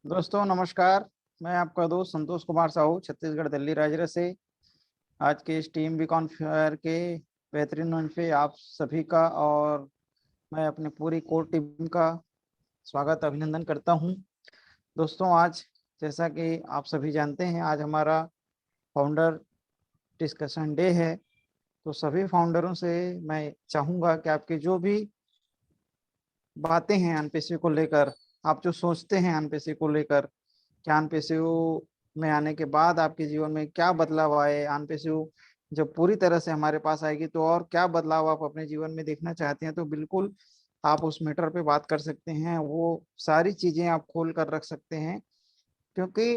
दोस्तों नमस्कार। मैं आपका दोस्त संतोष कुमार साहू छत्तीसगढ़ दिल्ली राज्य से। आज के इस टीम बीकॉन फेयर के बेहतरीन मंच पे आप सभी का और मैं अपने पूरी कोर टीम का स्वागत अभिनंदन करता हूं। दोस्तों आज जैसा कि आप सभी जानते हैं, आज हमारा फाउंडर डिस्कशन डे है। तो सभी फाउंडरों से मैं चाहूँगा कि आपकी जो भी बातें हैं एनपीसी को लेकर, आप जो सोचते हैं एनपीसी को लेकर, क्या एनपीसीयू में आने के बाद आपके जीवन में क्या बदलाव आए, एनपीसीयू जब पूरी तरह से हमारे पास आएगी तो और क्या बदलाव आप अपने जीवन में देखना चाहते हैं, तो बिल्कुल आप उस मैटर पे बात कर सकते हैं। वो सारी चीजें आप खोल कर रख सकते हैं, क्योंकि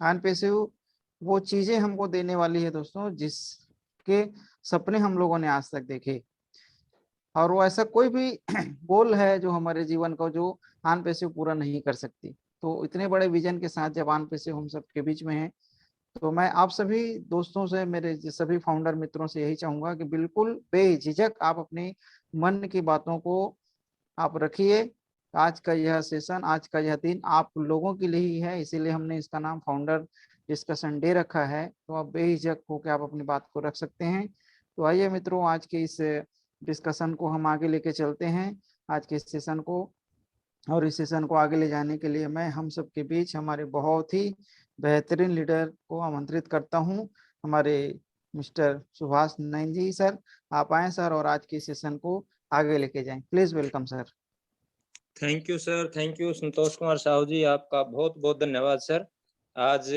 एनपीसीयू वो चीजें हमको देने वाली है दोस्तों जिसके सपने हम लोगों ने आज तक देखे। और वो ऐसा कोई भी गोल है जो हमारे जीवन को जो आन पे से पूरा नहीं कर सकती। तो इतने बड़े विजन के साथ जब आन पे से हम सबके बीच में है, तो मैं आप सभी दोस्तों से, मेरे सभी फाउंडर मित्रों से यही चाहूंगा कि बिल्कुल बेझिझक आप अपने मन की बातों को आप रखिए। आज का यह सेशन, आज का यह दिन आप लोगों के लिए ही है, इसीलिए हमने इसका नाम फाउंडर डिस्कशन डे रखा है। तो आप बेझिझक होकर आप अपनी बात को रख सकते हैं। तो आइए मित्रों, आज के इस डिस्कशन को हम आगे लेके चलते हैं, आज के इस सेशन को। और इस सेशन को आगे ले जाने के लिए मैं हम सबके बीच हमारे बहुत ही बेहतरीन लीडर को आमंत्रित करता हूं, हमारे मिस्टर सुभाष नैन जी। सर आप आए सर, और आज के सेशन को आगे लेके जाएं। Please welcome sir. Thank you sir, thank you Santosh Kumar Sahu ji, आपका बहुत बहुत धन्यवाद सर। आज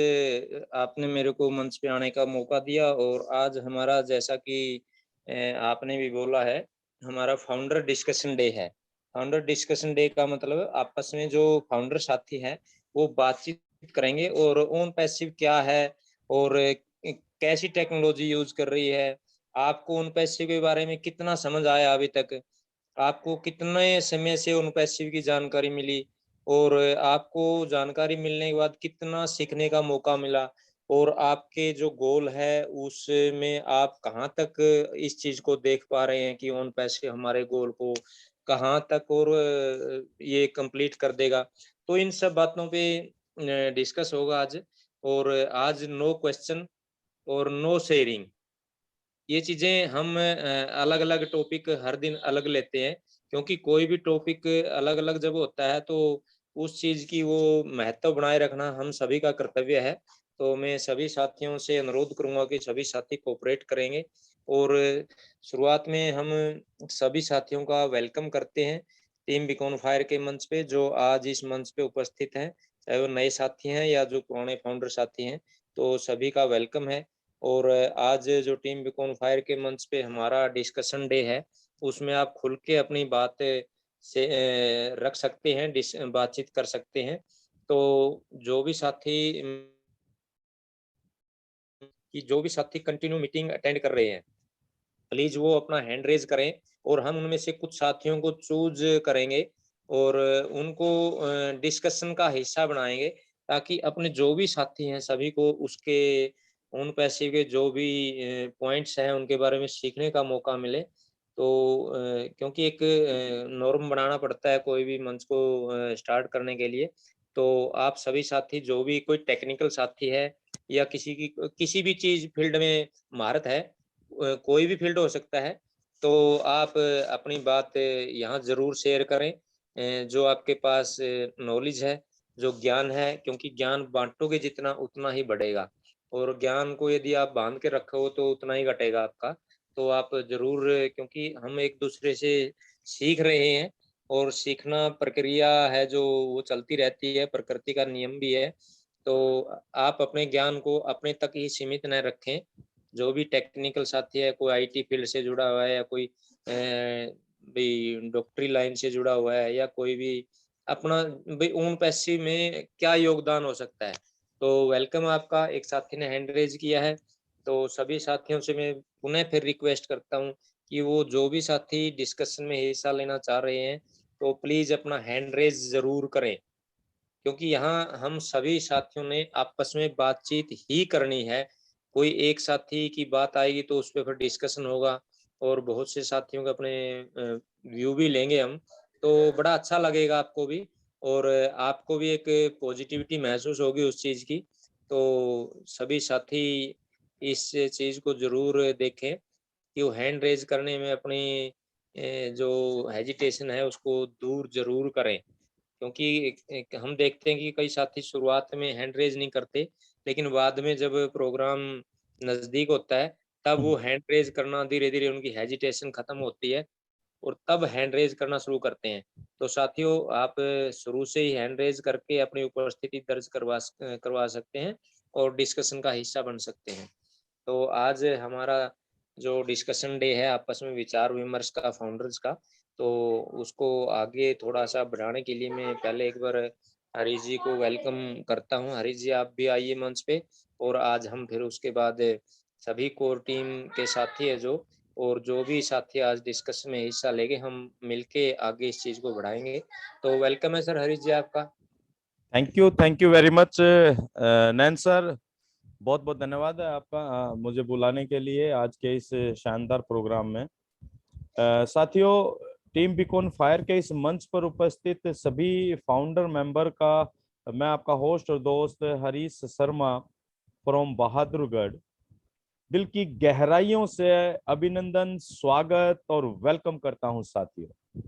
आपने मेरे को मंच पे आने का मौका दिया और आज हमारा, जैसा कि आपने भी बोला है, हमारा फाउंडर डिस्कशन डे है। फाउंडर डिस्कशन डे का मतलब आपस में जो फाउंडर साथी हैं वो बातचीत करेंगे और ओन पैसिव क्या है और कैसी टेक्नोलॉजी यूज कर रही है, आपको ओन पैसिव के बारे में कितना समझ आया अभी तक, आपको कितने समय से उन पैसिव की जानकारी मिली और आपको जानकारी मिलने के बाद कितना सीखने का मौका मिला और आपके जो गोल है उसमें आप कहाँ तक इस चीज को देख पा रहे हैं कि उन पैसे हमारे गोल को कहाँ तक और ये कंप्लीट कर देगा। तो इन सब बातों पे डिस्कस होगा आज। और आज नो क्वेश्चन और नो शेयरिंग, ये चीजें हम अलग अलग टॉपिक हर दिन अलग लेते हैं, क्योंकि कोई भी टॉपिक अलग अलग जब होता है तो उस चीज की वो महत्व बनाए रखना हम सभी का कर्तव्य है। तो मैं सभी साथियों से अनुरोध करूंगा कि सभी साथी कोऑपरेट करेंगे और शुरुआत में हम सभी साथियों का वेलकम करते हैं टीम बीकॉन फायर के मंच पे, जो आज इस मंच पे उपस्थित हैं, चाहे वो नए साथी हैं या जो पुराने फाउंडर साथी हैं, तो सभी का वेलकम है। और आज जो टीम बीकॉन फायर के मंच पे हमारा डिस्कशन डे है, उसमें आप खुल के अपनी बात से रख सकते हैं, बातचीत कर सकते हैं। तो जो भी साथी कंटिन्यू मीटिंग अटेंड कर रहे हैं, प्लीज वो अपना हैंड रेज करें और हम उनमें से कुछ साथियों को चूज करेंगे और उनको डिस्कशन का हिस्सा बनाएंगे, ताकि अपने जो भी साथी हैं सभी को उसके उन पैसे के जो भी पॉइंट्स हैं उनके बारे में सीखने का मौका मिले। तो क्योंकि एक नॉर्म बनाना पड़ता है कोई भी मंच को स्टार्ट करने के लिए। तो आप सभी साथी, जो भी कोई टेक्निकल साथी है या किसी भी चीज फील्ड में महारत है, कोई भी फील्ड हो सकता है, तो आप अपनी बात यहाँ ज़रूर शेयर करें। जो आपके पास नॉलेज है, जो ज्ञान है, क्योंकि ज्ञान बाँटोगे जितना उतना ही बढ़ेगा और ज्ञान को यदि आप बाँध के रखो तो उतना ही घटेगा आपका। तो आप ज़रूर, क्योंकि हम एक-दूसरे से सीख रहे हैं और सीखना प्रक्रिया है जो वो चलती रहती है, प्रकृति का नियम भी है। तो आप अपने ज्ञान को अपने तक ही सीमित न रखें। जो भी टेक्निकल साथी है, कोई आईटी फील्ड से जुड़ा हुआ है या कोई भी डॉक्टरी लाइन से जुड़ा हुआ है या कोई भी अपना भाई ओन पैसे में क्या योगदान हो सकता है। तो वेलकम आपका, एक साथी ने हैंड रेज किया है, तो सभी साथियों से मैं पुनः फिर रिक्वेस्ट करता हूँ कि वो जो भी साथी डिस्कशन में हिस्सा लेना चाह रहे हैं तो प्लीज अपना हैंड रेज जरूर करें, क्योंकि यहाँ हम सभी साथियों ने आपस में बातचीत ही करनी है। कोई एक साथी की बात आएगी तो उस पे फिर डिस्कशन होगा और बहुत से साथियों के अपने व्यू भी लेंगे हम, तो बड़ा अच्छा लगेगा आपको भी। और आपको भी एक पॉजिटिविटी महसूस होगी उस चीज़ की। तो सभी साथी इस चीज़ को ज़रूर देखें कि वो हैंड रेज़ करने में अपनी जो हेजिटेशन है उसको दूर ज़रूर करें। क्योंकि एक हम देखते हैं कि कई साथी शुरुआत में हैंड रेज़ नहीं करते, लेकिन बाद में जब प्रोग्राम नज़दीक होता है, तब वो हैंड रेज़ करना धीरे-धीरे उनकी हेजिटेशन खत्म होती है और तब हैंड रेज़ करना शुरू करते हैं। तो साथियों आप शुरू से ही हैंड रेज़ करके अपनी उपस्थिति दर्ज करवा सकते हैं और डिस्कशन का हिस्सा बन सकते हैं। तो आज हमारा जो डिस्कशन डे है आपस में विचार विमर्श का फाउंडर्स का, तो उसको आगे थोड़ा-सा बढ़ाने के लिए मैं पहले एक बार हरीश जी को वेलकम करता हूँ। हरीश जी आप भी आइए मंच पे और आज हम फिर उसके बाद सभी कोर टीम के साथी हैं और जो भी साथी आज डिस्कशन में हिस्सा लेंगे, हम मिलके आगे इस चीज़ को बढ़ाएँगे। तो वेलकम है सर हरीश जी आपका। Thank you very much Nain sir. बहुत बहुत धन्यवाद है आपका मुझे बुलाने के लिए आज के इस शानदार प्रोग्राम में। साथियों, टीम बीकॉन फायर के इस मंच पर उपस्थित सभी फाउंडर मेंबर का मैं आपका होस्ट और दोस्त हरीश शर्मा फ्रॉम बहादुरगढ़ दिल की गहराइयों से अभिनंदन, स्वागत और वेलकम करता हूं। साथियों,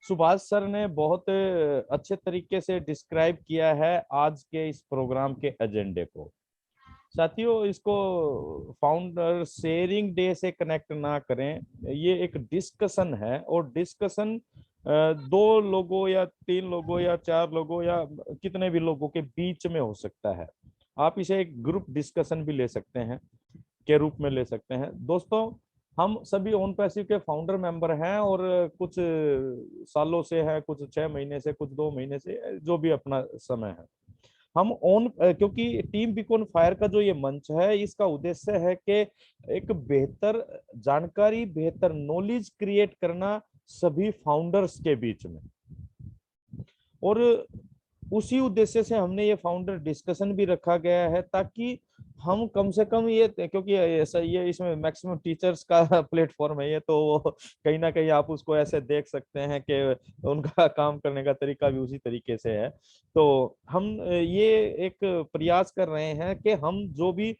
सुभाष सर ने बहुत अच्छे तरीके से डिस्क्राइब किया है आज के इस प्रोग्राम के एजेंडे को। साथियों, इसको फाउंडर शेयरिंग डे से कनेक्ट ना करें, ये एक डिस्कशन है और डिस्कशन 2 लोगों या 3 लोगों या 4 लोगों या कितने भी लोगों के बीच में हो सकता है। आप इसे एक ग्रुप डिस्कशन भी ले सकते हैं के रूप में ले सकते हैं। दोस्तों, हम सभी ओन पैसिव के फाउंडर मेंबर हैं और कुछ सालों से है, कुछ 6 महीने से, कुछ 2 महीने से, जो भी अपना समय है। हम क्योंकि टीम बीकॉन फायर का जो ये मंच है, इसका उद्देश्य है कि एक बेहतर जानकारी, बेहतर नॉलेज क्रिएट करना सभी फाउंडर्स के बीच में, और उसी उद्देश्य से हमने ये फाउंडर डिस्कशन भी रखा गया है ताकि हम कम से कम ये, क्योंकि ऐसा ये इसमें मैक्सिमम टीचर्स का प्लेटफॉर्म है ये, तो कहीं ना कहीं आप उसको ऐसे देख सकते हैं कि उनका काम करने का तरीका भी उसी तरीके से है। तो हम ये एक प्रयास कर रहे हैं कि हम जो भी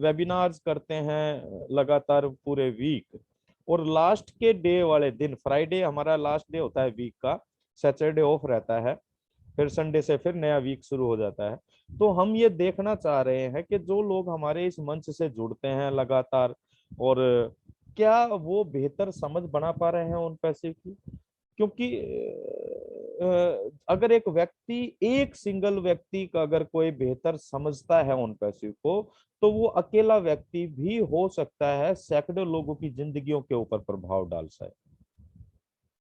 वेबिनार्स करते हैं लगातार पूरे वीक, और लास्ट के डे वाले दिन, फ्राइडे हमारा लास्ट डे होता है वीक का, सैटरडे ऑफ रहता है, फिर संडे से फिर नया वीक शुरू हो जाता है। तो हम ये देखना चाह रहे हैं कि जो लोग हमारे इस मंच से जुड़ते हैं लगातार, और क्या वो बेहतर समझ बना पा रहे हैं उन पैसे की। क्योंकि अगर एक सिंगल व्यक्ति का अगर कोई बेहतर समझता है उन पैसे को, तो वो अकेला व्यक्ति भी हो सकता है सैकड़ों लोगों की जिंदगियों के ऊपर प्रभाव डाल सके।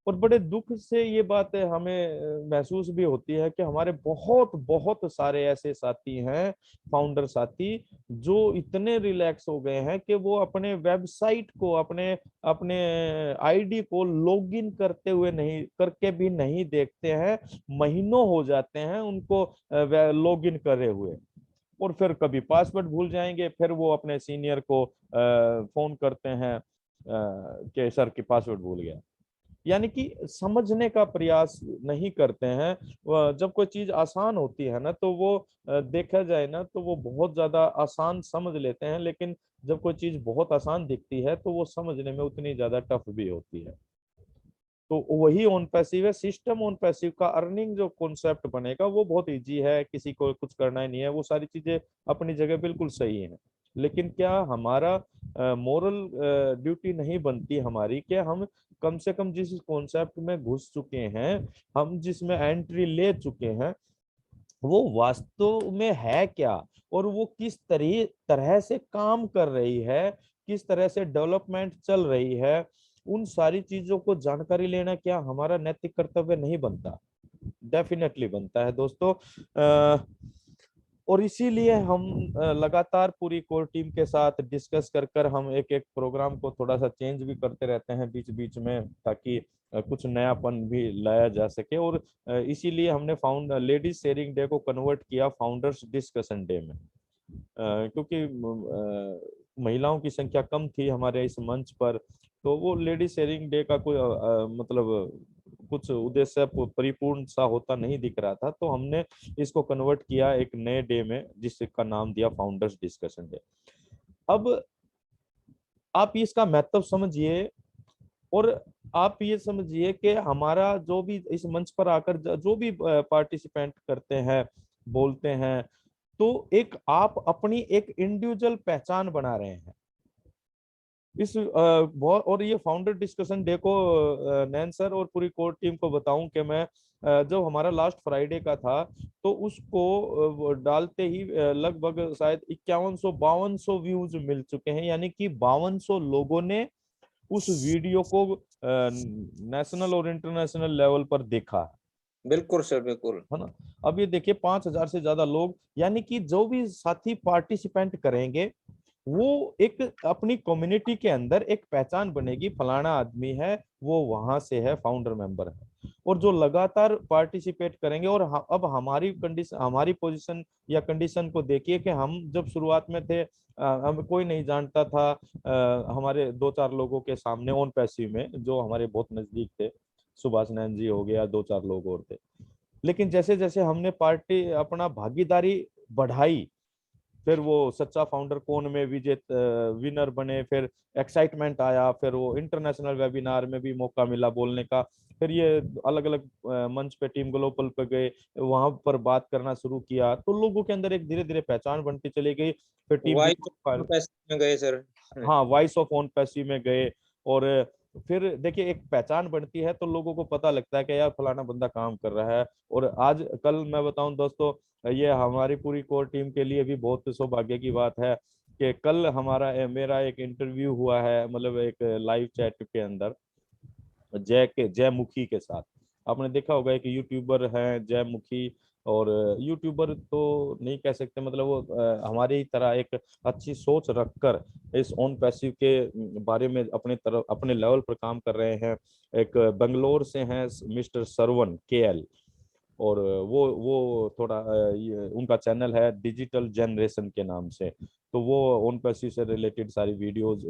और बड़े दुख से ये बात हमें महसूस भी होती है कि हमारे बहुत बहुत सारे ऐसे साथी हैं, फाउंडर साथी, जो इतने रिलैक्स हो गए हैं कि वो अपने वेबसाइट को, अपने अपने आईडी को लॉगिन करते हुए नहीं करके भी नहीं देखते हैं। महीनों हो जाते हैं उनको लॉगिन करे हुए, और फिर कभी पासवर्ड भूल जाएंगे, फिर वो अपने सीनियर को फोन करते हैं कि सर की पासवर्ड भूल गया। यानी कि समझने का प्रयास नहीं करते हैं। जब कोई चीज आसान होती है ना, तो वो देखा जाए ना तो वो बहुत ज्यादा आसान समझ लेते हैं, लेकिन जब कोई चीज बहुत आसान दिखती है तो वो समझने में उतनी ज्यादा टफ भी होती है। तो वही ऑन पैसिव है। सिस्टम ऑन पैसिव का अर्निंग जो कॉन्सेप्ट बनेगा वो बहुत इजी है, किसी को कुछ करना ही नहीं है, वो सारी चीजें अपनी जगह बिल्कुल सही है। लेकिन क्या हमारा मोरल ड्यूटी नहीं बनती हमारी कि हम कम से कम जिस कॉन्सेप्ट में घुस चुके हैं, हम जिसमें एंट्री ले चुके हैं, वो वास्तव में है क्या, और वो किस तरह से काम कर रही है, किस तरह से डेवलपमेंट चल रही है, उन सारी चीजों को जानकारी लेना क्या हमारा नैतिक कर्तव्य नहीं बनता? डेफिनेटली बनता है दोस्तों। और इसीलिए हम लगातार पूरी कोर टीम के साथ डिस्कस कर हम एक एक प्रोग्राम को थोड़ा सा चेंज भी करते रहते हैं बीच बीच में, ताकि कुछ नयापन भी लाया जा सके। और इसीलिए हमने लेडीज शेयरिंग डे को कन्वर्ट किया फाउंडर्स डिस्कशन डे में, क्योंकि महिलाओं की संख्या कम थी हमारे इस मंच पर, तो वो लेडीज शेयरिंग डे का कोई मतलब कुछ उद्देश्य परिपूर्ण सा होता नहीं दिख रहा था, तो हमने इसको कन्वर्ट किया एक नए डे में, जिसका नाम दिया फाउंडर्स डिस्कशन डे। अब आप इसका महत्व समझिए और आप ये समझिए कि हमारा जो भी इस मंच पर आकर जो भी पार्टिसिपेंट करते हैं, बोलते हैं, तो एक आप अपनी एक इंडिविजुअल पहचान बना रहे हैं इस बहुत। और ये फाउंडर डिस्कशन डे को नैन सर और पूरी कोर टीम को बताऊं कि मैं जब हमारा लास्ट फ्राइडे का था, तो उसको डालते ही लगभग शायद 5152 व्यूज मिल चुके हैं, यानी कि 5200 लोगों ने उस वीडियो को नेशनल और इंटरनेशनल लेवल पर देखा। बिल्कुल सर, बिल्कुल, है ना। अब ये देखिए 5000 से ज्यादा लोग, यानी कि जो भी साथी पार्टिसिपेंट करेंगे वो एक अपनी कम्युनिटी के अंदर एक पहचान बनेगी, फलाना आदमी है, वो वहां से है, फाउंडर मेंबर है। और जो लगातार पार्टिसिपेट करेंगे, और अब हमारी कंडीशन, हमारी पोजीशन या कंडीशन को देखिए कि हम जब शुरुआत में थे, हम कोई नहीं जानता था, हमारे 2-4 लोगों के सामने ऑन पैसिव में, जो हमारे बहुत नजदीक थे, सुभाष नैन जी हो गया, 2-4 लोग और थे। लेकिन जैसे जैसे हमने पार्टी अपना भागीदारी बढ़ाई, फिर वो सच्चा फाउंडर कौन में विनर बने, फिर एक्साइटमेंट आया, फिर वो इंटरनेशनल वेबिनार में भी मौका मिला बोलने का, फिर ये अलग अलग मंच पे टीम ग्लोबल पे गए, वहां पर बात करना शुरू किया, तो लोगों के अंदर एक धीरे धीरे पहचान बनती चली गई। फिर टीम में गए सर। हाँ, वॉइस ऑफ ऑन पैसिव में गए, और फिर देखिए एक पहचान बनती है तो लोगों को पता लगता है कि यार फलाना बंदा काम कर रहा है। और आज कल मैं बताऊं दोस्तों, ये हमारी पूरी कोर टीम के लिए भी बहुत सौभाग्य की बात है कि कल मेरा एक इंटरव्यू हुआ है, मतलब एक लाइव चैट के अंदर जय मुखी के साथ। आपने देखा होगा एक यूट्यूबर हैं जय मुखी, और यूट्यूबर तो नहीं कह सकते, मतलब वो हमारी ही तरह एक अच्छी सोच रखकर इस ऑन पैसिव के बारे में अपने लेवल पर काम कर रहे हैं। एक बेंगलोर से हैं मिस्टर सरवन KL, और वो थोड़ा उनका चैनल है डिजिटल जनरेशन के नाम से, तो वो ऑन पैसिव से रिलेटेड सारी वीडियोस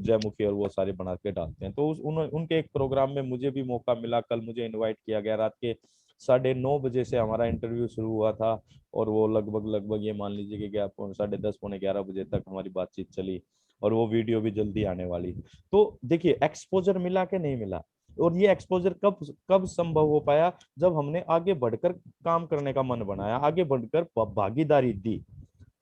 जय मुखी और वो सारे बना के डालते हैं। तो उनके एक प्रोग्राम में मुझे भी मौका मिला, कल मुझे इनवाइट किया गया। रात के 9:30 बजे से हमारा इंटरव्यू शुरू हुआ था, और वो लगभग ये मान लीजिए कि 10:30 पौने 11 बजे तक हमारी बातचीत चली, और वो वीडियो भी जल्दी आने वाली। तो देखिए एक्सपोजर मिला कि नहीं मिला, और ये एक्सपोजर कब संभव हो पाया, जब हमने आगे बढ़कर काम करने का मन बनाया, आगे बढ़कर भागीदारी दी।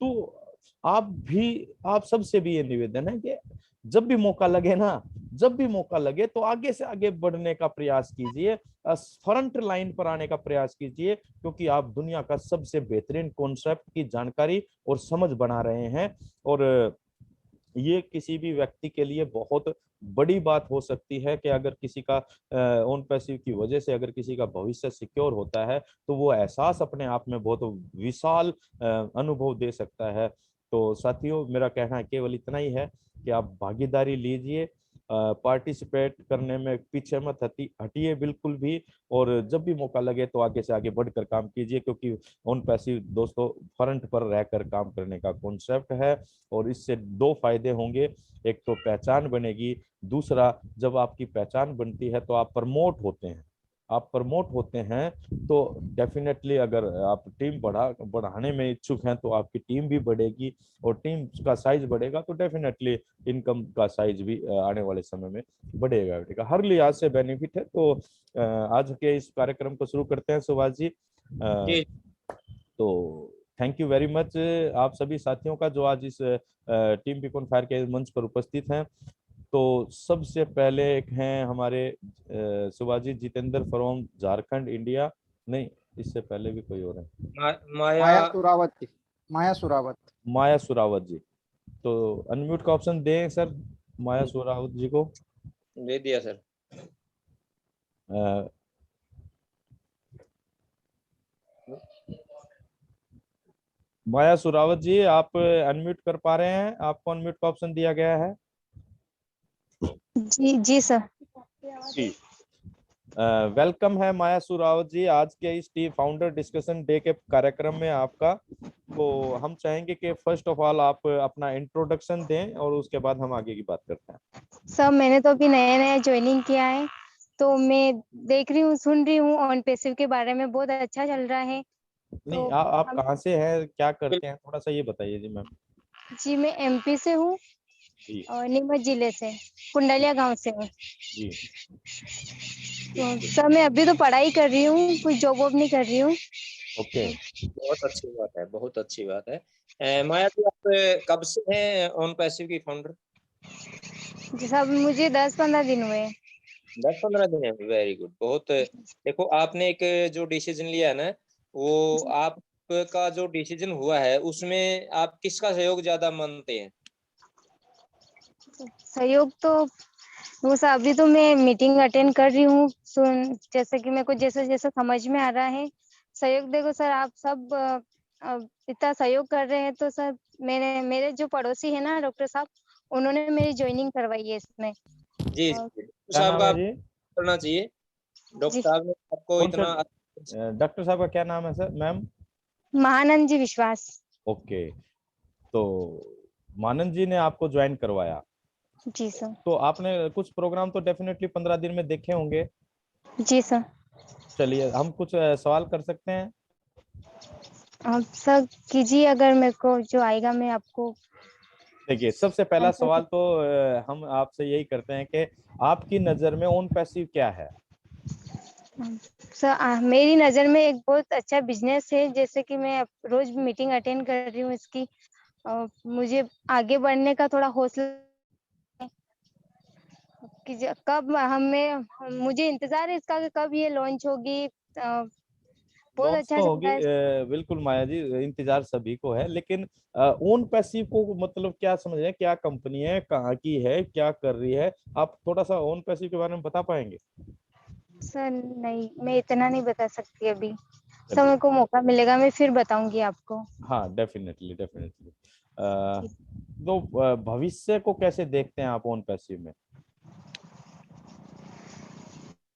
तो आप सबसे भी ये निवेदन है कि जब भी मौका लगे ना, जब भी मौका लगे तो आगे से आगे बढ़ने का प्रयास कीजिए, फ्रंट लाइन पर आने का प्रयास कीजिए, क्योंकि आप दुनिया का सबसे बेहतरीन कॉन्सेप्ट की जानकारी और समझ बना रहे हैं। और ये किसी भी व्यक्ति के लिए बहुत बड़ी बात हो सकती है कि अगर किसी का ऑन पैसिव की वजह से अगर किसी का भविष्य सिक्योर होता है, तो वो एहसास अपने आप में बहुत विशाल अनुभव दे सकता है। तो साथियों, मेरा कहना केवल इतना ही है कि आप भागीदारी लीजिए, पार्टिसिपेट करने में पीछे मत हटिए बिल्कुल भी, और जब भी मौका लगे तो आगे से आगे बढ़कर काम कीजिए, क्योंकि ऑन पैसिव दोस्तों फ्रंट पर रहकर काम करने का कॉन्सेप्ट है। और इससे 2 फायदे होंगे, एक तो पहचान बनेगी, दूसरा जब आपकी पहचान बनती है तो आप प्रमोट होते हैं। आप प्रमोट होते हैं तो डेफिनेटली अगर आप टीम बढ़ाने में इच्छुक हैं तो आपकी टीम भी बढ़ेगी, और टीम का साइज बढ़ेगा तो डेफिनेटली इनकम का साइज भी आने वाले समय में बढ़ेगा। हर लिहाज से बेनिफिट है। तो आज के इस कार्यक्रम को शुरू करते हैं सुभाष जी। तो थैंक यू वेरी मच आप सभी साथियों का जो आज इस टीम बीकॉन फायर के मंच पर उपस्थित हैं। तो सबसे पहले एक हैं हमारे सुभाजी जितेंद्र फ्रॉम झारखंड इंडिया, नहीं इससे पहले भी कोई और है, माया सुरावत माया सुरावत जी। तो अनम्यूट का ऑप्शन दें सर माया सुरावत जी को। दे दिया सर। माया सुरावत जी, आप अनम्यूट कर पा रहे हैं? आपको अनम्यूट का ऑप्शन दिया गया है। जी सर। जी, वेलकम है माया सुरावत जी आज के इस टीम फाउंडर डिस्कशन डे के कार्यक्रम में आपका। तो हम चाहेंगे कि फर्स्ट ऑफ ऑल आप अपना इंट्रोडक्शन दें और उसके बाद हम आगे की बात करते हैं। सर मैंने तो अभी नया नया ज्वाइनिंग किया है, तो मैं देख रही हूँ, सुन रही हूँ ऑन पैसिव के बारे में, बहुत अच्छा चल रहा है। नहीं, तो आप हम कहाँ से हैं, क्या करते हैं, थोड़ा सा ये बताइए जी मैम। जी, मैं एमपी से हूँ जी और नीमच जिले से, कुंडलिया गांव से हूँ। जी। तो सर मैं अभी तो पढ़ाई कर रही हूँ, कुछ जॉब वॉब नहीं कर रही हूँ। ओके। बहुत अच्छी बात है, बहुत अच्छी बात है। माया जी, आप कब से हैं ऑन पैसिव की फाउंडर? जी सब मुझे 10-15 दिन हुए। 10-15 दिन है, वेरी गुड। बहुत देखो, आपने एक जो डिसीजन लिया है ना, वो आपका जो डिसीजन हुआ है उसमें आप किसका सहयोग ज्यादा मानते हैं? सहयोग तो वो सब अभी तो मैं मीटिंग अटेंड कर रही हूँ, सुन जैसे कि मेरे को जैसे जैसे समझ में आ रहा है। सहयोग देखो सर, आप सब इतना सहयोग कर रहे हैं तो सर मेरे जो पड़ोसी है ना डॉक्टर साहब, उन्होंने मेरी ज्वाइनिंग करवाई है इसमें। जी और जी, डॉक्टर क्या साहब नाम का है आप जी? करना चाहिए। डॉक्टर जी साहब ने आपको कौन से? इतना डॉक्टर साहब का क्या नाम है सर, मैम? महानंद जी विश्वास। ओके। तो मानंद जी ने आपको ज्वाइन करवाया, जी सर। तो आपने कुछ प्रोग्राम तो डेफिनेटली 15 दिन में देखे होंगे। जी सर। चलिए, हम कुछ सवाल कर सकते हैं? आप सर कीजिए, अगर मेरे को जो आएगा मैं आपको देखिए, सबसे पहला आंसर सवाल तो हम आपसे यही करते हैं कि आपकी नजर में ओन पैसिव क्या है? सर मेरी नज़र में एक बहुत अच्छा बिजनेस है, जैसे कि मैं रोज मीटिंग अटेंड कर रही हूँ इसकी। मुझे आगे बढ़ने का थोड़ा हौसला है कि कब हमें मुझे इंतजार है इसका कि कब ये लॉन्च होगी। बहुत लॉन्च अच्छा तो चल होगी, रहा है। बिल्कुल माया जी, इंतजार सभी को है, लेकिन ओन पैसिव को मतलब क्या समझ रहे हैं, क्या कंपनी है, कहाँ की है, क्या कर रही है? आप थोड़ा सा ओन पैसिव के बारे में बता पाएंगे? सर नहीं, मैं इतना नहीं बता सकती अभी। सर चलिए। मेरे को मौका मिलेगा मैं फिर बताऊंगी आपको। हाँ, डेफिनेटली डेफिनेटली। तो भविष्य को कैसे देखते हैं आप ओन पैसिव में?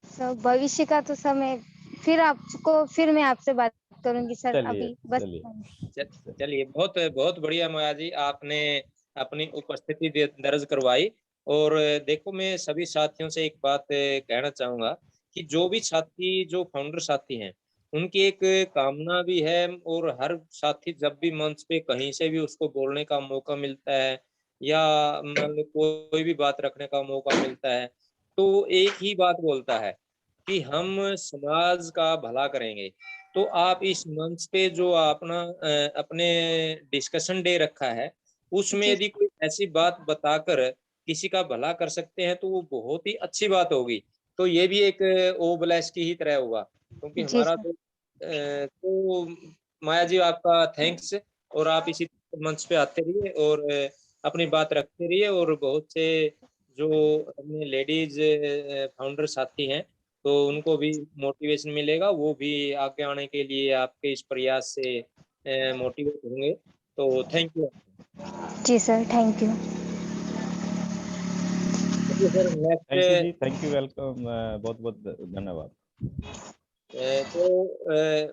सर भविष्य का तो सर मैं आपसे बात करूंगी सर, चलिए अभी बस। चलिए। चलिए, बहुत बहुत बढ़िया माया जी, आपने अपनी उपस्थिति दर्ज करवाई। और देखो, मैं सभी साथियों से एक बात कहना चाहूंगा कि जो भी साथी, जो फाउंडर साथी हैं, उनकी एक कामना भी है। और हर साथी जब भी मंच पे कहीं से भी उसको बोलने का मौका मिलता है, या मान लो कोई भी बात रखने का मौका मिलता है, तो एक ही बात बोलता है कि हम समाज का भला करेंगे। तो आप इस मंच पे जो अपना अपने डिस्कशन डे रखा है, उसमें जी यदि कोई ऐसी बात बताकर किसी का भला कर सकते हैं तो वो बहुत ही अच्छी बात होगी। तो ये भी एक ओबलेस की ही तरह होगा, क्योंकि जी हमारा सर। तो माया जी, आपका थैंक्स। और आप इसी मंच पे आते रहिए और अपनी बात रखते रहिए। और बहुत से जो अपने लेडीज फाउंडर साथी हैं, तो उनको भी मोटिवेशन मिलेगा, वो भी आगे आने के लिए आपके इस प्रयास से मोटिवेट होंगे। तो थैंक यू। जी सर, थैंक यू। चलिए सर, थैंक यू जी, नेक्स्ट। थैंक यू, वेलकम, बहुत बहुत धन्यवाद।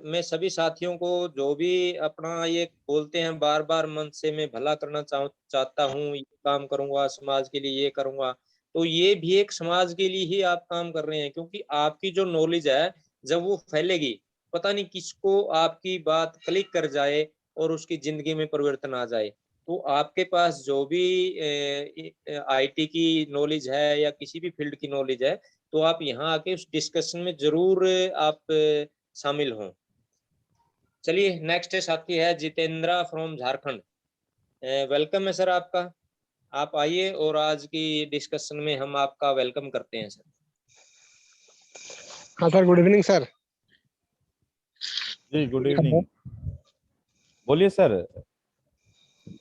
मैं सभी साथियों को, जो भी अपना ये बोलते हैं बार बार मन से, मैं भला करना चाहता हूँ, ये काम करूंगा समाज के लिए, ये करूंगा, तो ये भी एक समाज के लिए ही आप काम कर रहे हैं। क्योंकि आपकी जो नॉलेज है, जब वो फैलेगी, पता नहीं किसको आपकी बात क्लिक कर जाए और उसकी जिंदगी में परिवर्तन आ जाए। तो आपके पास जो भी आईटी की नॉलेज है या किसी भी फील्ड की नॉलेज है, तो आप यहाँ आके उस डिस्कशन में जरूर आप शामिल हों। चलिए, नेक्स्ट साथी है जितेंद्रा फ्रॉम झारखंड। वेलकम है सर आपका। आप आइए और आज की डिस्कशन में हम आपका वेलकम करते हैं सर। हाँ सर, गुड इवनिंग सर। जी गुड इवनिंग, बोलिए सर।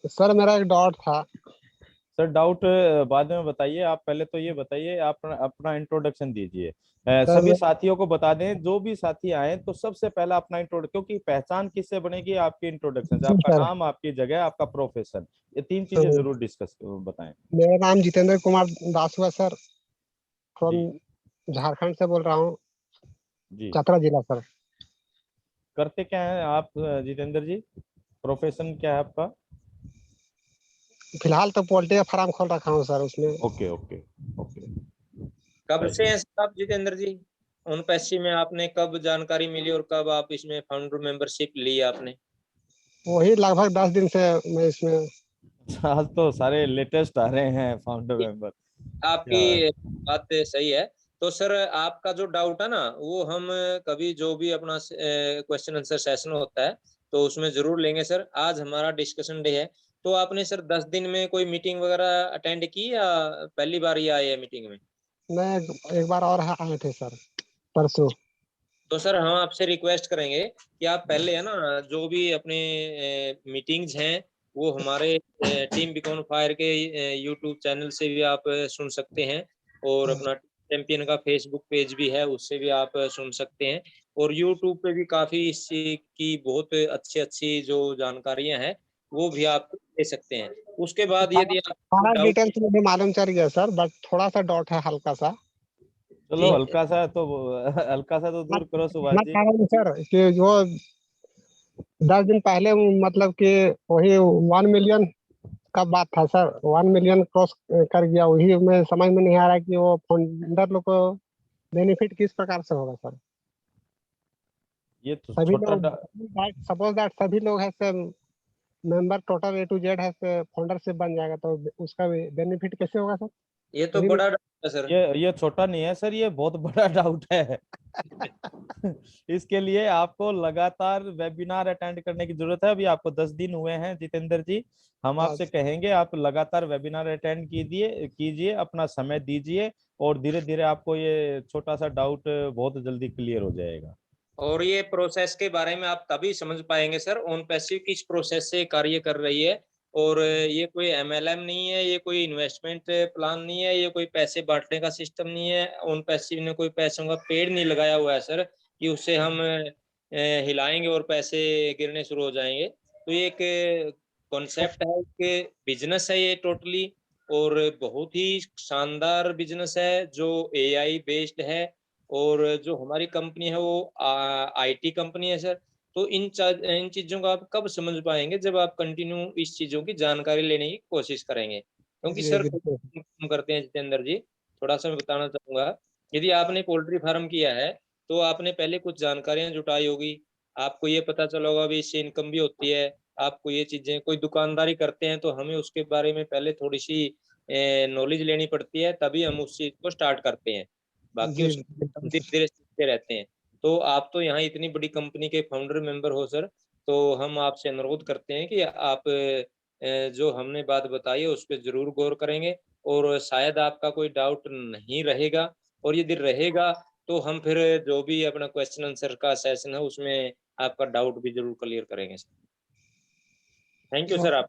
सर मेरा एक डाउट था। सर डाउट बाद में बताइए, आप पहले तो ये बताइए, आप अपना इंट्रोडक्शन दीजिए। सर सभी साथियों को बता दें, जो भी साथी आए तो सबसे पहला अपना इंट्रोडक्शन, क्योंकि पहचान किससे बनेगी? आपकी इंट्रोडक्शन से। जी आपका सर, नाम, आपकी जगह, आपका प्रोफेशन, ये तीन चीजें जरूर डिस्कस बताएं। मेरा नाम जितेंद्र कुमार दास हुआ सर, फ्रॉम जी झारखंड से बोल रहा हूँ, जी। चतरा जिला सर। करते क्या है आप जितेंद्र जी? प्रोफेशन क्या है आपका? फिलहाल तो पोल्ट्री का फार्म खोल रखा हूँ सर, उसमें। Okay okay okay. कब से हैं सर आप जितेंद्र जी ओनपैसी में? आपने कब जानकारी मिली और कब आप इसमें फाउंडर मेंबरशिप ली आपने? वही लगभग 10 दिन से मैं इसमें। आज तो सारे लेटेस्ट आ रहे हैं फाउंडर मेंबर। आपकी बात सही है। तो सर आपका जो डाउट है ना वो हम कभी जो भी अपना क्वेश्चन आंसर सेशन होता है तो उसमें जरूर लेंगे सर। आज हमारा डिस्कशन डे है। तो आपने सर 10 दिन में कोई मीटिंग वगैरह अटेंड की या पहली बार ही आए हैं मीटिंग में? मैं एक बार और आए थे सर, परसों। तो सर हम आपसे रिक्वेस्ट करेंगे कि आप पहले है ना जो भी अपने मीटिंग्स हैं वो हमारे टीम बीकॉन फायर के यूट्यूब चैनल से भी आप सुन सकते हैं और अपना चैंपियन का फेसबुक पेज भी है उससे भी आप सुन सकते हैं और यूट्यूब पे भी काफी इस की बहुत अच्छी अच्छी जो जानकारियां हैं वो भी आप ले सकते हैं। उसके बाद यदि आप सारा डाउट डिटेल्स मुझे मालूम चल गया सर, बट थोड़ा सा डाउट है हल्का सा। चलो जी हल्का सा तो हल्का सा तो दूर करो सुभाष मैं जी। कह रहा हूँ सर कि जो 10 दिन पहले मतलब कि वही 1 मिलियन का बात था सर, 1 मिलियन क्रॉस कर गया। वही मैं समझ में नहीं आ रहा कि वो फाउंडर लोग को बेनिफिट किस प्रकार से होगा सर। ये तो सभी छोटा लोग, सपोज दैट सभी लोग है member total A to Z है फाउंडरशिप बन जाएगा, तो उसका बेनिफिट कैसे होगा सर? ये तो बड़ा डाउट है सर। ये छोटा नहीं है सर, ये बहुत बड़ा डाउट है। इसके लिए आपको लगातार वेबिनार अटेंड करने की जरूरत है। अभी आपको 10 दिन हुए हैं जितेंद्र जी, हम आपसे कहेंगे आप लगातार वेबिनार अटेंड कीजिए, अपना समय दीजिए और धीरे धीरे आपको ये छोटा सा डाउट बहुत जल्दी क्लियर हो जाएगा। और ये प्रोसेस के बारे में आप तभी समझ पाएंगे सर ओनपैसिव किस प्रोसेस से कार्य कर रही है और ये कोई MLM नहीं है, ये कोई इन्वेस्टमेंट प्लान नहीं है, ये कोई पैसे बांटने का सिस्टम नहीं है। ओनपैसिव ने कोई पैसों का पेड़ नहीं लगाया हुआ है सर कि उससे हम हिलाएंगे और पैसे गिरने शुरू हो जाएंगे। तो ये एक कॉन्सेप्ट है, एक बिजनेस है ये टोटली और बहुत ही शानदार बिजनेस है जो AI बेस्ड है और जो हमारी कंपनी है वो IT कंपनी है सर। तो इन चीजों को आप कब समझ पाएंगे जब आप कंटिन्यू इस चीजों की जानकारी लेने की कोशिश करेंगे। क्योंकि जी सर बिल्कुल। हम करते हैं जितेंद्र जी, थोड़ा सा मैं बताना चाहूंगा। यदि आपने पोल्ट्री फार्म किया है तो आपने पहले कुछ जानकारियां जुटाई होगी, आपको ये पता चला होगा भी इससे इनकम भी होती है। आपको ये चीजें, कोई दुकानदारी करते हैं तो हमें उसके बारे में पहले थोड़ी सी नॉलेज लेनी पड़ती है तभी हम उस चीज को स्टार्ट करते हैं। बाकी जी उसको हम बिल्कुल धीरे धीरे सीखते रहते हैं। तो आप तो यहाँ इतनी बड़ी कंपनी के फाउंडर मेंबर हो सर, तो हम आपसे अनुरोध करते हैं कि आप जो हमने बात बताई है उस पर जरूर गौर करेंगे और शायद आपका कोई डाउट नहीं रहेगा और यदि रहेगा तो हम फिर जो भी अपना क्वेश्चन आंसर का सेशन है उसमें आपका डाउट भी जरूर क्लियर करेंगे सर। Thank you sir. आप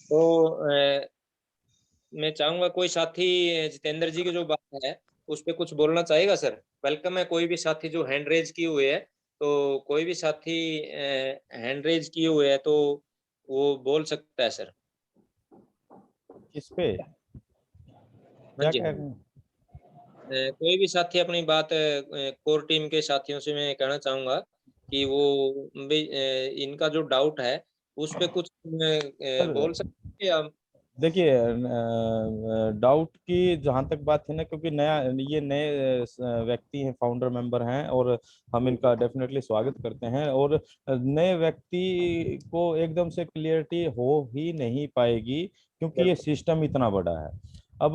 तो मैं चाहूंगा कोई साथी जितेंद्र जी की जो बात है उस पर कुछ बोलना चाहेगा सर? वेलकम है कोई भी साथी जो हैंड रेज किए हुए है, तो कोई भी साथी हैंड रेज किए हुए है तो वो बोल सकता है सर। किस पे हाँ क्या जी कह हाँ रहे जी। हैं? कोई भी साथी अपनी बात कोर टीम के साथियों से मैं कहना चाहूंगा कि वो भी इनका जो डाउट है उस पे कुछ सर बोल सकते हैं आप? देखिए, डाउट की जहाँ तक बात है ना, क्योंकि ये नए व्यक्ति हैं, फाउंडर मेंबर हैं और हम इनका डेफिनेटली स्वागत करते हैं। और नए व्यक्ति को एकदम से क्लियरिटी हो ही नहीं पाएगी क्योंकि ये सिस्टम इतना बड़ा है। अब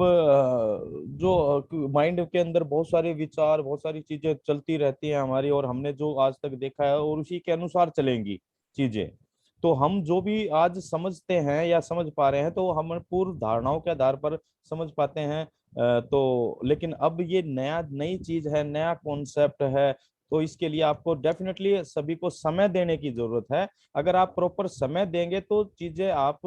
जो माइंड के अंदर बहुत सारे विचार, बहुत सारी चीजें चलती रहती हैं हमारी, और हमने जो आज तक देखा है और उसी के अनुसार चलेंगी चीजें। तो हम जो भी आज समझते हैं या समझ पा रहे हैं तो हम पूर्व धारणाओं के आधार पर समझ पाते हैं। तो लेकिन अब ये नई चीज है, नया कॉन्सेप्ट है, तो इसके लिए आपको डेफिनेटली सभी को समय देने की जरूरत है। अगर आप प्रॉपर समय देंगे तो चीजें आप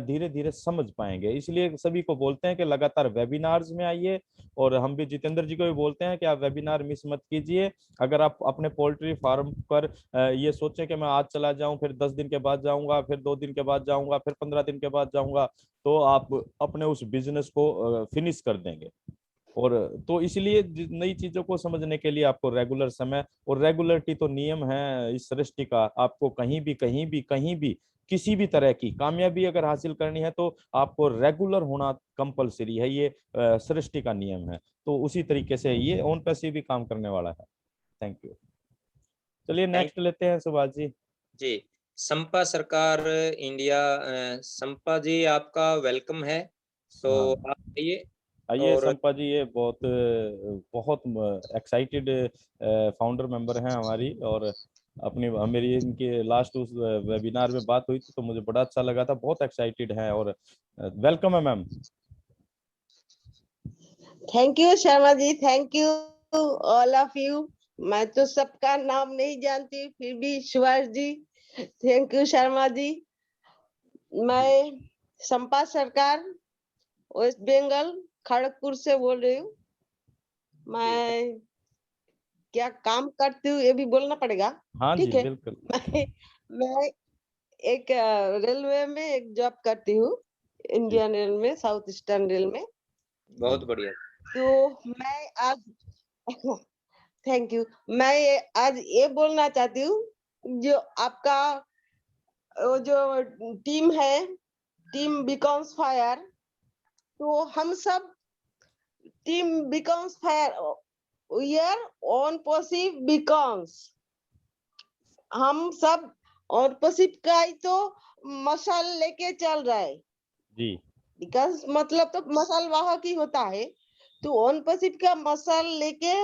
धीरे धीरे समझ पाएंगे। इसलिए सभी को बोलते हैं कि लगातार वेबिनार्स में आइए, और हम भी जितेंद्र जी को भी बोलते हैं कि आप वेबिनार मिस मत कीजिए। अगर आप अपने पोल्ट्री फार्म पर ये सोचें कि मैं आज चला जाऊं, फिर 10 दिन के बाद जाऊंगा, फिर 2 दिन के बाद जाऊंगा, फिर 15 दिन के बाद जाऊंगा, तो आप अपने उस बिजनेस को फिनिश कर देंगे। और तो इसलिए नई चीजों को समझने के लिए आपको रेगुलर समय और रेगुलरिटी तो नियम है इस सृष्टि का। आपको कहीं भी किसी भी तरह की कामयाबी अगर हासिल करनी है तो आपको रेगुलर होना कंपलसरी है, ये सृष्टि का नियम है। तो उसी तरीके से ये ओन पैसिव भी काम करने वाला है। Thank you. चलिए नेक्स्ट लेते हैं सुभाष जी। जी, संपा सरकार इंडिया, संपा जी आपका वेलकम है, तो हाँ। आप आइए। आइए और संपा जी, ये बहुत बहुत एक्साइटेड फाउंडर मेंबर हैं हमारी, और अपनी मेरी इनके लास्ट उस वेबिनार में बात हुई थी तो मुझे बड़ा अच्छा लगा था, बहुत एक्साइटेड हैं, और वेलकम है ma'am. Thank you Sharma ji, thank you all of you. मैं तो सबका नाम नहीं जानती, फिर भी सुभाष जी, थैंक यू शर्मा जी। मैं संपा सरकार वेस्ट बंगाल खड़गपुर से बोल रही हूँ। मैं क्या काम करती हूँ ये भी बोलना पड़ेगा? हाँ जी ठीक है। बिल्कुल। मैं एक रेलवे में एक जॉब करती हूँ, इंडियन रेल में, साउथ ईस्टर्न रेल में। बहुत बढ़िया। तो मैं आज थैंक यू, मैं आज ये बोलना चाहती हूँ, जो आपका वो जो टीम है, टीम बिकॉम्स फायर, तो हम सब team becomes fire, we are on passive becomes, हम सब और पॉसिव का ही तो मशाल लेके चल रहा है जी बिकॉज मतलब तो मशाल वाहक ही होता है, तो ऑन पॉसिव का मशाल लेके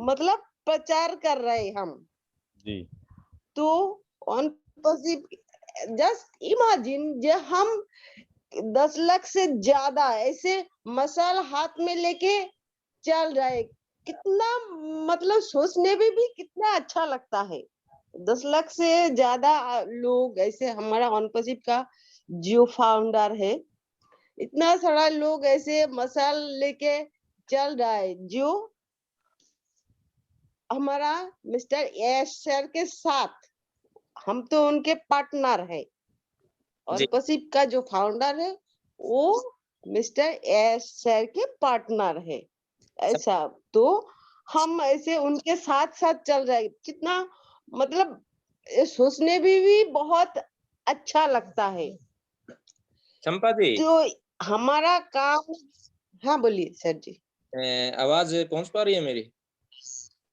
मतलब प्रचार कर रहे हम। जी तो ऑन पॉसिव जस्ट इमेजिन, जो हम 10 लाख से ज्यादा ऐसे मसाल हाथ में लेके चल रहे, कितना मतलब सोचने में भी कितना अच्छा लगता है। 10 लाख से ज्यादा लोग ऐसे, हमारा ऑन पॉसिव का जो फाउंडर है, इतना सारा लोग ऐसे मसाल लेके चल रहा है, जो हमारा मिस्टर यश सर के साथ, हम तो उनके पार्टनर है। और जी। पसिप का जो फाउंडर है वो मिस्टर एस सर के पार्टनर है, ऐसा। तो हम ऐसे उनके साथ साथ चल रहे, कितना मतलब ये सोचने भी बहुत अच्छा लगता है। चंपा जी, तो हमारा काम, हाँ बोलिए सर जी। आवाज पहुंच पा रही है मेरी?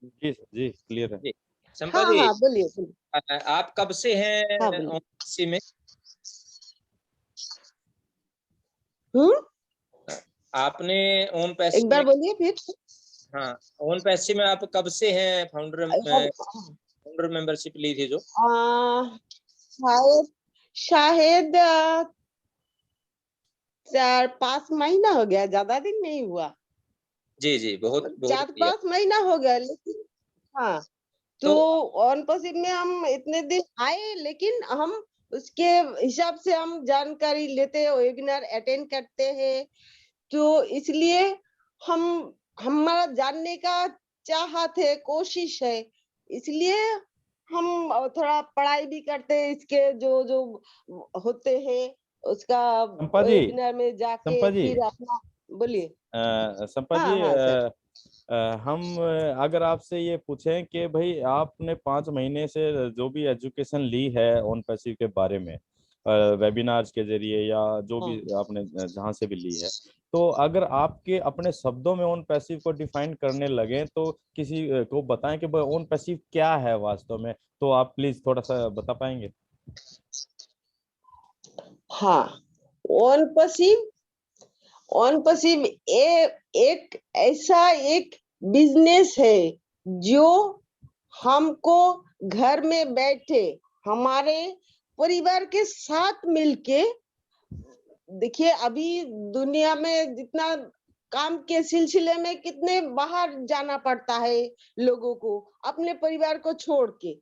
जी सर जी, क्लियर है। जी। चंपा हाँ जी, हाँ बोलिए बोलिए। आप कब से हैं हाँ बोलिए। ओनपीसी में? आपने ओन पैसी एक बार में, बोलिए फिर। हाँ, ओन पैसी में आप कब से हैं हम फाउंडर मेंबरशिप ली थी जो? शायद शायद 4-5 महीना हो गया, ज्यादा दिन नहीं हुआ, जी जी, बहुत बहुत बढ़िया। 4-5 महीना हो गया, लेकिन हाँ। तो ऑन पॉसिव में हम इतने दिन आए, लेकिन हम उसके हिसाब से हम जानकारी लेते हैं, वेबिनार अटेंड करते हैं, तो इसलिए हम, हमारा जानने का चाहत है, कोशिश है, इसलिए हम थोड़ा पढ़ाई भी करते हैं, इसके जो जो होते हैं उसका संपा जी, वेबिनार में जाके संपा जी, फिर अपना, बोलिए। संपा हाँ जी, हाँ सर। हम अगर आपसे ये पूछें कि भाई आपने 5 महीने से जो भी एजुकेशन ली है ओन पैसिव के बारे में, वेबिनार्स के जरिए या जो भी हाँ आपने जहाँ से भी ली है, तो अगर आपके अपने शब्दों में ओन पैसिव को डिफाइन करने लगे तो किसी को बताएं कि भाई ओन पैसिव क्या है वास्तव में, तो आप प्लीज थोड़ा सा बता पाएंगे? हाँ, ऑन पॉसिव, ऑन पॉसिव एक ऐसा एक बिजनेस है जो हमको घर में बैठे हमारे परिवार के साथ मिलके, देखिए अभी दुनिया में जितना काम के सिलसिले में कितने बाहर जाना पड़ता है लोगों को, अपने परिवार को छोड़ के।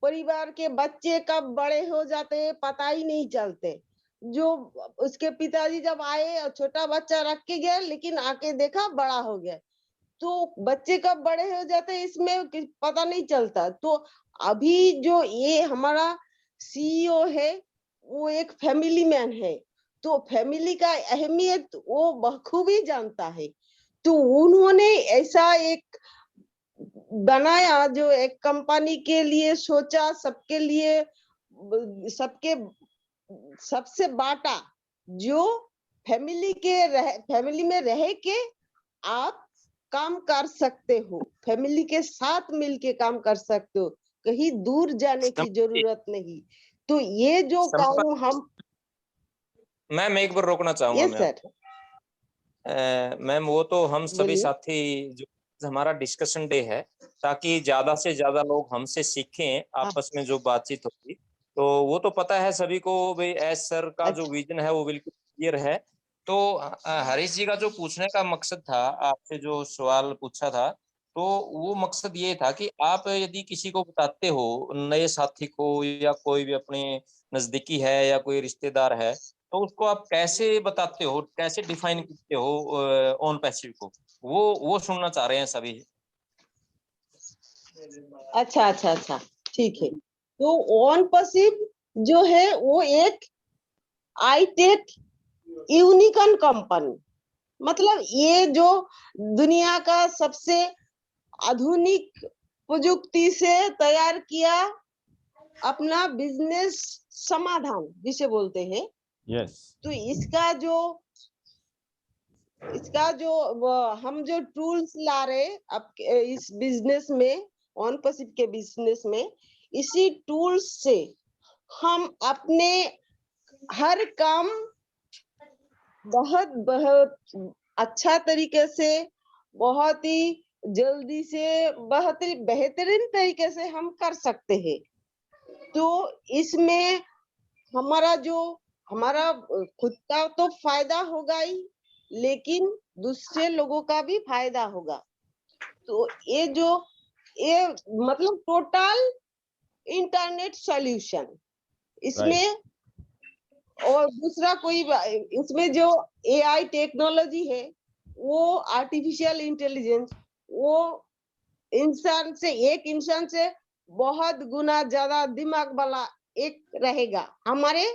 परिवार के बच्चे कब बड़े हो जाते हैं पता ही नहीं चलते। जो उसके पिताजी जब आए और छोटा बच्चा रख के गए, लेकिन आके देखा बड़ा हो गया, तो बच्चे कब बड़े हो जाते हैं इसमें पता नहीं चलता। तो अभी जो ये हमारा सीईओ है, वो एक फैमिली मैन है, तो फैमिली का अहमियत वो बखूबी जानता है। तो उन्होंने ऐसा एक बनाया, जो एक कंपनी के लिए सोचा, सबके लिए, सबके सबसे बाटा जो फैमिली में रह के आप काम कर सकते हो, फैमिली के साथ मिलके काम कर सकते हो, कहीं दूर जाने की जरूरत नहीं। तो ये जो काम हम मैम एक बार रोकना चाहूंगा ये मैं सर आपको। मैम वो तो हम सभी बोलिए। साथी जो हमारा डिस्कशन डे है, ताकि ज्यादा से ज्यादा लोग हमसे सीखें, आपस में जो बातचीत होगी, तो वो तो पता है सभी को भाई एस सर का जो अच्छा विजन है वो बिल्कुल क्लियर है। तो हरीश जी का जो पूछने का मकसद था, आपसे जो सवाल पूछा था, तो वो मकसद ये था कि आप यदि किसी को बताते हो, नए साथी को या कोई भी अपने नजदीकी है या कोई रिश्तेदार है, तो उसको आप कैसे बताते हो, कैसे डिफाइन करते हो ऑन पैसिव को, वो सुनना चाह रहे हैं सभी। अच्छा ठीक है। तो ऑन पैसिव जो है वो एक आईटेक यूनिकॉर्न कंपनी, मतलब ये जो दुनिया का सबसे आधुनिक प्रजुक्ति से तैयार किया अपना बिजनेस समाधान जिसे बोलते हैं। यस तो इसका जो हम जो टूल्स ला रहे अब इस बिजनेस में, ऑन पैसिव के बिजनेस में, इसी टूल्स से हम अपने हर काम बहुत बहुत अच्छा तरीके से, बहुत ही जल्दी से, बहुत ही बेहतरीन तरीके से हम कर सकते हैं। तो इसमें हमारा खुद का तो फायदा होगा ही, लेकिन दूसरे लोगों का भी फायदा होगा। तो ये मतलब टोटल इंटरनेट सॉल्यूशन इसमें। और दूसरा इसमें जो एआई टेक्नोलॉजी है, वो आर्टिफिशियल इंटेलिजेंस, वो एक इंसान से बहुत गुना ज्यादा दिमाग वाला एक रहेगा हमारे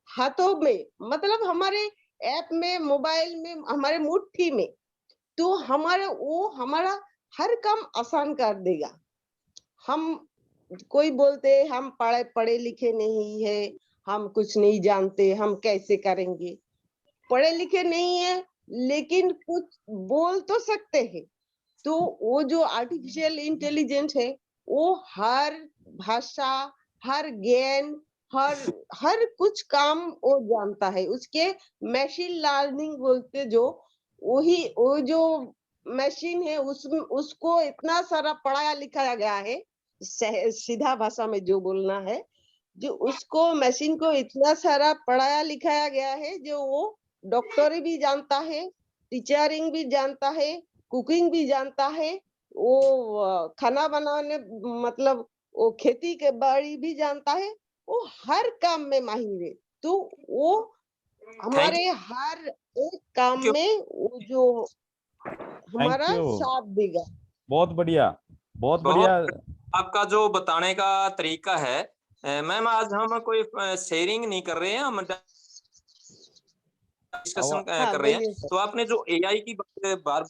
हाथों में, मतलब हमारे ऐप में, मोबाइल में, हमारे मुट्ठी में। तो हमारा हर काम आसान कर देगा। हम कोई बोलते हम पढ़े लिखे नहीं है, हम कुछ नहीं जानते, हम कैसे करेंगे। पढ़े लिखे नहीं है लेकिन कुछ बोल तो सकते हैं। तो वो जो आर्टिफिशियल इंटेलिजेंस है, वो हर भाषा, हर ज्ञान, हर कुछ काम वो जानता है। उसके मशीन लर्निंग बोलते जो, वो जो मशीन है उसको इतना सारा पढ़ाया लिखाया गया है, सीधा भाषा में जो बोलना है, जो उसको मशीन को इतना सारा पढ़ाया लिखाया गया है, जो वो डॉक्टरी भी जानता है, टीचरिंग भी जानता है, कुकिंग भी जानता है, वो खाना बनाने, मतलब वो खेती के बाड़ी भी जानता है, वो हर काम में माहिर है। तो वो हमारे हर एक काम में वो जो हमारा साथ देगा। बहुत बढ़िया, बहुत बढ़िया। आपका जो बताने का तरीका है। मैम आज हम कोई शेयरिंग नहीं कर रहे हैं, हम डिस्कशन कर रहे हैं। तो आपने जो एआई की बात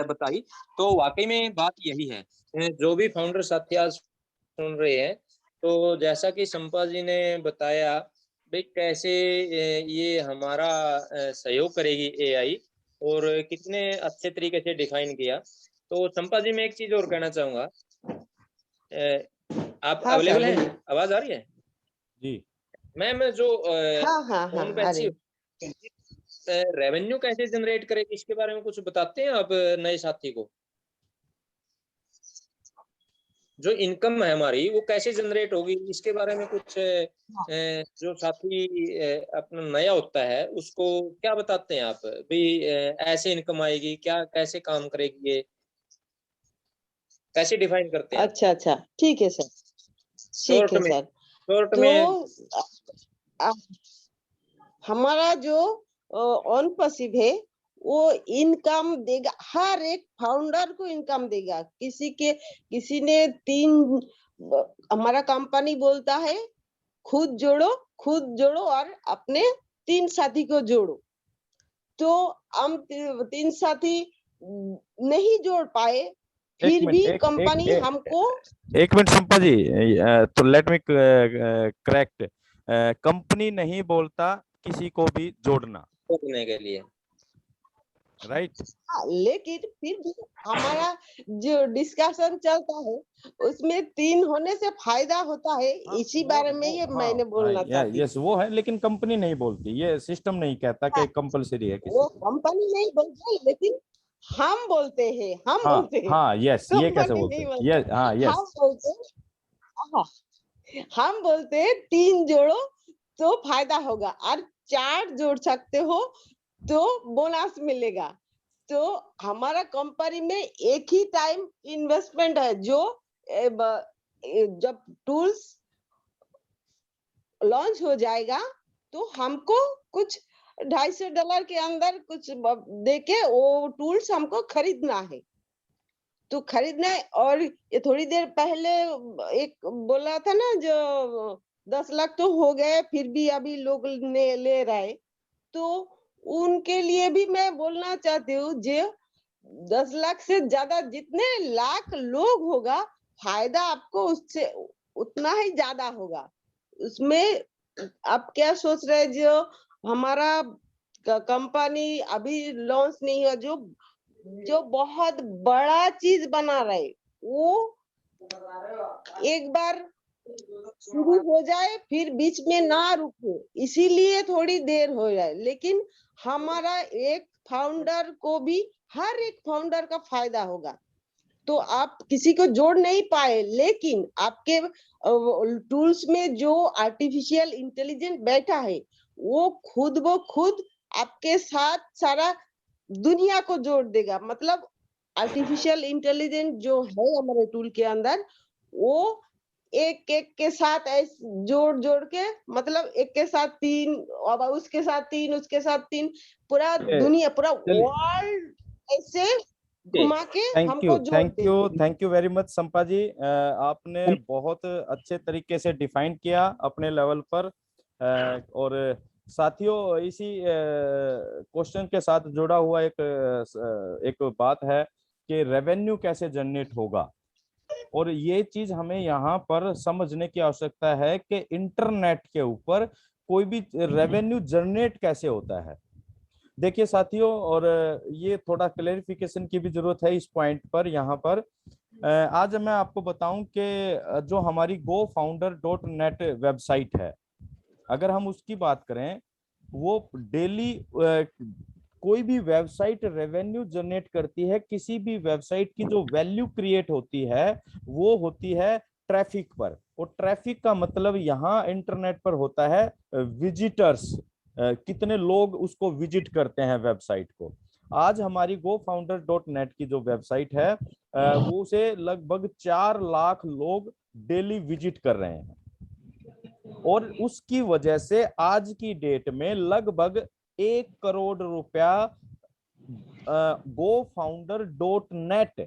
बताई, तो वाकई में बात यही है। जो भी फाउंडर साथी आज सुन रहे हैं, तो जैसा कि संपा जी ने बताया भाई कैसे ये हमारा सहयोग करेगी एआई, और कितने अच्छे तरीके से डिफाइन किया। तो संपा जी मैं एक चीज और कहना चाहूंगा, आप अवेलेबल हैं? आवाज आ रही है जी मैम? जो अरे रेवेन्यू कैसे जनरेट करेगी, इसके बारे में कुछ बताते हैं आप नए साथी को? जो इनकम है हमारी वो कैसे जनरेट होगी, इसके बारे में कुछ जो साथी अपना नया होता है उसको क्या बताते हैं आप भी? ऐसे इनकम आएगी क्या, कैसे काम करेगी, ये कैसे डिफाइन करते हैं? अच्छा ठीक है सर, ठीक है सर। शॉर्ट में हमारा जो ऑन पैसिव है वो इनकम देगा, हर एक फाउंडर को इनकम देगा। किसी ने हमारा कंपनी बोलता है खुद जोड़ो और अपने 3 साथी को जोड़ो। तो हम 3 साथी नहीं जोड़ पाए, फिर भी कंपनी हमको एक मिनट संपा जी, तो लेट मी करेक्ट। कंपनी नहीं बोलता किसी को भी जोड़ना, जोड़ने के लिए। राइट। हाँ, लेकिन फिर भी हमारा जो डिस्कशन चलता है उसमें 3 होने से फायदा होता है, इसी बारे में ये मैंने बोलना चाहती हूँ। यस वो है, लेकिन कंपनी नहीं बोलती, ये सिस्टम नहीं कहता कि हाँ, कंपलसरी है वो किसी। कंपनी नहीं बोलते लेकिन हम बोलते हैं, हम हाँ बोलते हैं, हाँ यस, ये कैसे कंपनी बोलते नहीं हैं, बोलते। ये हाँ हम यस। बोलते हाँ, हम बोलते हैं 3 जोड़ो तो फायदा होगा, और 4 जोड़ सकते हो तो बोनस मिलेगा। तो हमारा कंपनी में एक ही टाइम इन्वेस्टमेंट है, जो जब टूल्स लॉन्च हो जाएगा तो हमको कुछ $250 के अंदर कुछ देके वो टूल्स हमको खरीदना है। तो खरीदना है, और ये थोड़ी देर पहले एक बोला था ना, जो 10 लाख तो हो गए फिर भी अभी लोग ले रहे, तो उनके लिए भी मैं बोलना चाहती हूँ, जो 10 लाख से ज्यादा जितने लाख लोग होगा, फायदा आपको उससे उतना ही ज्यादा होगा। उसमें आप क्या सोच रहे हैं, जो हमारा कंपनी अभी लॉन्च नहीं हुआ, जो बहुत बड़ा चीज बना रहे, वो एक बार शुरू हो जाए फिर बीच में ना रुके, इसीलिए थोड़ी देर हो जाए। लेकिन हमारा एक फाउंडर को भी, हर एक फाउंडर का फायदा होगा। तो आप किसी को जोड़ नहीं पाए, लेकिन आपके टूल्स में जो आर्टिफिशियल इंटेलिजेंस बैठा है, वो खुद आपके साथ सारा दुनिया को जोड़ देगा। मतलब आर्टिफिशियल इंटेलिजेंस जो है हमारे टूल के अंदर, वो एक एक के साथ जोड़ के, मतलब एक के साथ 3, और उसके साथ 3, उसके साथ 3, पूरा दुनिया, पूरा वर्ल्ड ऐसे घुमा के हमको जोड़ देगा। Thank you very much Sampa जी। आपने बहुत अच्छे तरीके से डिफाइन किया अपने लेवल पर। और साथियों, इसी क्वेश्चन के साथ जुड़ा हुआ एक बात है कि रेवेन्यू कैसे जनरेट होगा, और ये चीज हमें यहाँ पर समझने की आवश्यकता है कि इंटरनेट के ऊपर कोई भी रेवेन्यू जनरेट कैसे होता है। देखिए साथियों, और ये थोड़ा क्लेरिफिकेशन की भी जरूरत है इस पॉइंट पर। यहाँ पर आज मैं आपको बताऊं कि जो हमारी GoFounder.net वेबसाइट है, अगर हम उसकी बात करें, वो डेली कोई भी वेबसाइट रेवेन्यू जनरेट करती है। किसी भी वेबसाइट की जो वैल्यू क्रिएट होती है वो होती है ट्रैफिक पर, और ट्रैफिक का मतलब यहाँ इंटरनेट पर होता है विजिटर्स, कितने लोग उसको विजिट करते हैं वेबसाइट को। आज हमारी GoFounder.net की जो वेबसाइट है वो उसे लगभग 4 लाख लोग डेली विजिट कर रहे हैं, और उसकी वजह से आज की डेट में लगभग 1 करोड़ रुपया GoFounder.net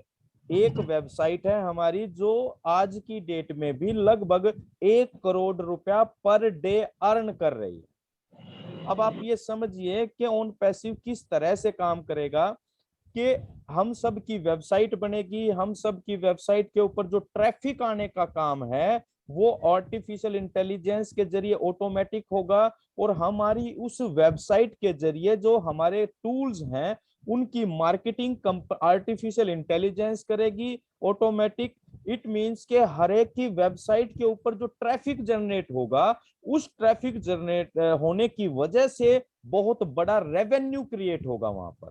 एक वेबसाइट है हमारी, जो आज की डेट में भी लगभग 1 करोड़ रुपया पर डे अर्न कर रही है। अब आप ये समझिए कि ऑन पैसिव किस तरह से काम करेगा, कि हम सब की वेबसाइट बनेगी, हम सब की वेबसाइट के ऊपर जो ट्रैफिक आने का काम है वो आर्टिफिशियल इंटेलिजेंस के जरिए ऑटोमेटिक होगा, और हमारी उस वेबसाइट के जरिए जो हमारे टूल्स हैं उनकी मार्केटिंग आर्टिफिशियल इंटेलिजेंस करेगी ऑटोमेटिक। इट मींस के हर एक की वेबसाइट के ऊपर जो ट्रैफिक जनरेट होगा, उस ट्रैफिक जनरेट होने की वजह से बहुत बड़ा रेवेन्यू क्रिएट होगा वहां पर।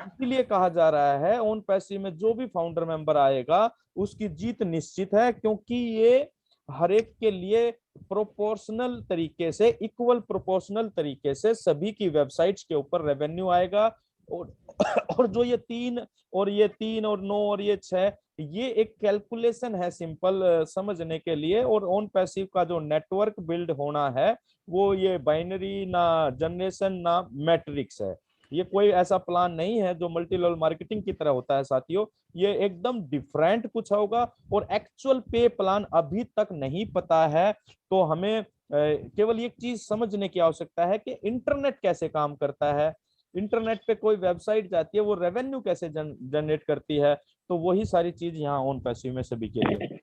इसीलिए कहा जा रहा है ऑन पैसिव में जो भी फाउंडर मेंबर आएगा उसकी जीत निश्चित है, क्योंकि ये हर एक के लिए प्रोपोर्शनल तरीके से, इक्वल प्रोपोर्शनल तरीके से सभी की वेबसाइट्स के ऊपर रेवेन्यू आएगा। और जो ये 3 और ये 3 और 9 और ये 6, ये एक कैलकुलेशन है सिंपल समझने के लिए। और ऑन पैसिव का जो नेटवर्क बिल्ड होना है वो ये बाइनरी ना जनरेशन ना मैट्रिक्स है, ये कोई ऐसा प्लान नहीं है जो मल्टी लेवल मार्केटिंग की तरह होता है साथियों। ये एकदम डिफरेंट कुछ होगा, और एक्चुअल पे प्लान अभी तक नहीं पता है। तो हमें केवल एक चीज समझने की आवश्यकता है कि इंटरनेट कैसे काम करता है, इंटरनेट पे कोई वेबसाइट जाती है वो रेवेन्यू कैसे जनरेट करती है। तो वही सारी चीज यहाँ ऑन पैसिव में सभी के लिए।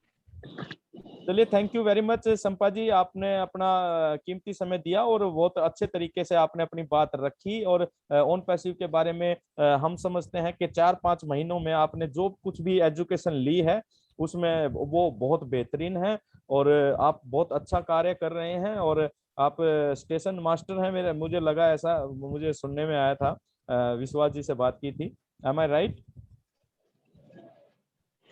चलिए, thank you very much Sampa जी, आपने अपना कीमती समय दिया और बहुत अच्छे तरीके से आपने अपनी बात रखी। और ऑन पैसिव के बारे में हम समझते हैं कि 4-5 महीनों में आपने जो कुछ भी एजुकेशन ली है उसमें वो बहुत बेहतरीन है और आप बहुत अच्छा कार्य कर रहे हैं। और आप स्टेशन मास्टर हैं, मेरे मुझे लगा, ऐसा मुझे सुनने में आया था, विश्वास जी से बात की थी। Am I right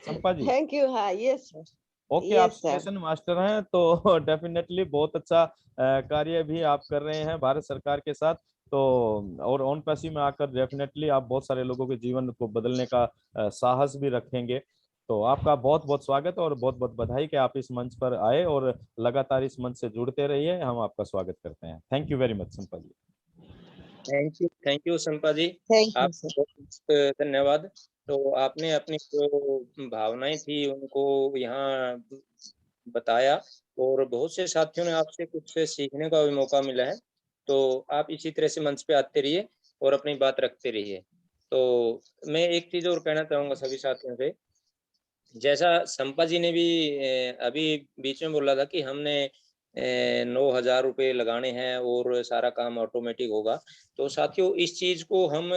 Sampa ji? Thank you. हाँ, यस सर, ओके, आप यस सर। स्टेशन मास्टर हैं तो डेफिनेटली बहुत अच्छा कार्य भी आप कर रहे हैं भारत सरकार के साथ। तो और ऑन पैसिव में आकर डेफिनेटली आप बहुत सारे लोगों के जीवन को बदलने का साहस भी रखेंगे। तो आपका बहुत बहुत स्वागत और बहुत बहुत बधाई कि आप इस मंच पर आए और लगातार इस मंच से जुड़ते रहिए। हम आपका स्वागत करते हैं। Thank you very much Sampa ji. Thank you Sampa ji, thank you आप सर। बहुत धन्यवाद। तो आपने अपनी जो भावनाएं थी उनको यहाँ बताया और बहुत से साथियों ने आपसे कुछ सीखने का भी मौका मिला है। तो आप इसी तरह से मंच पे आते रहिए और अपनी बात रखते रहिए। तो मैं एक चीज और कहना चाहूंगा सभी साथियों से, जैसा संपा जी ने भी अभी बीच में बोला था कि हमने 9,000 रुपये लगाने हैं और सारा काम ऑटोमेटिक होगा। तो साथियों, इस चीज को हम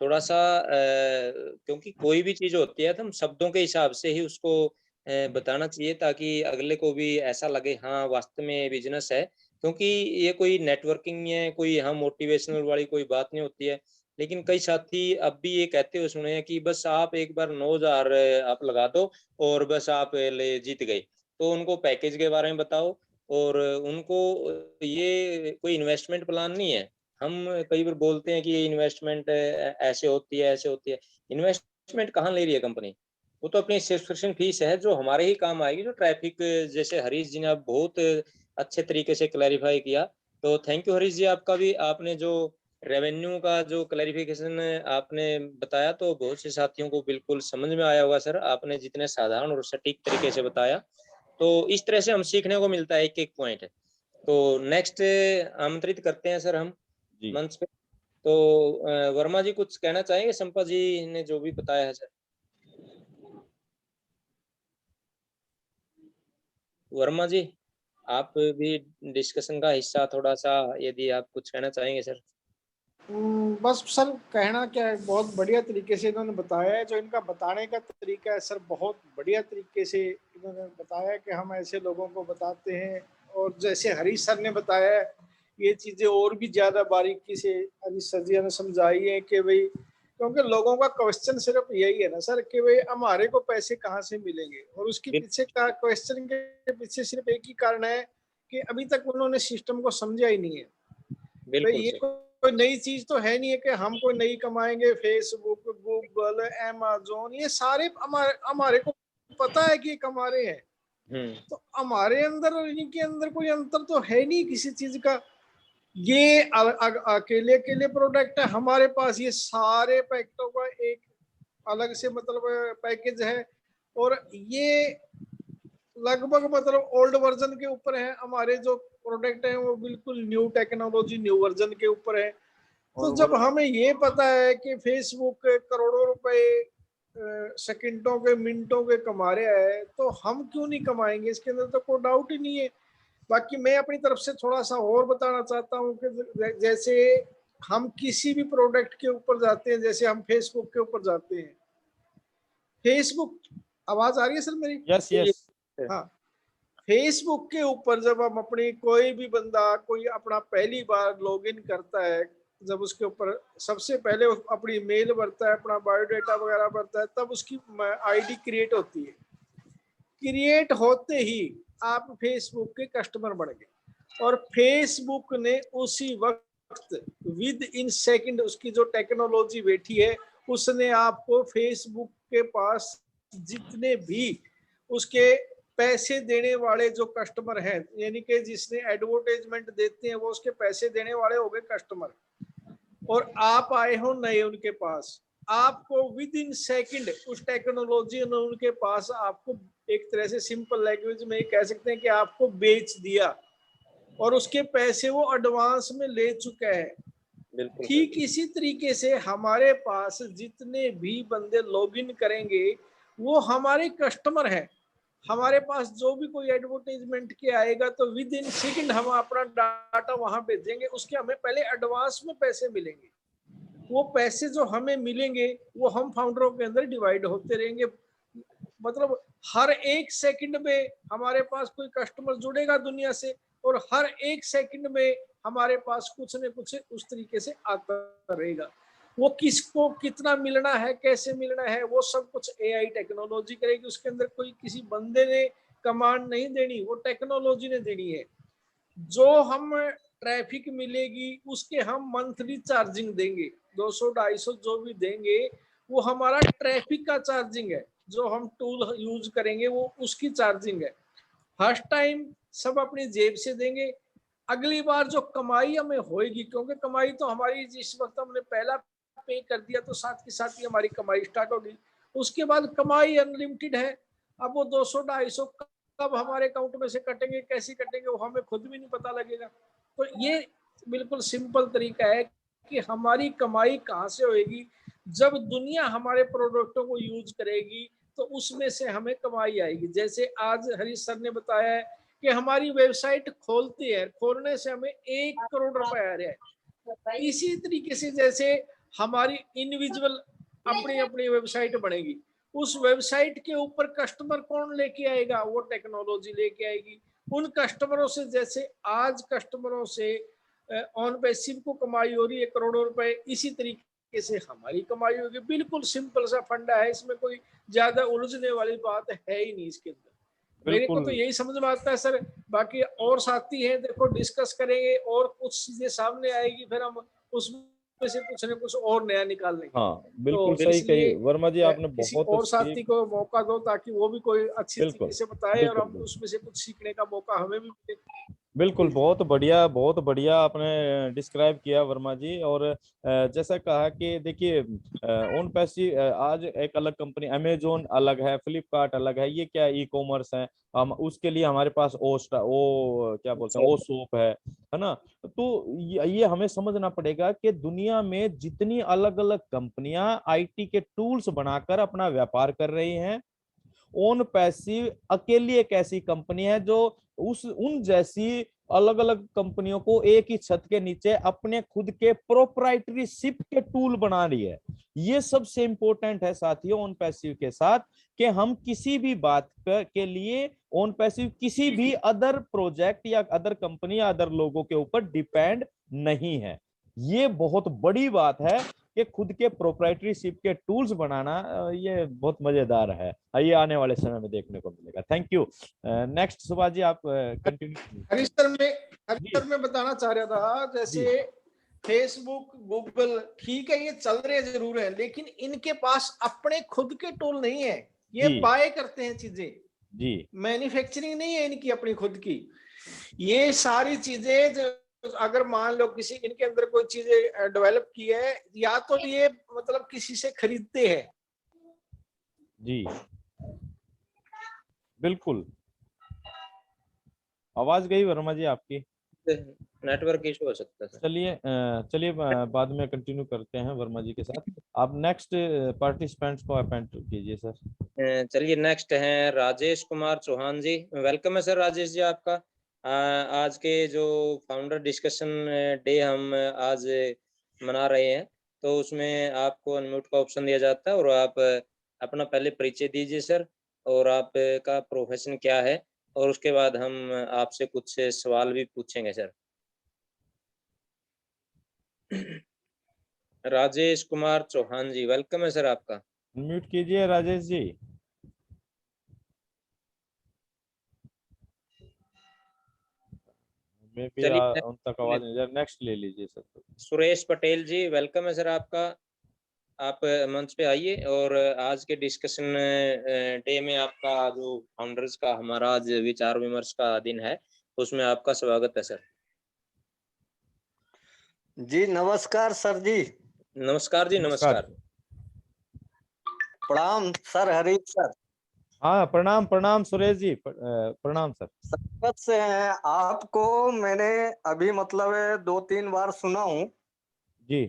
थोड़ा सा क्योंकि कोई भी चीज होती है तो हम शब्दों के हिसाब से ही उसको बताना चाहिए ताकि अगले को भी ऐसा लगे हाँ वास्तव में बिजनेस है। क्योंकि ये कोई नेटवर्किंग है, कोई यहाँ मोटिवेशनल वाली कोई बात नहीं होती है। लेकिन कई साथी अब भी ये कहते हुए सुने हैं कि बस आप एक बार 9,000 आप लगा दो और बस आप ले जीत गए। तो उनको पैकेज के बारे में बताओ और उनको ये कोई इन्वेस्टमेंट प्लान नहीं है। हम कई बार बोलते हैं कि ये इन्वेस्टमेंट ऐसे होती है, ऐसे होती है। इन्वेस्टमेंट कहाँ ले रही है कंपनी? वो तो अपनी सब्सक्रिप्शन फीस है जो हमारे ही काम आएगी, जो ट्रैफिक, जैसे हरीश जी ने आप बहुत अच्छे तरीके से क्लैरिफाई किया। तो थैंक यू हरीश जी, आपका भी। आपने जो रेवेन्यू का जो क्लैरिफिकेशन आपने बताया तो बहुत से साथियों को बिल्कुल समझ में आया होगा सर, आपने जितने साधारण और सटीक तरीके से बताया। तो इस तरह से हम सीखने को मिलता है एक एक पॉइंट। तो नेक्स्ट आमंत्रित करते हैं सर हम जी मंच पे। तो वर्मा जी कुछ कहना चाहेंगे संपा जी ने जो भी बताया है सर? वर्मा जी, आप भी डिस्कशन का हिस्सा थोड़ा सा, यदि आप कुछ कहना चाहेंगे सर। बस सर, कहना क्या है, बहुत बढ़िया तरीके से इन्होंने बताया है। जो इनका बताने का तरीका है सर, बहुत बढ़िया तरीके से इन्होंने बताया कि हम ऐसे लोगों को बताते हैं। और जैसे हरीश सर ने बताया है, ये चीजें और भी ज्यादा बारीकी से हरीश सर जी ने समझाई है कि भाई, क्योंकि लोगों का क्वेश्चन सिर्फ यही है ना सर कि भाई हमारे को पैसे कहाँ से मिलेंगे, और उसके पीछे का क्वेश्चन के पीछे सिर्फ एक ही कारण है कि अभी तक उन्होंने सिस्टम को समझा ही नहीं है। भाई बिल्कुल ये सर। कोई नई चीज तो है नहीं है कि हम कोई नई कमाएंगे। फेसबुक, गूगल, अमेज़न, ये सारे हमारे को पता है कि ये कमा रहे हैं। तो हमारे अंदर और इनके अंदर कोई अंतर तो है नहीं किसी चीज का। ये अकेले अकेले प्रोडक्ट है, हमारे पास ये सारे पैकेटों का एक अलग से मतलब पैकेज है। और ये लगभग मतलब ओल्ड वर्जन के ऊपर है। हमारे जो प्रोडक्ट है वो बिल्कुल न्यू टेक्नोलॉजी, न्यू वर्जन के ऊपर है। तो जब हमें ये पता है कि फेसबुक करोड़ों रुपए सेकंडों के, मिनटों के कमा रहा है, तो हम क्यों नहीं कमाएंगे? इसके अंदर तो कोई डाउट ही नहीं है। बाकी मैं अपनी तरफ से थोड़ा सा और बताना चाहता हूँ कि जैसे हम किसी भी प्रोडक्ट के ऊपर जाते हैं, जैसे हम फेसबुक के ऊपर जाते हैं, फेसबुक, आवाज आ रही है सर मेरी? Yes yes. हाँ, फेसबुक के ऊपर जब हम अपनी, कोई भी बंदा कोई अपना पहली बार लॉगिन करता है, जब उसके ऊपर सबसे पहले अपनी मेल भरता है, अपना बायोडाटा वगैरह भरता है, तब उसकी आईडी क्रिएट होती है। क्रिएट होते ही आप फेसबुक के कस्टमर बन गए, और फेसबुक ने उसी वक्त विद इन सेकंड, उसकी जो टेक्नोलॉजी बैठी है, उसने आपको फेसबुक के पास जितने भी उसके पैसे देने वाले जो कस्टमर हैं, यानी कि जिसने एडवर्टाइजमेंट देते हैं वो उसके पैसे देने वाले हो गए कस्टमर, और आप आए हो नए उनके पास, आपको विद इन सेकंड उस टेक्नोलॉजी ने उनके पास आपको एक तरह से सिंपल लैंग्वेज में कह सकते हैं कि आपको बेच दिया, और उसके पैसे वो एडवांस में ले चुका है। ठीक इसी तरीके से हमारे पास जितने भी बंदे लॉगिन करेंगे वो हमारे कस्टमर हैं। हमारे पास जो भी कोई एडवर्टाइजमेंट के आएगा तो विद इन सेकंड हम अपना डाटा वहां भेजेंगे, उसके हमें पहले एडवांस में पैसे मिलेंगे। वो पैसे जो हमें मिलेंगे वो हम फाउंडरों के अंदर डिवाइड होते रहेंगे। मतलब हर एक सेकंड में हमारे पास कोई कस्टमर जुड़ेगा दुनिया से, और हर एक सेकंड में हमारे पास कुछ न कुछ उस तरीके से आता रहेगा। वो किसको कितना मिलना है, कैसे मिलना है, वो सब कुछ एआई टेक्नोलॉजी करेगी। उसके अंदर कोई किसी बंदे ने कमांड नहीं देनी, वो टेक्नोलॉजी ने देनी है। जो हम ट्रैफिक मिलेगी उसके हम मंथली चार्जिंग देंगे, 200-250 जो भी देंगे वो हमारा ट्रैफिक का चार्जिंग है। जो हम टूल यूज करेंगे वो उसकी चार्जिंग है। फर्स्ट टाइम सब अपनी जेब से देंगे, अगली बार जो कमाई हमें होएगी, क्योंकि कमाई तो हमारी जिस वक्त हमने पहला पे कर दिया तो साथ के साथ ही हमारी कमाई स्टार्ट होगी। उसके बाद कमाई अनलिमिटेड है। अब वो 200-250 कब हमारे अकाउंट में से कटेंगे, कैसे कटेंगे, वो हमें खुद भी नहीं पता लगेगा। तो ये बिल्कुल सिंपल तरीका है कि हमारी कमाई कहाँ से होएगी, जब दुनिया हमारे प्रोडक्टों को यूज करेगी तो उसमें से हमें कमाई आएगी। जैसे आज हरीश सर ने बताया है कि हमारी वेबसाइट खोलते हैं, खोलने से हमें 1 करोड़ रुपए आ रहे हैं। इसी तरीके से जैसे हमारी इंडिविजुअल अपनी अपनी वेबसाइट बनेगी, उस वेबसाइट के ऊपर कस्टमर कौन लेके आएगा, वो टेक्नोलॉजी लेके आएगी। उन कस्टमरों से, जैसे आज कस्टमरों से ऑन पैसिव को कमाई हो रही है करोड़ों रुपए, इसी तरीके से हमारी कमाई होगी। बिल्कुल सिंपल सा फंडा है, इसमें कोई ज्यादा उलझने वाली बात है ही नहीं इसके अंदर। मेरे को तो यही समझ में आता है सर। बाकी और साथी हैं, देखो डिस्कस करेंगे और कुछ चीजें सामने आएगी, फिर हम उसमें से कुछ न कुछ और नया निकाल लेंगे। हाँ बिल्कुल तो सही इसलिए कही वर्मा जी, आपने किसी बहुत और साथी को मौका दो ताकि वो भी कोई अच्छी बिल्कुल तरीके से बताए और हम बिल्कुल उसमें से कुछ सीखने का मौका हमें भी मिले। बिल्कुल बहुत बढ़िया आपने डिस्क्राइब किया वर्मा जी। और जैसा कहा कि देखिए ओन पैसिव आज एक अलग कंपनी, अमेजोन अलग है, फ्लिपकार्ट अलग है, ये क्या ई कॉमर्स है। हम उसके लिए हमारे पास ओ क्या बोलते हैं, ओ सोप है ना। तो ये हमें समझना पड़ेगा कि दुनिया में जितनी अलग अलग कंपनियां आईटी के टूल्स बनाकर अपना व्यापार कर रही हैं, ओन पैसिव अकेली एक ऐसी कंपनी है जो उन जैसी अलग अलग कंपनियों को एक ही छत के नीचे अपने खुद के प्रोप्राइटरी शिप के टूल बना रही है। ये सबसे इंपॉर्टेंट है साथियों ओन पैसिव के साथ, कि हम किसी भी बात के लिए ओन पैसिव किसी भी अदर प्रोजेक्ट या अदर कंपनी या अदर लोगों के ऊपर डिपेंड नहीं है। ये बहुत बड़ी बात है कि खुद के प्रोप्राइटरी शिप के टूल्स बनाना, ये बहुत मजेदार है। ये आने वाले समय में देखने को मिलेगा। Thank you. Next Subhash ji आप कंटिन्यू। हरीश सर मैं बताना चाह रहा था, जैसे फेसबुक, गूगल, ठीक है ये चल रहे जरूर है, लेकिन इनके पास अपने खुद के टूल नहीं है। ये बाय करते हैं चीजें जी, मैन्युफैक्चरिंग नहीं है इनकी अपनी खुद की। ये सारी चीजें अगर मान लो किसी इनके अंदर कोई चीजें डेवलप की है, या तो ये मतलब किसी से खरीदते हैं जी। बिल्कुल आवाज गई वर्मा जी आपकी, नेटवर्क इशू हो सकता है। चलिए बाद में कंटिन्यू करते हैं वर्मा जी के साथ। आप नेक्स्ट पार्टिसिपेंट्स को अपॉइंट कीजिए सर। चलिए नेक्स्ट हैं राजेश कुमार चौहान जी। वेलकम है सर राजेश जी आपका। आज के जो फाउंडर डिस्कशन डे हम आज मना रहे हैं, तो उसमें आपको अनम्यूट का ऑप्शन दिया जाता है और आप अपना पहले परिचय दीजिए सर, और आपका प्रोफेशन क्या है, और उसके बाद हम आपसे कुछ सवाल भी पूछेंगे सर। राजेश कुमार चौहान जी, वेलकम है सर आपका। अनम्यूट कीजिए राजेश जी। उन तक आवाज नहीं। नेक्स्ट ले लीजिए सर। सुरेश पटेल जी, वेलकम है सर आपका। आप मंच पे आइए और आज के डिस्कशन डे में आपका जो फाउंडर्स का हमारा आज विचार विमर्श का दिन है, उसमें आपका स्वागत है सर। जी नमस्कार सर जी। नमस्कार जी, नमस्कार। प्रणाम सर हरीश सर। हाँ प्रणाम सुरेश जी, प्रणाम सर। स्वागत से हैं आपको। मैंने अभी मतलब 2-3 बार सुना हूँ जी।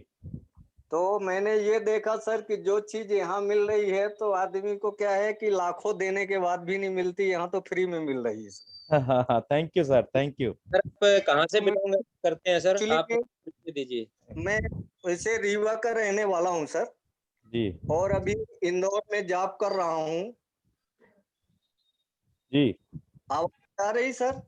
तो मैंने ये देखा सर कि जो चीज यहाँ मिल रही है तो आदमी को क्या है कि लाखों देने के बाद भी नहीं मिलती, यहाँ तो फ्री में मिल रही है sir. Thank you sir, thank you. Sir आप कहाँ से बिलोंग करते हैं सर? Actually आप मैं- दीजिए। मैं वैसे रीवा का रहने वाला हूँ सर, जी और अभी इंदौर में जॉब कर रहा हूँ। जी, आवाज आ रही सर?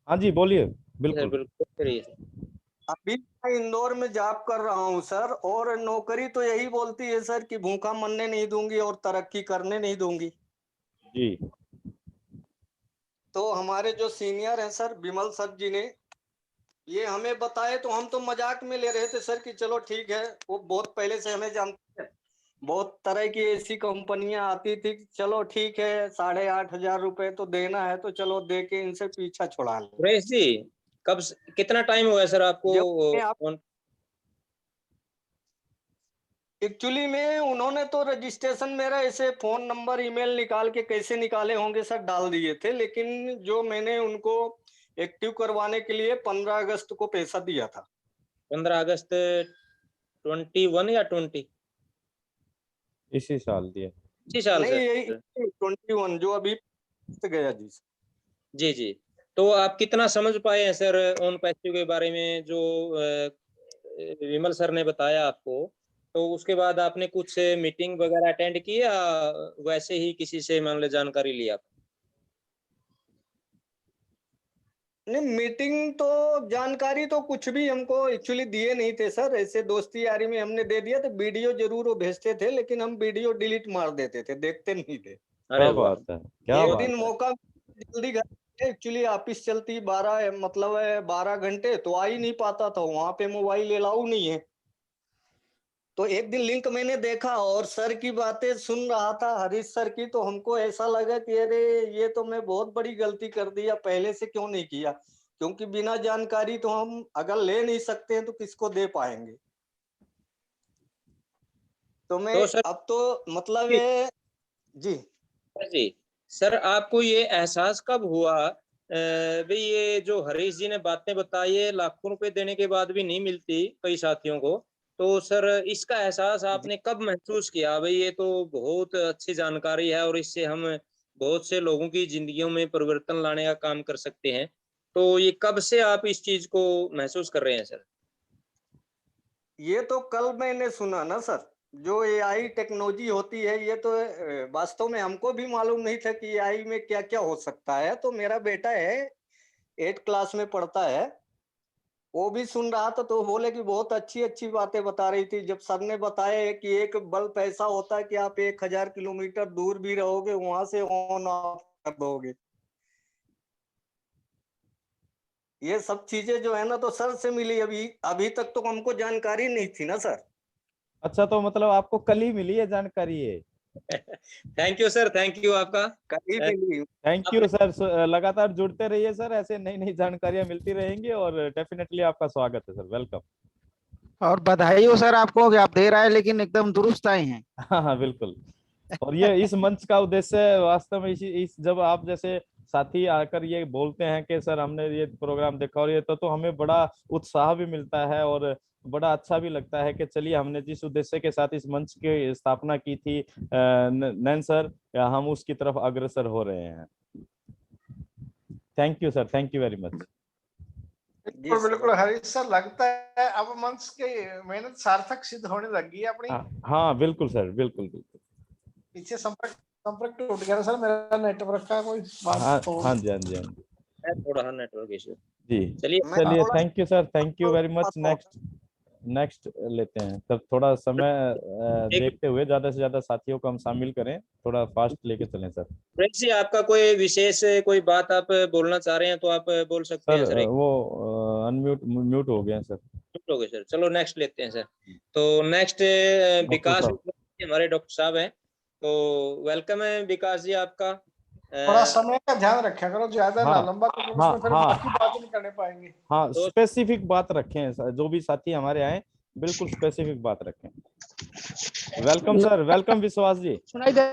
हाँ जी बोलिए, सर बिल्कुल। बिल्कुल करिए सर। अभी मैं इंदौर में जॉब कर रहा हूँ सर, और नौकरी तो यही बोलती है सर कि भूखा मरने नहीं दूंगी और तरक्की करने नहीं दूंगी। जी तो हमारे जो सीनियर हैं सर, विमल सर जी ने ये हमें बताए, तो हम तो मजाक में ले रहे थे सर कि चलो ठीक है, वो बहुत पहले से हमें जानते हैं, बहुत तरह की ऐसी कंपनियां आती थी, चलो ठीक है 8,500 रुपए तो देना है, तो चलो दे के इनसे पीछा छुड़ा ले। सुरेश जी, कितना टाइम हुआ है सर आपको जब आप फोन? एक्चुअली में उन्होंने तो रजिस्ट्रेशन मेरा ऐसे फोन नंबर ईमेल निकाल के कैसे निकाले होंगे सर डाल दिए थे, लेकिन जो मैंने उनको एक्टिव करवाने के लिए 15 अगस्त को पैसा दिया था। 15 अगस्त 21 या 20 इसी साल दिए। इसी साल नहीं, से? यही 21 जो अभी गया जी। जी जी। तो आप कितना समझ पाए हैं सर उन पैसों के बारे में जो विमल सर ने बताया आपको? तो उसके बाद आपने कुछ मीटिंग वगैरह अटेंड की या वैसे ही किसी से मान लो जानकारी ली आप? नहीं, मीटिंग तो जानकारी तो कुछ भी हमको एक्चुअली दिए नहीं थे सर, ऐसे दोस्ती यारी में हमने दे दिया, तो वीडियो जरूर वो भेजते थे, लेकिन हम वीडियो डिलीट मार देते थे, देखते नहीं थे। अरे क्या वाह, बात है, क्या एक बात दिन है। मौका जल्दी घर, एक्चुअली ऑफिस चलती 12 मतलब 12 घंटे, तो आ ही नहीं पाता था, वहां पे मोबाइल अलाउ नहीं है। तो एक दिन लिंक मैंने देखा और सर की बातें सुन रहा था, हरीश सर की, तो हमको ऐसा लगा कि अरे ये तो मैं बहुत बड़ी गलती कर दी, या पहले से क्यों नहीं किया, क्योंकि बिना जानकारी तो हम अगर ले नहीं सकते हैं तो किसको दे पाएंगे। तो मैं तो सर अब तो मतलब ये जी जी, सर आपको ये एहसास कब हुआ भाई ये जो हरीश जी ने बातें बताई है लाखों रुपए देने के बाद भी नहीं मिलती कई साथियों को, तो सर इसका एहसास आपने कब महसूस किया भाई ये तो बहुत अच्छी जानकारी है और इससे हम बहुत से लोगों की जिंदगियों में परिवर्तन लाने का काम कर सकते हैं? तो ये कब से आप इस चीज को महसूस कर रहे हैं सर? ये तो कल मैंने सुना ना सर, जो एआई टेक्नोलॉजी होती है, ये तो वास्तव में हमको भी मालूम नहीं था कि एआई में क्या क्या हो सकता है। तो मेरा बेटा है 8 क्लास में पढ़ता है, वो भी सुन रहा था, तो बोले कि बहुत अच्छी अच्छी बातें बता रही थी। जब सर ने बताया कि एक बल्ब ऐसा होता है कि आप 1,000 किलोमीटर दूर भी रहोगे वहां से ऑन ऑफ कर दोगे, ये सब चीजें जो है ना तो सर से मिली। अभी अभी तक तो हमको जानकारी नहीं थी ना सर। अच्छा, तो मतलब आपको कल ही मिली है जानकारी ये? Thank you sir, thank you आपका। कहीं अ, मिली। थैंक यू सर, लगातार जुड़ते रहिए सर, ऐसे नई नई जानकारियां मिलती रहेंगी और डेफिनेटली आपका स्वागत है सर, वेलकम। और बधाई हो सर आपको कि आप देर आए लेकिन एकदम दुरुस्त आए हैं। हाँ हाँ बिल्कुल। और ये इस मंच का उद्देश्य वास्तव में इस जब आप जैसे साथी आकर ये बोलते हैं कि सर हमने ये प्रोग्राम देखा और ये तो हमें बड़ा उत्साह भी मिलता है और बड़ा अच्छा भी लगता है कि चलिए हमने जिस उद्देश्य के साथ इस मंच की स्थापना की थी नैन सर, हम उसकी तरफ अग्रसर हो रहे हैं। Thank you sir, thank you very much. बिल्कुल बिल्कुल हरीश सर, लगता है अब मंच की मेहनत सार्थक सिद्ध होने लगी है अपनी। हाँ बिल्कुल सर, बिल्कुल बिल्कुल। पीछे संपर्क टूट गया सर मेरा, नेटवर्क का कोई बात हाँ हो। हाँ जी, हाँ जी, हाँ जी है थोड़ा नेटवर्क इशू। जी। चलिए मैं चलिए थोड़ा thank you sir, thank you very much. Next next लेते हैं सर, थोड़ा समय एक देखते हुए ज्यादा से ज्यादा साथियों को हम शामिल करें, थोड़ा फास्ट लेके चलें सर। फ्रेंड्स जी, आपका कोई विशेष कोई बात आप बोलना चाह रहे हैं तो आप बोल सकते सर हैं सर। एक वो म्यूट हो गए हैं सर। हो गए सर, चलो नेक्स्ट लेते हैं सर। तो नेक्स्ट डॉक्टर विकास साहब, हमारे डॉक्टर साहब हैं, तो वेलकम है विकास जी आपका। थोड़ा समय का ध्यान रखा करो, ज्यादा ना हाँ लंबा, तो हाँ उसमें फिर हाँ बाकी बात नहीं करने पाएंगे। हाँ, तो स्पेसिफिक बात रखें सर, जो भी साथी हमारे आए बिल्कुल स्पेसिफिक बात रखें। वेलकम सर, वेलकम विश्वास जी। सुनाई दे।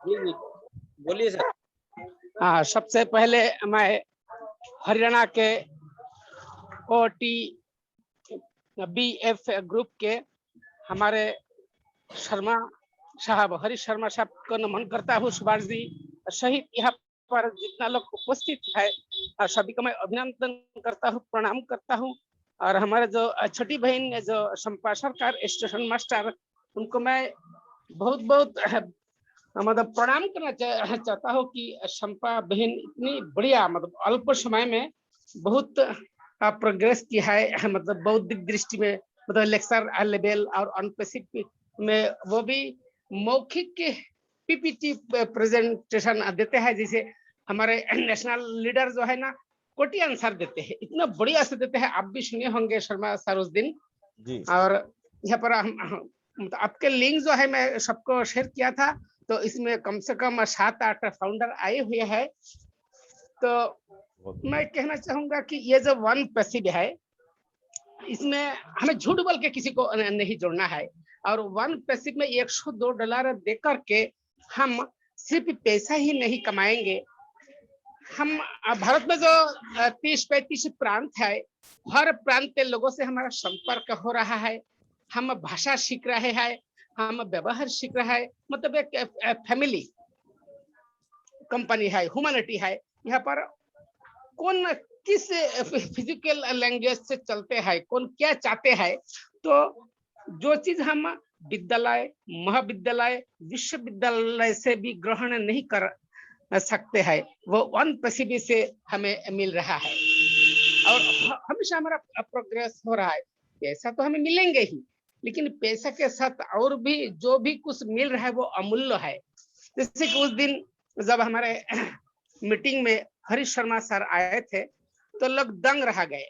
जी जी बोलिए सर। हाँ, सबसे पहले मैं हरियाणा के OT BF ग्रुप के हमारे शर्मा साहब, हरीश शर्मा साहब को नमन करता हूँ, सुभाष जी सहित यहाँ पर जितना लोग उपस्थित है सभी को मैं अभिनंदन करता हूँ, प्रणाम करता हूँ। और हमारे जो छोटी बहन जो शंपा सरकार स्टेशन मास्टर, उनको मैं बहुत बहुत मतलब प्रणाम करना चाहता हूँ कि शंपा बहन इतनी बढ़िया मतलब अल्प समय में बहुत प्रोग्रेस की है, मतलब बौद्धिक दृष्टि में, मतलब लेक्चर लेवल और अनपेसिफिक में वो भी मौखिक पीपीटी प्रेजेंटेशन देते हैं, जैसे हमारे नेशनल लीडर जो है ना कोटी आंसर देते हैं, इतना बढ़िया से देते हैं। आप भी सुने होंगे शर्मा सर उस दिन जी। और यहाँ पर हम आपके लिंक जो है मैं सबको शेयर किया था, तो इसमें कम से कम 7-8 फाउंडर आए हुए हैं। तो मैं कहना चाहूंगा कि ये जो वन पैसिव है, इसमें हमें झूठ बोल के किसी को नहीं जोड़ना है। और वन पैसिव में $102 देकर के हम सिर्फ पैसा ही नहीं कमाएंगे, हम भारत में जो 30-35 प्रांत है, हर प्रांत के लोगों से हमारा संपर्क हो रहा है, हम भाषा सीख रहे हैं, हम व्यवहार सीख रहे हैं, मतलब एक फैमिली कंपनी है, ह्यूमैनिटी है। यहाँ पर कौन किस फिजिकल लैंग्वेज से चलते हैं, कौन क्या चाहते हैं, तो जो चीज हम विद्यालय, महाविद्यालय, विश्वविद्यालय से भी ग्रहण नहीं कर सकते हैं, वो वन पैसिव से हमें मिल रहा है। और हमेशा हमारा प्रोग्रेस हो रहा है। पैसा तो हमें मिलेंगे ही, लेकिन पैसा के साथ और भी जो भी कुछ मिल रहा है वो अमूल्य है। जैसे कि उस दिन जब हमारे मीटिंग में हरीश शर्मा सर आए थे, तो लोग दंग रह गए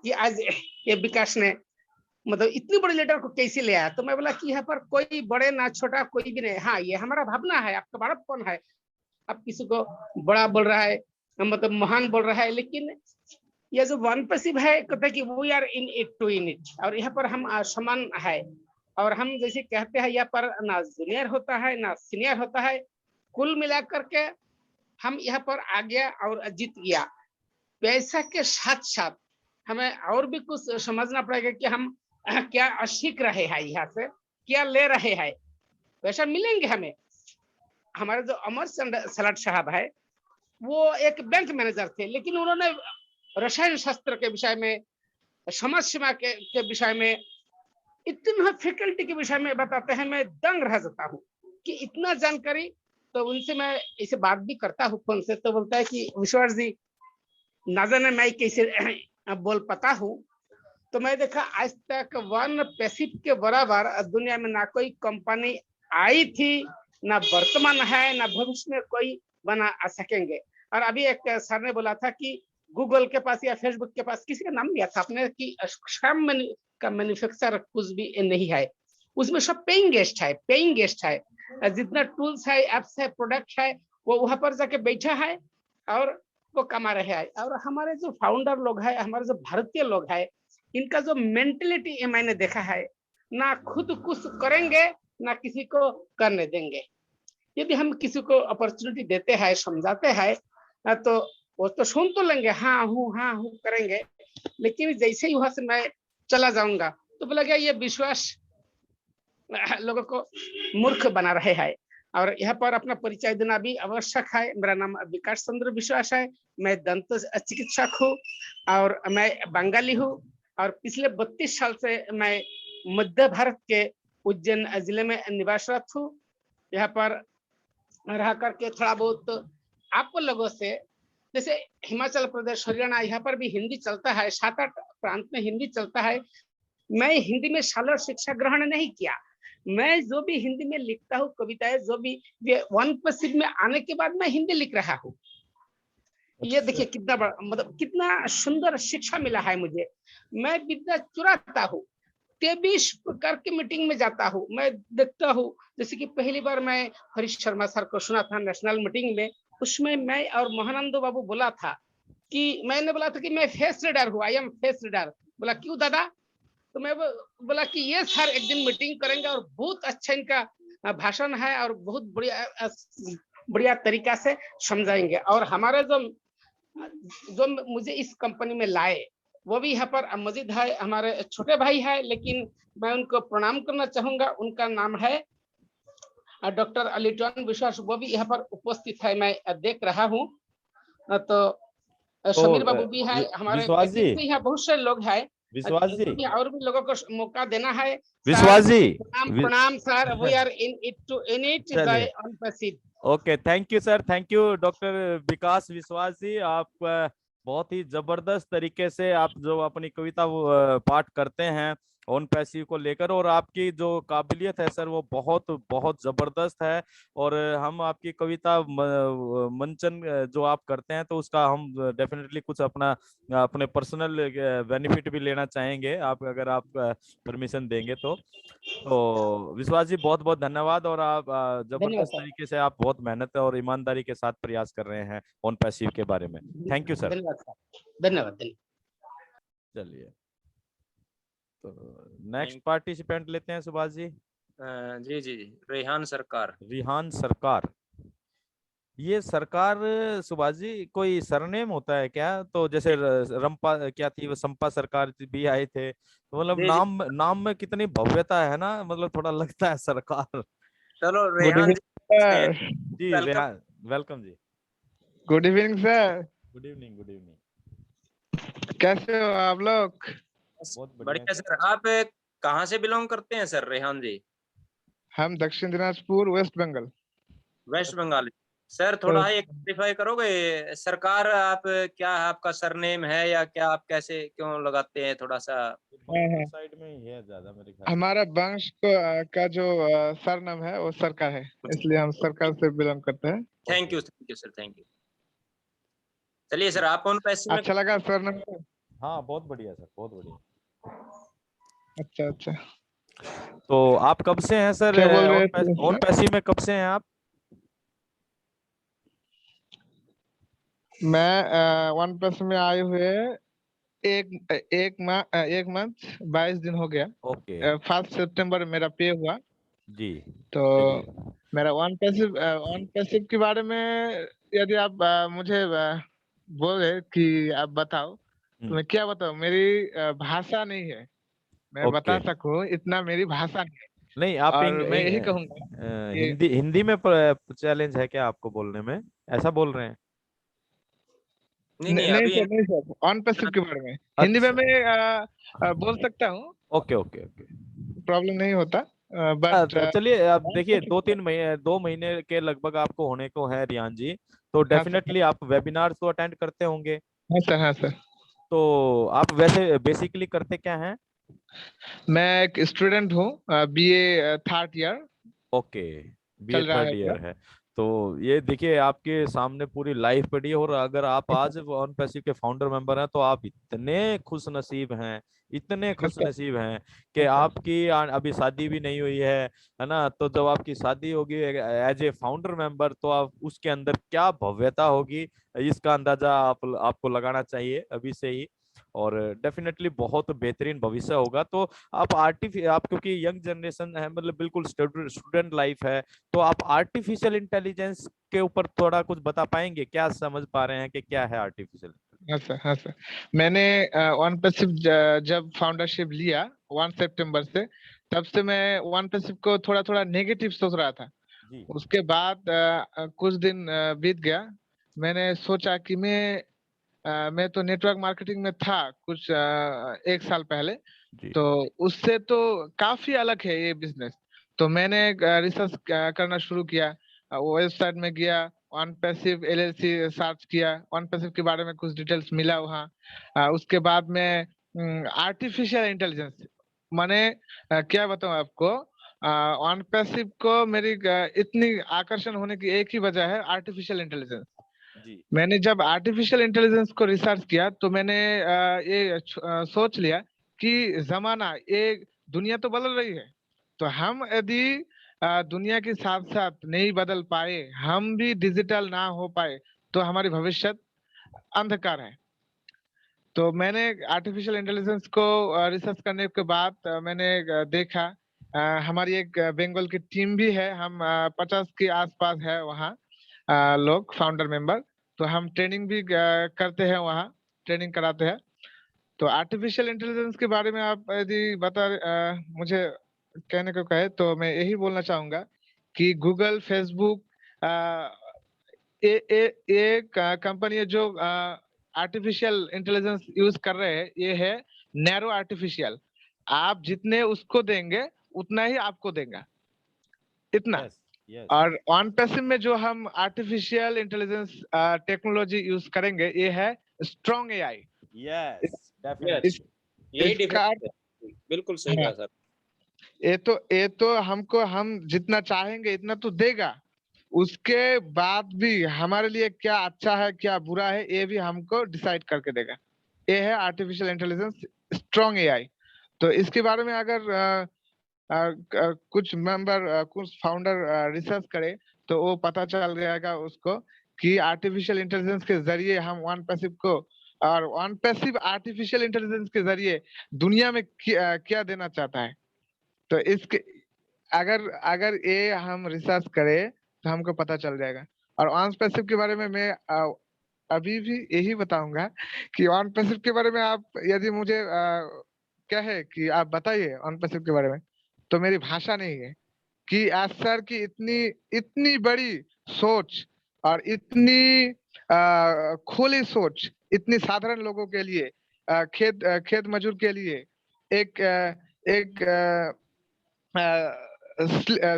कि आज ये विकास ने मतलब इतनी बड़ी लीडर को कैसे ले आया। तो मैं बोला कि यहाँ पर कोई बड़े ना छोटा कोई भी नहीं, हाँ ये हमारा भावना है, आपका बड़प्पन है, आप किसी को बड़ा बोल रहा है, मतलब महान बोल रहा है, लेकिन ये जो वन पैसिव है, कहते हैं कि we are in it to in it, और यहाँ पर हम समान है। और हम जैसे कहते हैं, यहाँ पर ना जूनियर होता है ना सीनियर होता है, कुल मिलाकर के हम यहाँ पर आ गया और जीत गया। पैसा के साथ साथ हमें और भी कुछ समझना पड़ेगा कि हम क्या सीख रहे हैं, यहाँ से क्या ले रहे हैं। पैसा मिलेंगे हमें। हमारे जो अमर सलाट साहब है, वो एक बैंक मैनेजर थे, लेकिन उन्होंने रसायन शास्त्र के विषय में, समाज सेवा के विषय में, इतना फैकल्टी के विषय में बताते हैं, मैं दंग रह जाता हूँ कि इतना जानकारी। तो उनसे मैं इसे बात भी करता हूँ फोन से, तो बोलता है कि विश्वास जी ना जाने मैं कैसे बोल पाता हूँ। तो मैं देखा आज तक वन पैसिव के बराबर दुनिया में ना कोई कंपनी आई थी, ना वर्तमान है, ना भविष्य में कोई बना सकेंगे। और अभी एक सर ने बोला था कि गूगल के पास या फेसबुक के पास, किसी का नाम लिया था आपने, कि स्वयं का मैन्युफैक्चर कुछ भी नहीं है, उसमें सब पेइंग गेस्ट है, पेइंग गेस्ट है। जितना टूल्स है, एप्स है, प्रोडक्ट है, वो वहां पर जाके बैठा है और वो कमा रहे हैं। और हमारे जो फाउंडर लोग हैं, हमारे जो भारतीय लोग हैं, इनका जो मेंटेलिटी मैंने देखा है, ना खुद कुछ करेंगे ना किसी को करने देंगे। यदि हम किसी को अपॉर्चुनिटी देते हैं, समझाते हैं, तो वो तो सुन तो लेंगे, हाँ हूँ करेंगे, लेकिन जैसे ही वहां से मैं चला जाऊंगा तो बोला गया ये विश्वास लोगों को मूर्ख बना रहे हैं। और यहाँ पर अपना परिचय देना भी आवश्यक है। मेरा नाम विकास चंद्र विश्वास है, मैं दंत चिकित्सक हूँ और मैं बंगाली हूँ, और पिछले 32 साल से मैं मध्य भारत के उज्जैन जिले में निवासरत हूँ। यहाँ पर रह करके थोड़ा बहुत आप लोगों से, जैसे हिमाचल प्रदेश, हरियाणा, यहाँ पर भी हिंदी चलता है, 7-8 प्रांत में हिंदी चलता है। मैं हिंदी में शाला शिक्षा ग्रहण नहीं किया, मैं जो भी हिंदी में लिखता हूँ कविताएं, जो भी वन पैसिव में आने के बाद मैं हिंदी लिख रहा हूँ। ये देखिए कितना बड़ा, मतलब कितना सुंदर शिक्षा मिला है मुझे। मैं विद्या चुराता हूँ, 23 प्रकार की मीटिंग में जाता हूँ, मैं देखता हूँ। जैसे कि पहली बार मैं हरीश शर्मा सर को सुना था नेशनल मीटिंग में, उसमें मैं और मोहनंद बाबू बोला था कि मैंने बोला था कि मैं फेस रीडर हूँ, आई एम फेस रीडर। बोला क्यों दादा? तो मैं बोला कि ये सर एक दिन मीटिंग करेंगे और बहुत अच्छा इनका भाषण है और बहुत बढ़िया तरीका से समझाएंगे। और हमारे जो मुझे इस कंपनी में लाए, वो भी यहाँ पर मौजूद है, हमारे छोटे भाई है, लेकिन मैं उनको प्रणाम करना चाहूंगा। उनका नाम है डॉक्टर अलीटन विश्वास, वो भी यहाँ पर उपस्थित है, मैं देख रहा हूँ। तो समीर बाबू भी है, हमारे विश्वास जी, भी यहाँ बहुत से लोग हैं। विश्वास जी, इनको भी और भी लोगों को मौका देना है। विश्वास जी, प्रणाम प्रणाम sir, we are in it चलिए। On passive. Okay, thank you sir, thank you doctor Vikas Vishwas ji. आप बहुत ही जबरदस्त तरीके से आप जो अपनी कविता पाठ करते हैं ऑन पैसिव को लेकर, और आपकी जो काबिलियत है सर वो बहुत बहुत जबरदस्त है। और हम आपकी कविता मंचन जो आप करते हैं तो उसका हम डेफिनेटली कुछ अपने पर्सनल बेनिफिट भी लेना चाहेंगे, आप अगर आप परमिशन देंगे तो विश्वास जी बहुत बहुत धन्यवाद। और आप धन्यवाद जबरदस्त सर, तरीके से आप बहुत मेहनत और ईमानदारी के साथ प्रयास कर रहे हैं ऑन पैसिव के बारे में। Thank you sir. धन्यवाद सर, धन्यवाद। चलिए, तो नेक्स्ट पार्टिसिपेंट लेते हैं सुभाष जी। जी जी, रेहान सरकार। रिहान सरकार, ये सरकार सुभाष जी कोई सरनेम होता है क्या? तो जैसे रंपा क्या थी वो, संपा सरकार भी आए थे, तो मतलब जी जी, नाम नाम में कितनी भव्यता है ना, मतलब थोड़ा लगता है सरकार। चलो good Rehan evening ji sir. जी वेलकम। रेहान, वेलकम जी। Good evening sir. Good evening, good evening. कैसे हो आप लोग? बहुत बढ़िया बढ़िया सर, आप कहाँ से बिलोंग करते हैं सर रेहान जी? हम Dakshin Dinajpur, west Bengal. West Bengal. Sir थोड़ा एक क्लियरिफाई करोगे, सरकार आप क्या आपका सरनेम है या क्या, आप कैसे क्यों लगाते हैं, थोड़ा सा? बंगाल साइड में ही है ज्यादा मेरे ख्याल से। हमारा वंश का जो सरनाम है वो सरकार है, इसलिए हम सरकार से बिलोंग करते हैं। Thank you sir, thank you. चलिए सर, आप ऑन पैसिव में अच्छा लगा सरनाम? हाँ बहुत बढ़िया सर, बहुत बढ़िया। अच्छा अच्छा। तो आप कब से हैं सर क्या बोल रहे थे ऑन सर? पैसिव में, कब से हैं आप? मैं वन प्लस में आए हुए एक मंथ 22 दिन हो गया। ओके 1 सितंबर मेरा पे हुआ। जी। तो चलिए, मेरा वन पैसिव के बारे में यदि आप मुझे बोले कि आप बताओ, तो मैं क्या बताऊं? मेरी भाषा नहीं है, मैं बता ओके। सकूं इतना मेरी भाषा नहीं है। नहीं आप और मैं यही कहूंगा कि हिंदी हिंदी में चैलेंज है क्या आपको बोलने में, ऐसा बोल रहे हैं? नहीं नहीं, नहीं अभी सर, नहीं सर, वन पैसिव के बारे में हिंदी में अच्छा, मैं बोल सकता हूँ, ओके ओके ओके। प्रॉब्लम नहीं होता। बट चलिए, आप देखिए 2 महीने के लगभग आपको होने को है रियान जी, तो हाँ सर, डेफिनेटली आप वेबिनार तो अटेंड करते होंगे। हाँ सर, हाँ सर। तो आप वैसे बेसिकली करते क्या हैं? मैं एक स्टूडेंट हूँ, BA 3rd year okay, BA चल रहा है थर्ड मेरा। ईयर है। तो ये देखिए आपके सामने पूरी लाइफ पड़ी है, और अगर आप आज वन पैसिव के फाउंडर मेंबर हैं तो आप इतने खुश नसीब हैं, इतने हाँ खुश सर, नसीब हैं कि हाँ सर। आपकी अभी शादी भी नहीं हुई है ना? तो जब आपकी शादी होगी एज ए फाउंडर मेंबर, तो आप उसके अंदर क्या भव्यता होगी इसका अंदाजा आपको लगाना चाहिए अभी से ही। और डेफिनेटली बहुत बेहतरीन भविष्य होगा। तो आप क्योंकि यंग जनरेशन है, मतलब बिल्कुल स्टूडेंट लाइफ है, तो आप आर्टिफिशियल इंटेलिजेंस के ऊपर थोड़ा कुछ बता पाएंगे? क्या समझ पा रहे हैं कि क्या है आर्टिफिशियल? हाँ सर, हाँ सर। मैंने वन पैसिव जब फाउंडरशिप लिया 1 सितंबर से, तब से मैं वन पैसिव को थोड़ा थोड़ा नेगेटिव सोच रहा था। जी उसके बाद कुछ दिन बीत गया, मैंने सोचा कि मैं तो नेटवर्क मार्केटिंग में था कुछ 1 साल पहले, जी तो उससे तो काफी अलग है ये बिजनेस। तो मैंने रिसर्च करना शुरू किया, वेबसाइट में गया, वन पैसिव एलएलसी सर्च किया, वन पैसिव के बारे में कुछ डिटेल्स मिला वहाँ। उसके बाद में आर्टिफिशियल इंटेलिजेंस, माने क्या बताऊँ आपको, वन पैसिव को मेरी इतनी आकर्षण होने की एक ही वजह है, आर्टिफिशियल इंटेलिजेंस। जी मैंने जब आर्टिफिशियल इंटेलिजेंस को रिसर्च किया तो मैंने ये सोच लिया कि जमाना, ये दुनिया तो बदल रही है, तो हम यदि दुनिया के साथ साथ नहीं बदल पाए, हम भी डिजिटल ना हो पाए, तो हमारी भविष्य अंधकार है। तो मैंने आर्टिफिशियल इंटेलिजेंस को रिसर्च करने के बाद मैंने देखा, हमारी एक बंगाल की टीम भी है, हम 50 के आसपास है वहाँ लोग फाउंडर मेंबर। तो हम ट्रेनिंग भी करते हैं वहाँ, ट्रेनिंग कराते हैं। तो आर्टिफिशियल इंटेलिजेंस के बारे में आप यदि मुझे कहने को कहे तो मैं यही बोलना चाहूंगा कि गूगल, फेसबुक, ये कंपनी है जो आर्टिफिशियल इंटेलिजेंस यूज कर रहे हैं, ये है नैरो आर्टिफिशियल। आप जितने उसको देंगे उतना ही आपको देगा, इतना। और ऑन पैसिव में जो हम आर्टिफिशियल इंटेलिजेंस टेक्नोलॉजी यूज करेंगे, ये है स्ट्रॉन्ग एआई। यस, डेफिनेटली यही डिफरेंस है। बिल्कुल सही कहा सर। ये तो हमको, हम जितना चाहेंगे इतना तो देगा, उसके बाद भी हमारे लिए क्या अच्छा है क्या बुरा है ये भी हमको डिसाइड करके देगा। ये है आर्टिफिशियल इंटेलिजेंस स्ट्रॉन्ग एआई। तो इसके बारे में अगर कुछ मेंबर, कुछ फाउंडर रिसर्च करे तो वो पता चल जाएगा उसको कि आर्टिफिशियल इंटेलिजेंस के जरिए हम वन पैसिव को, और वन पैसिव आर्टिफिशियल इंटेलिजेंस के जरिए दुनिया में क्या देना चाहता है। तो इसके अगर ये हम रिसर्च करें तो हमको पता चल जाएगा। और ऑन पैसिव के बारे में मैं अभी भी यही बताऊंगा कि ऑन पैसिव के बारे में आप यदि मुझे कहे कि आप बताइए ऑन पैसिव के बारे में, तो मेरी भाषा नहीं है कि आज सर की इतनी बड़ी सोच और इतनी खुली सोच, इतनी साधारण लोगों के लिए, खेत मजदूर के लिए, एक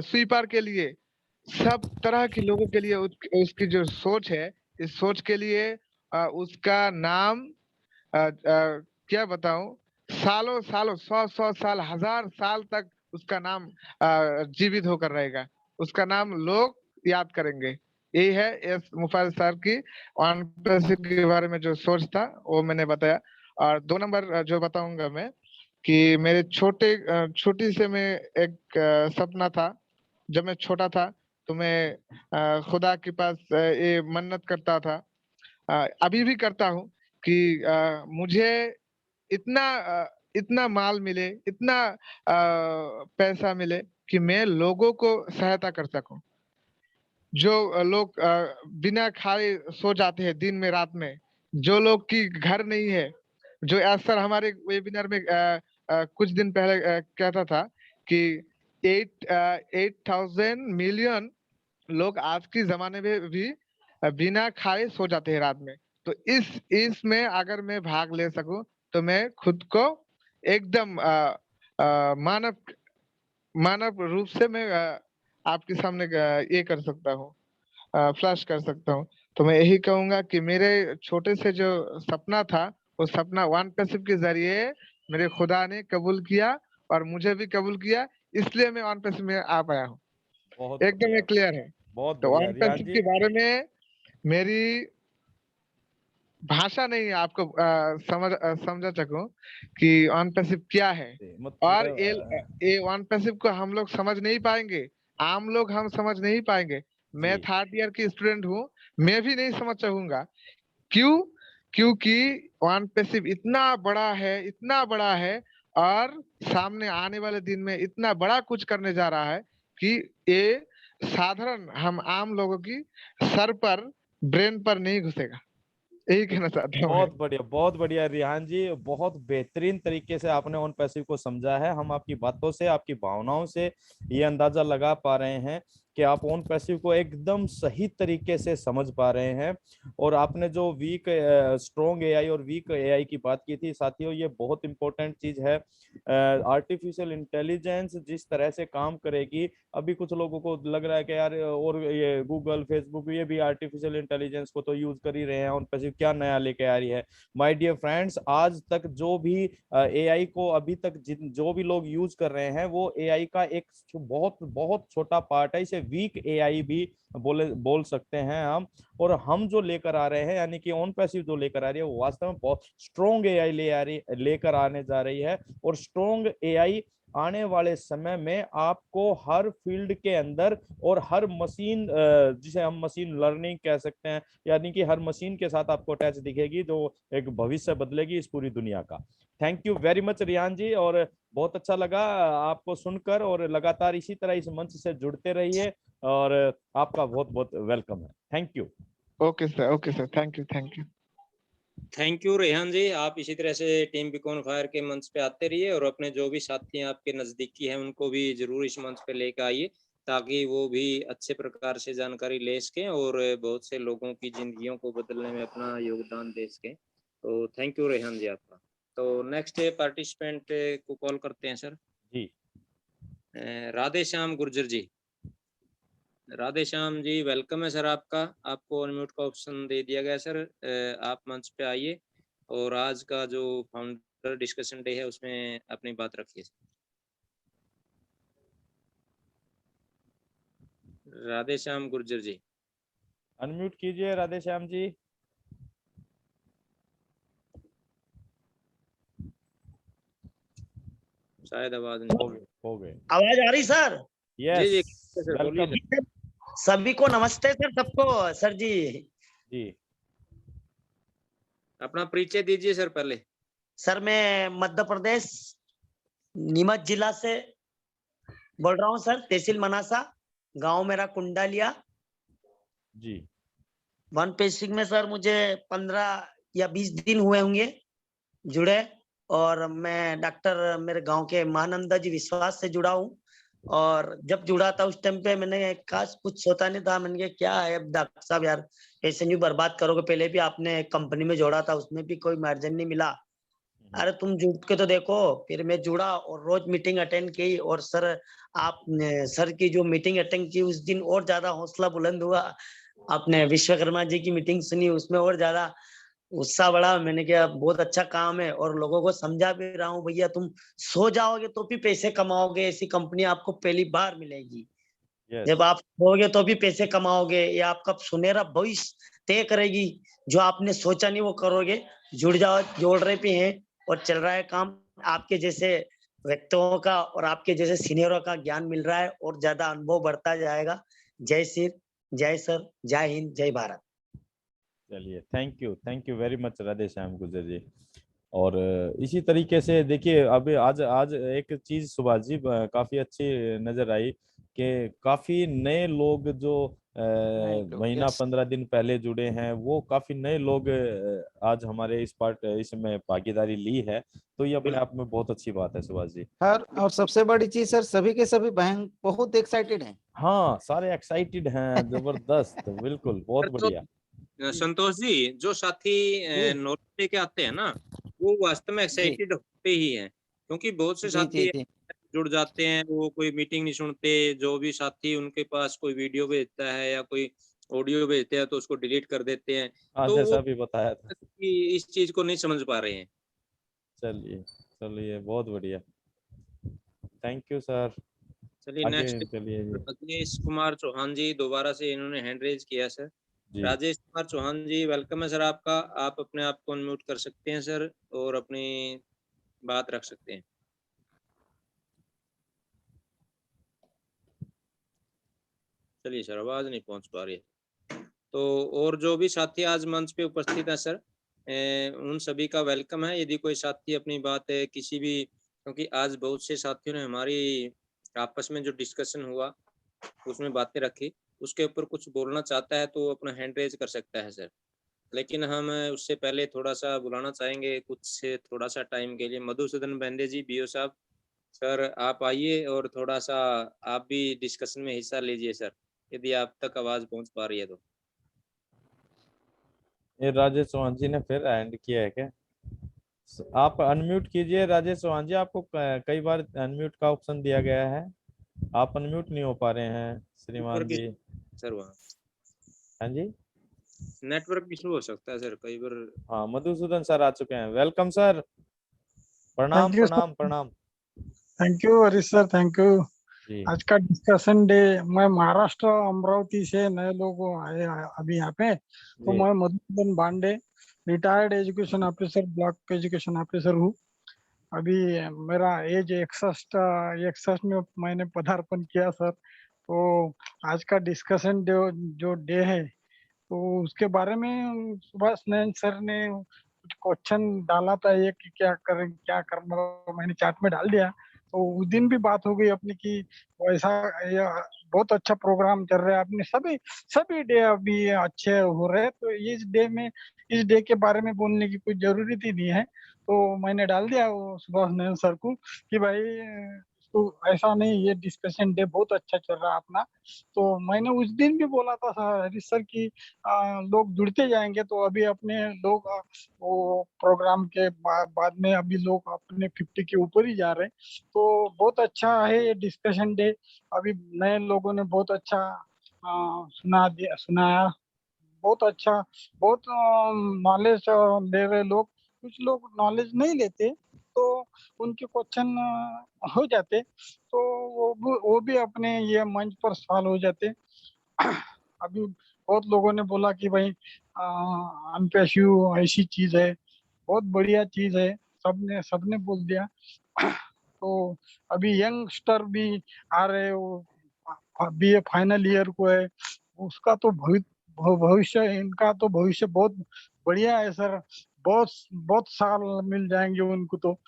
स्वीपर के लिए, सब तरह के लोगों के लिए उसकी जो सोच है, इस सोच के लिए उसका नाम क्या बताऊं, सालों 100 साल, 1000 साल तक उसका नाम जीवित होकर रहेगा। उसका नाम लोग याद करेंगे। यही है एस मुफाज्जल सर की ऑन पैसिव के बारे में जो सोच था, वो मैंने बताया। और 2 नंबर जो बताऊंगा मैं कि मेरे छोटी से मैं एक सपना था। जब मैं छोटा था तो मैं खुदा के पास ये मन्नत करता था, अभी भी करता हूँ कि मुझे इतना माल मिले, इतना पैसा मिले कि मैं लोगों को सहायता कर सकूं। जो लोग बिना खाए सो जाते हैं दिन में रात में, जो लोग की घर नहीं है, जो सर हमारे वेबिनार में कुछ दिन पहले कहता था कि 8,000 मिलियन लोग आज के जमाने में भी बिना खाए सो जाते हैं रात में। तो इसमें अगर मैं भाग ले सकूं तो मैं खुद को एकदम मानव रूप से मैं आपके सामने ये कर सकता हूँ, फ्लैश कर सकता हूँ। तो मैं यही कहूंगा कि मेरे छोटे से जो सपना था, वो सपना वन पैसिव के जरिए मेरे खुदा ने कबूल किया और मुझे भी कबूल किया, इसलिए मैं वन पैसिव में आ पाया हूँ। एकदम ये क्लियर है। तो वन पैसिव के बारे में मेरी भाषा नहीं है आपको समझा सकूं कि ऑन पैसिव क्या है। और ये ऑन पैसिव को हम लोग समझ नहीं पाएंगे, आम लोग हम समझ नहीं पाएंगे। मैं 3rd ईयर की स्टूडेंट हूँ, मैं भी नहीं समझ सकूंगा। क्योंकि ऑन पैसिव इतना बड़ा है और सामने आने वाले दिन में इतना बड़ा कुछ करने जा रहा है कि ये साधारण हम आम लोगों की सर पर, ब्रेन पर नहीं घुसेगा। यही कहना चाहता हूँ। बहुत बढ़िया रिहान जी, बहुत बेहतरीन तरीके से आपने ऑन पैसिव को समझा है। हम आपकी बातों से, आपकी भावनाओं से ये अंदाजा लगा पा रहे हैं कि आप ऑन पैसिव को एकदम सही तरीके से समझ पा रहे हैं। और आपने जो वीक स्ट्रॉन्ग एआई और वीक एआई की बात की थी साथियों, ये बहुत इंपॉर्टेंट चीज है। आर्टिफिशियल इंटेलिजेंस जिस तरह से काम करेगी, अभी कुछ लोगों को लग रहा है कि यार और ये गूगल, फेसबुक ये भी आर्टिफिशियल इंटेलिजेंस को तो यूज कर ही रहे हैं, ऑन पैसिव क्या नया लेके आ रही है। माय डियर फ्रेंड्स, आज तक जो भी एआई को अभी तक जो भी लोग यूज कर रहे हैं, वो एआई का एक बहुत छोटा पार्ट है। इसे वीक एआई भी बोल सकते हैं हम। और हम जो लेकर आ रहे हैं, यानी कि ऑन पैसिव जो लेकर आ रही है, वो वास्तव में बहुत स्ट्रॉन्ग एआई लेकर आने जा रही है। और स्ट्रॉन्ग एआई आने वाले समय में आपको हर फील्ड के अंदर और हर मशीन, जिसे हम मशीन लर्निंग कह सकते हैं, यानी कि हर मशीन के साथ आपको अटैच दिखेगी, जो एक भविष्य बदलेगी इस पूरी दुनिया का। Thank you very much Riyan ji, और बहुत अच्छा लगा आपको सुनकर। और लगातार इसी तरह इस मंच से जुड़ते रहिए, और आपका बहुत बहुत वेलकम है। Thank you. Okay sir, thank you. Thank you Rehan ji, आप इसी तरह से टीम बीकॉन फायर के मंच पे आते रहिए और अपने जो भी साथी हैं आपके नजदीकी हैं उनको भी जरूर इस मंच पे लेकर आइए, ताकि वो भी अच्छे प्रकार से जानकारी ले सकें और बहुत से लोगों की जिंदगियों को बदलने में अपना योगदान दे सकें। तो थैंक यू रेहान जी आपका। तो नेक्स्ट पार्टिसिपेंट को कॉल करते हैं सर। जी राधे श्याम गुर्जर जी। राधे श्याम जी वेलकम है सर आपका, आपको अनम्यूट का ऑप्शन दे दिया गया सर, आप मंच पे आइए और आज का जो फाउंडर डिस्कशन डे है उसमें अपनी बात रखिए। राधे श्याम गुर्जर जी अनम्यूट कीजिए राधे श्याम जी। शायद आवाज नहीं हो गए। आवाज आ रही सर? जी जी यस सर बोलिए वेलकम। सर। सभी को नमस्ते सर, सबको सर जी। जी अपना परिचय दीजिए सर पहले। सर मैं मध्य प्रदेश नीमच जिला से बोल रहा हूँ सर, तहसील मनासा, गांव मेरा कुंडालिया। जी वन पेसिंग में सर मुझे 15 या 20 दिन हुए होंगे जुड़े, और मैं डॉक्टर मेरे गांव के महानंदा जी विश्वास से जुड़ा हूँ। और जब जुड़ा था उस टाइम पे मैंने काश कुछ सोचा नहीं था, मैंने कहा क्या है अब डॉक्टर साहब यार ऐसे नहीं बर्बाद करोगे, पहले भी आपने कंपनी में जोड़ा था उसमें भी कोई मार्जिन नहीं मिला, अरे तुम जुड़ के तो देखो। फिर मैं जुड़ा और रोज मीटिंग अटेंड की, और सर आपने सर की जो मीटिंग अटेंड की उस दिन और ज्यादा हौसला बुलंद हुआ। आपने विश्वकर्मा जी की मीटिंग सुनी, उसमें और ज्यादा उत्साह बढ़ा। मैंने कहा बहुत अच्छा काम है, और लोगों को समझा भी रहा हूँ भैया तुम सो जाओगे तो भी पैसे कमाओगे, ऐसी कंपनी आपको पहली बार मिलेगी। जब आप सोओगे तो भी पैसे कमाओगे, ये आपका सुनहरा भविष्य तय करेगी। जो आपने सोचा नहीं वो करोगे। जुड़ जाओ, जोड़ रहे भी हैं और चल रहा है काम। आपके जैसे व्यक्तियों का और आपके जैसे सीनियरों का ज्ञान मिल रहा है और ज्यादा अनुभव बढ़ता जाएगा। जय सिर, जय सर, जय हिंद, जय भारत। चलिए thank you very much Radhe Shyam Gurjar ji. और इसी तरीके से देखिए अभी आज आज एक चीज सुभाष जी काफी अच्छी नजर आई कि काफी नए लोग जो महीना 15 दिन पहले जुड़े हैं वो काफी नए लोग आज हमारे इसमें भागीदारी ली है, तो ये अपने आप में बहुत अच्छी बात है सुभाष जी। सर और सबसे बड़ी चीज सर सभी के सभी बहन बहुत एक्साइटेड हैं। हाँ सारे एक्साइटेड हैं, जबरदस्त बिल्कुल बहुत बढ़िया। संतोष जी जो साथी नॉलेज लेके आते हैं ना वो वास्तव में एक्साइटेड होते ही हैं, क्योंकि बहुत से साथी जुड़ जाते हैं वो कोई मीटिंग नहीं सुनते, जो भी साथी उनके पास कोई वीडियो भेजता है या कोई ऑडियो भेजते हैं तो उसको डिलीट कर देते हैं, तो जैसा वो भी बताया था इस चीज को नहीं समझ पा रहे हैं। चलिए बहुत बढ़िया, थैंक यू सर। चलिए नेक्स्ट चलिए राजेश कुमार चौहान जी, दोबारा से इन्होंने हैंड रेज किया सर। राजेश कुमार चौहान जी वेलकम है सर आपका, आप अपने आप को अनम्यूट कर सकते हैं सर और अपनी बात रख सकते हैं। चलिए सर आवाज नहीं पहुंच पा रही है, तो और जो भी साथी आज मंच पे उपस्थित है सर उन सभी का वेलकम है। यदि कोई साथी अपनी बात है किसी भी, क्योंकि आज बहुत से साथियों ने हमारी आपस में जो डिस्कशन हुआ उसमें बातें रखी, उसके ऊपर कुछ बोलना चाहता है तो अपना हैंड रेज कर सकता है सर। लेकिन हम उससे पहले थोड़ा सा बुलाना चाहेंगे कुछ थोड़ा सा टाइम के लिए मधुसूदन बेंदे जी बीओ साहब, सर आप आइए और थोड़ा सा आप भी डिस्कशन में हिस्सा लीजिए सर, यदि आप तक आवाज पहुंच पा रही है तो। ये राजेश चौहान जी ने फिर हैंड किया है क्या? आप अनम्यूट कीजिए राजेश चौहान जी, आपको कई बार अनम्यूट का ऑप्शन दिया गया है, आप अनम्यूट नहीं हो पा रहे हैं श्रीमान जी। सर वहाँ हाँ जी नेटवर्क इशू हो सकता है सर कई बार। हाँ मधुसूदन सर आ चुके हैं, वेलकम सर। प्रणाम प्रणाम प्रणाम। Thank you Harish sir, thank you. आज का डिस्कशन डे, मैं महाराष्ट्र अमरावती से नए लोग आए अभी यहाँ पे, तो मैं Madhusudan Bande, retired education officer, block education officer हूँ। अभी मेरा एज 61 में मैंने पदार्पण किया सर। तो आज का डिस्कशन जो डे है तो उसके बारे में सुभाष नयन सर ने कुछ क्वेश्चन डाला था ये कि क्या करना, मैंने चैट में डाल दिया। तो उस दिन भी बात हो गई अपनी कि वैसा बहुत अच्छा प्रोग्राम चल रहा है, अपने सभी डे अभी अच्छे हो रहे हैं। तो इस डे में इस डे के बारे में बोलने की कोई जरूरत ही नहीं है। तो मैंने डाल दिया वो सुभाष नयन सर को कि भाई तो ऐसा नहीं, ये डिस्कशन डे बहुत अच्छा चल रहा है अपना। तो मैंने उस दिन भी बोला था हरीश सर की लोग जुड़ते जाएंगे, तो अभी अपने लोग वो प्रोग्राम के बाद में अभी लोग अपने 50 के ऊपर ही जा रहे हैं। तो बहुत अच्छा है ये डिस्कशन डे। अभी नए लोगों ने बहुत अच्छा सुनाया, बहुत अच्छा, बहुत नॉलेज ले रहे लोग। कुछ लोग नॉलेज नहीं लेते तो उनके क्वेश्चन हो जाते, तो वो भी अपने ये मंच पर सवाल हो जाते। अभी बहुत लोगों ने बोला कि भाई अनपेशु ऐसी चीज है, बहुत बढ़िया चीज है, सबने बोल दिया। तो अभी यंगस्टर भी आ रहे, वो BA फाइनल ईयर को है, उसका तो भविष्य, इनका तो भविष्य बहुत बढ़िया है सर। बहुत बहुत साल मिल जाएंगे उनको, तो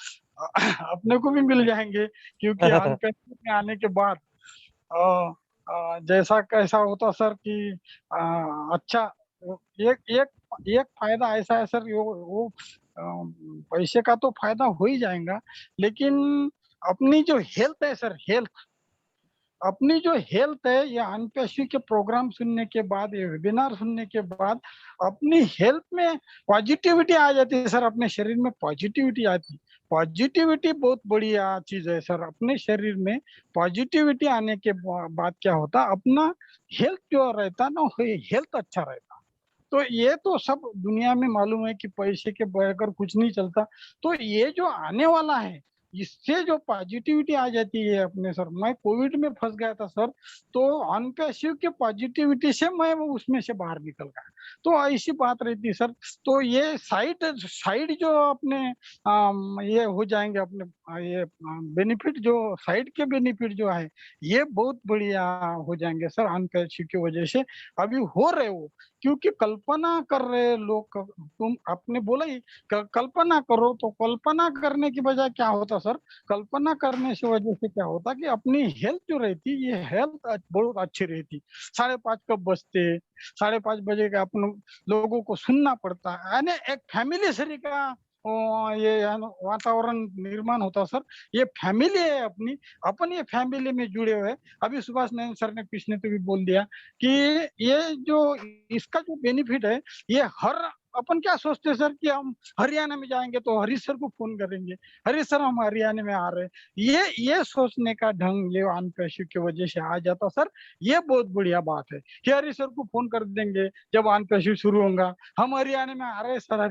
अपने को भी मिल जाएंगे, क्योंकि अनपेशु में आने के बाद जैसा कैसा होता सर कि अच्छा, एक एक एक फायदा ऐसा है सर, वो पैसे का तो फायदा हो ही जाएगा, लेकिन अपनी जो हेल्थ है सर, अपनी जो हेल्थ है, ये अनपेशु के प्रोग्राम सुनने के बाद, ये वेबिनार सुनने के बाद अपनी हेल्थ में पॉजिटिविटी आ जाती है सर। अपने शरीर में पॉजिटिविटी आती है। पॉजिटिविटी बहुत बढ़िया चीज है सर। अपने शरीर में पॉजिटिविटी आने के बाद क्या होता, अपना हेल्थ जो रहता ना, हेल्थ अच्छा रहता। तो ये तो सब दुनिया में मालूम है कि पैसे के बगैर कुछ नहीं चलता। तो ये जो आने वाला है, इससे जो पॉजिटिविटी आ जाती है अपने सर। मैं कोविड में फंस गया था सर, तो अनपेशु के पॉजिटिविटी से मैं उसमें से बाहर निकल गया। तो ऐसी बात रहती है सर। तो ये साइड जो अपने ये हो जाएंगे अपने, ये बेनिफिट जो साइड के बेनिफिट जो है, ये बहुत बढ़िया हो जाएंगे सर अनपेशु की वजह से। अभी हो रहे हो, क्योंकि कल्पना कर रहे लोग। तुम आपने बोला ही कल्पना करो, तो कल्पना करने की बजाय क्या होता सर, कल्पना करने से वजह से क्या होता कि अपनी हेल्थ जो रहती, ये हेल्थ बहुत अच्छी रहती। 5:30 कब बजते, 5:30 बजे का अपन लोगों को सुनना पड़ता है, यानी एक फैमिली सरी का ये वातावरण निर्माण होता सर। ये फैमिली है अपनी, अपन ये फैमिली में जुड़े हुए। अभी सुभाष नयन सर ने पिछले तो भी बोल दिया कि ये जो इसका जो बेनिफिट है, ये हर अपन क्या सोचते हैं सर कि हम हरियाणा में जाएंगे तो हरीश सर को फोन करेंगे, हरीश सर हम हरियाणा में आ रहे हैं। ये सोचने का ढंग ये अनपेशु की वजह से आ जाता सर। ये बहुत बढ़िया बात है कि हरीश सर को फोन कर देंगे जब अनपेशु शुरू होगा, हम हरियाणा में आ रहे हैं सर,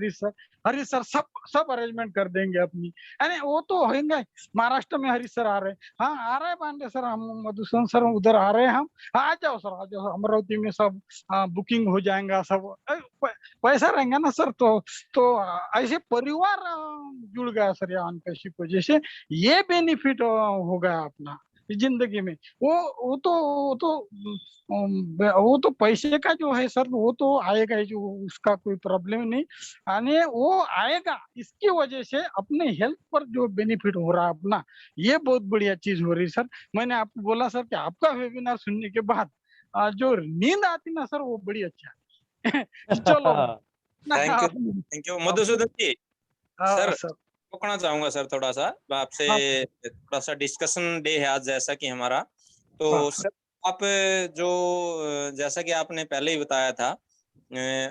हरीश सर सब अरेंजमेंट कर देंगे अपनी, यानी वो तो होंगे। महाराष्ट्र में हरीश सर आ रहे हैं, हाँ आ रहे हैं पांडे सर, हम मधुसूदन सर उधर आ रहे हैं, हम आ जाओ सर, आ जाओ। अमरावती में सब बुकिंग हो जाएगा, सब पैसा रहेंगे ना सर। तो ऐसे परिवार जुड़ गया सर ये अनपेशु की वजह से। ये बेनिफिट हो गया अपना जिंदगी में। वो तो पैसे का जो है सर, वो तो आएगा ही, जो उसका कोई प्रॉब्लम नहीं आने, वो आएगा। इसकी वजह से अपने हेल्थ पर जो बेनिफिट हो रहा है अपना, ये बहुत बढ़िया चीज हो रही है सर। मैंने आपको बोला सर कि आपका वेबिनार सुनने के बाद जो नींद आती ना सर, वो बड़ी अच्छा है। चलो thank you Madhusudan ji. Sir रोकना चाहूंगा सर थोड़ा सा आपसे, थोड़ा सा डिस्कशन डे है आज जैसा कि हमारा। तो सर आप जो जैसा कि आपने पहले ही बताया था,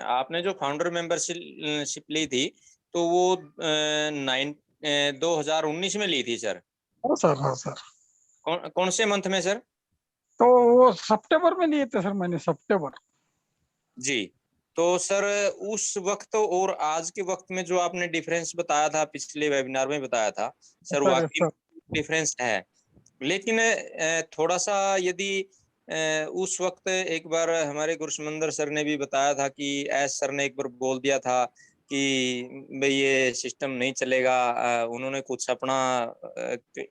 आपने जो फाउंडर मेंबरशिप ली थी, तो वो 2019 में ली थी सर। हाँ सर। कौन से मंथ में सर? तो वो सितंबर में लिए थे सर मैंने, सितंबर जी। तो सर उस वक्त और आज के वक्त में जो आपने डिफरेंस बताया था, पिछले वेबिनार में बताया था सर, वाकई डिफरेंस है। लेकिन थोड़ा सा यदि उस वक्त एक बार हमारे गुरुसमंदर सर ने भी बताया था कि एस सर ने एक बार बोल दिया था कि भाई ये सिस्टम नहीं चलेगा, उन्होंने कुछ अपना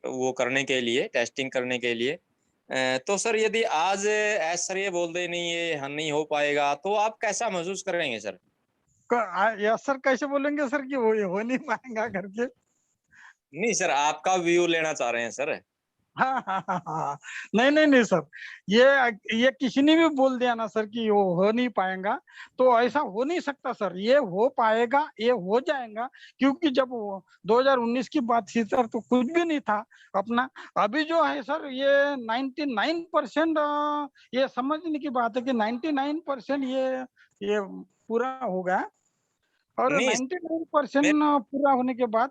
वो करने के लिए, टेस्टिंग करने के लिए। तो सर यदि आज एस सर ये बोल दे नहीं ये नहीं हो पाएगा, तो आप कैसा महसूस करेंगे सर? यस सर कैसे बोलेंगे सर कि वो हो नहीं पाएगा करके? नहीं सर, आपका व्यू लेना चाह रहे हैं सर। हाँ। नहीं सर, ये किसी ने भी बोल दिया ना सर कि वो हो नहीं पाएगा, तो ऐसा हो नहीं सकता सर। ये हो पाएगा, ये हो जाएगा, क्योंकि जब वो 2019 की बात थी सर तो कुछ भी नहीं था अपना। अभी जो है सर ये 99% ये समझने की बात है कि 99% ये पूरा हो गया, और नहीं 99% मैं पूरा होने के बाद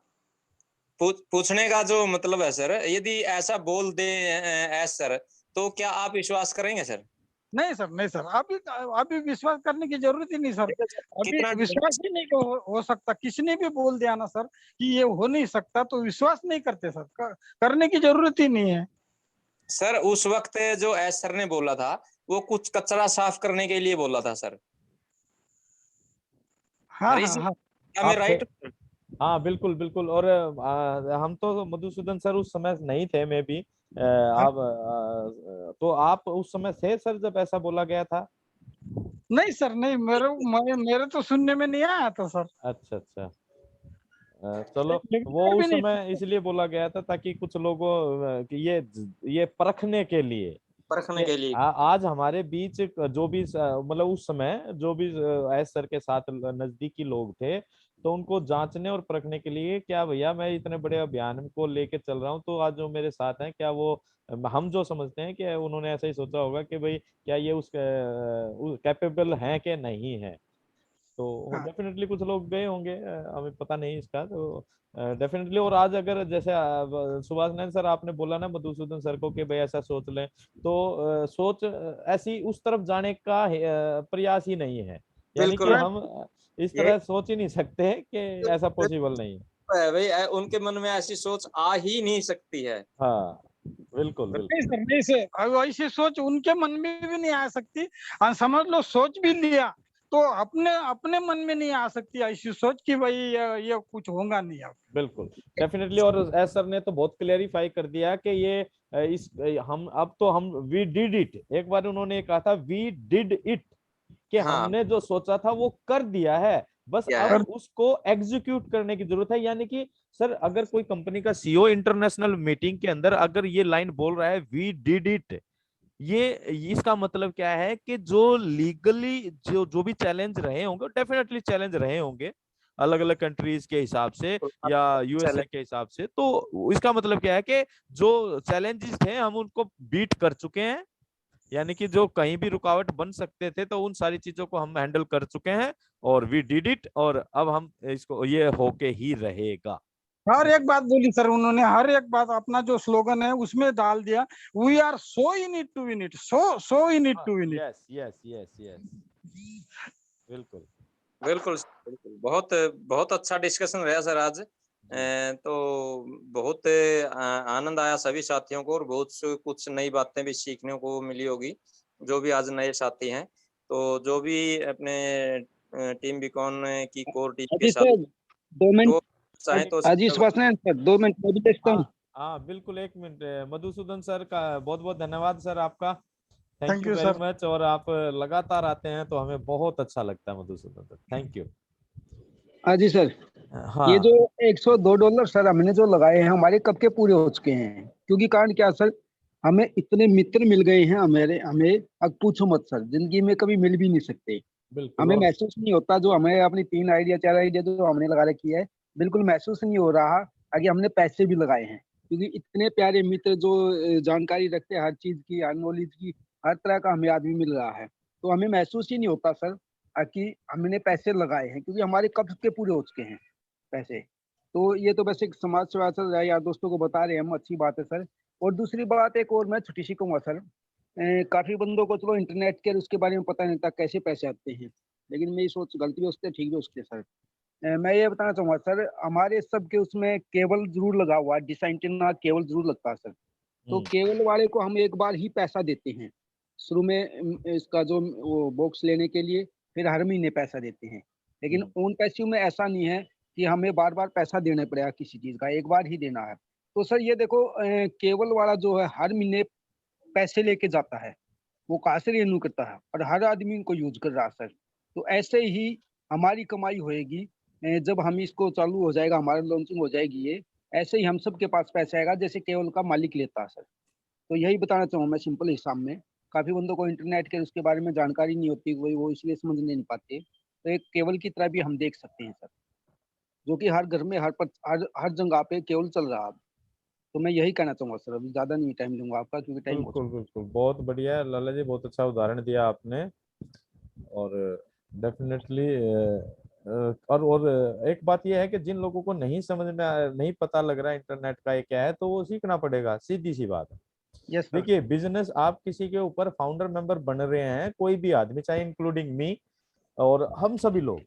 पूछने का जो मतलब है सर, यदि ऐसा बोल दे एस सर, तो क्या आप विश्वास करेंगे सर? नहीं सर, नहीं सर, अभी विश्वास करने की जरूरत ही नहीं सर। अभी कितना विश्वास ही नहीं हो सकता। किसी ने भी बोल दिया ना सर कि ये हो नहीं सकता, तो विश्वास नहीं करते सर। करने की जरूरत ही नहीं है सर? उस वक्त जो एस सर ने बोला था, वो कुछ कचरा साफ करने के लिए बोला था सर। हाँ हरी हाँ जी, हाँ। क्या मैं आप राइट? हाँ बिल्कुल बिल्कुल। और हम तो मधुसूदन सर उस समय नहीं थे, मैं भी हाँ। आप तो आप उस समय थे सर जब ऐसा बोला गया था? नहीं सर, नहीं, मेरे तो सुनने में नहीं आया था सर। अच्छा अच्छा। चलो, वो लेक्चर भी उस नहीं समय इसलिए बोला गया था ताकि कुछ लोगों कि ये परखने के लिए परखने कि के लिए। आज हमारे बीच जो भी मतलब उस समय जो भी एस सर के साथ नजदीकी लोग थे, तो उनको जांचने और परखने के लिए, क्या भैया मैं इतने बड़े अभियान को लेके चल रहा हूँ, तो आज जो मेरे साथ हैं क्या वो, हम जो समझते हैं कि उन्होंने ऐसा ही सोचा होगा कि भाई क्या ये उस कैपेबल हैं कि नहीं है। तो हाँ। डेफिनेटली कुछ लोग गए होंगे, हमें पता नहीं इसका, तो डेफिनेटली। और आज अगर जैसे सुभाष नारायण सर आपने बोला ना मधुसूदन सर को कि भाई ऐसा सोच लें, तो सोच ऐसी उस तरफ जाने का प्रयास ही नहीं है, यानी कि बिल्कुल हम इस ये तरह सोच ही नहीं सकते कि ऐसा पॉसिबल नहीं है। है भाई, उनके मन में ऐसी सोच आ ही नहीं सकती है। हाँ बिल्कुल नहीं बिल्कुल। सर, नहीं सर, अब ऐसी सोच उनके मन में भी नहीं आ सकती। और समझ लो सोच भी लिया तो अपने अपने मन में नहीं आ सकती ऐसी सोच कि भाई ये कुछ होगा नहीं अब। बिल्कुल डेफिनेटली। और एस सर ने तो बहुत क्लेरिफाई कर दिया कि ये हम अब तो हम वी डिड इट, एक बार उन्होंने कहा था वी डिड इट, कि हाँ, हमने जो सोचा था वो कर दिया है, बस क्या अब है? उसको एग्जीक्यूट करने की जरूरत है। यानी कि सर अगर कोई कंपनी का सीईओ इंटरनेशनल मीटिंग के अंदर अगर ये लाइन बोल रहा है वी डिड इट, ये इसका मतलब क्या है कि जो लीगली जो जो भी चैलेंज रहे होंगे, डेफिनेटली चैलेंज रहे होंगे अलग अलग कंट्रीज के हिसाब से या यूएसए चले के हिसाब से, तो इसका मतलब क्या है कि जो चैलेंजेस थे हम उनको बीट कर चुके हैं, यानी कि जो कहीं भी रुकावट बन सकते थे तो उन सारी चीजों को हम हैंडल कर चुके हैं, और वी डिड इट, और अब हम इसको ये होके ही रहेगा। हर एक बात बोली सर उन्होंने, हर एक बात अपना जो स्लोगन है उसमें डाल दिया। We are so in it to win it, so in it to win it. Yes yes yes yes, बिल्कुल। बिल्कुल बिल्कुल। बहुत बहुत अच्छा डिस्कशन रहा सर आज। तो बहुत आनंद आया सभी साथियों को, और बहुत कुछ नई बातें भी सीखने को मिली होगी जो भी आज नए साथी हैं। तो जो भी अपने टीम बीकॉन की कोर टीम के अजी साथ सर 2 मिनट, तो चाहे तो अजी सुभाष नारायण सर 2 मिनट मैं भी देखता हूँ। हाँ बिल्कुल, एक मिनट। मधुसूदन सर का बहुत बहुत धन्यवाद सर आपका, thank thank you you very sir. Much. और आप लगातार आते हैं तो हमें बहुत अच्छा लगता है मधुसूदन सर, थैंक यू। अजी सर, हाँ ये जो $102 सर हमने जो लगाए हैं हमारे कब के पूरे हो चुके हैं? क्योंकि कारण क्या सर, हमें इतने मित्र मिल गए हैं, हमें हमें अब पूछो मत सर, जिंदगी में कभी मिल भी नहीं सकते। बिल्कुल। हमें और महसूस नहीं होता जो हमें अपनी 3 आइडिया 4 आइडिया जो हमने लगा रखी है, बिल्कुल महसूस नहीं हो रहा आगे हमने पैसे भी लगाए हैं। क्योंकि इतने प्यारे मित्र जो जानकारी रखते हैं हर चीज की, हर नॉलेज की, हर तरह का हमें आदमी मिल रहा है, तो हमें महसूस ही नहीं होता सर कि हमने पैसे लगाए हैं, क्योंकि हमारे कब के पूरे हो चुके हैं पैसे। तो ये तो बस एक समाज सेवा सर, यार दोस्तों को बता रहे हैं हम, अच्छी बात है सर। और दूसरी बात एक और मैं छोटी सी कहूँगा सर, काफी बंदों को चलो इंटरनेट के उसके बारे में पता नहीं था कैसे पैसे आते हैं, लेकिन मेरी सोच गलती भी हो सकती है, ठीक भी हो सकती है सर। मैं ये बताना चाहूंगा सर, हमारे सबके उसमें केबल जरूर लगा हुआ है, डिश एंटीना केबल जरूर लगता है सर। तो केबल वाले को हम एक बार ही पैसा देते हैं शुरू में, इसका जो वो बॉक्स लेने के लिए, फिर हर महीने पैसा देते हैं। लेकिन उन पैसों में ऐसा नहीं है कि हमें बार बार पैसा देना पड़ेगा किसी चीज का, एक बार ही देना है। तो सर ये देखो, केबल वाला जो है हर महीने पैसे लेके जाता है, वो कहाँ से रेन्यू करता है और हर आदमी इनको यूज कर रहा है सर। तो ऐसे ही हमारी कमाई होएगी जब हम इसको चालू हो जाएगा, हमारी लॉन्चिंग हो जाएगी ये, ऐसे ही हम सब के पास पैसा आएगा जैसे केवल का मालिक लेता है सर। तो यही बताना चाहूँगा मैं सिंपल हिसाब में। काफी बंदों को इंटरनेट के उसके बारे में जानकारी नहीं होती, वो इसलिए समझ नहीं पाते। तो एक केवल की तरह भी हम देख सकते हैं सर, जो कि हर घर में हर जगह पे केवल चल रहा है। तो मैं यही कहना चाहूंगा सर, अभी ज्यादा नहीं टाइम दूंगा आपका क्योंकि टाइम हो बिल्कुल बिल्कुल, बहुत बढ़िया है लाला जी, बहुत अच्छा उदाहरण दिया आपने। और डेफिनेटली और एक बात यह है कि जिन लोगों को नहीं समझ में नहीं पता लग रहा है इंटरनेट का ये क्या है, तो वो सीखना पड़ेगा, सीधी सी बात है। Yes sir. देखिए, बिजनेस आप किसी के ऊपर फाउंडर मेंबर बन रहे हैं, कोई भी आदमी, चाहे इंक्लूडिंग मी और हम सभी लोग,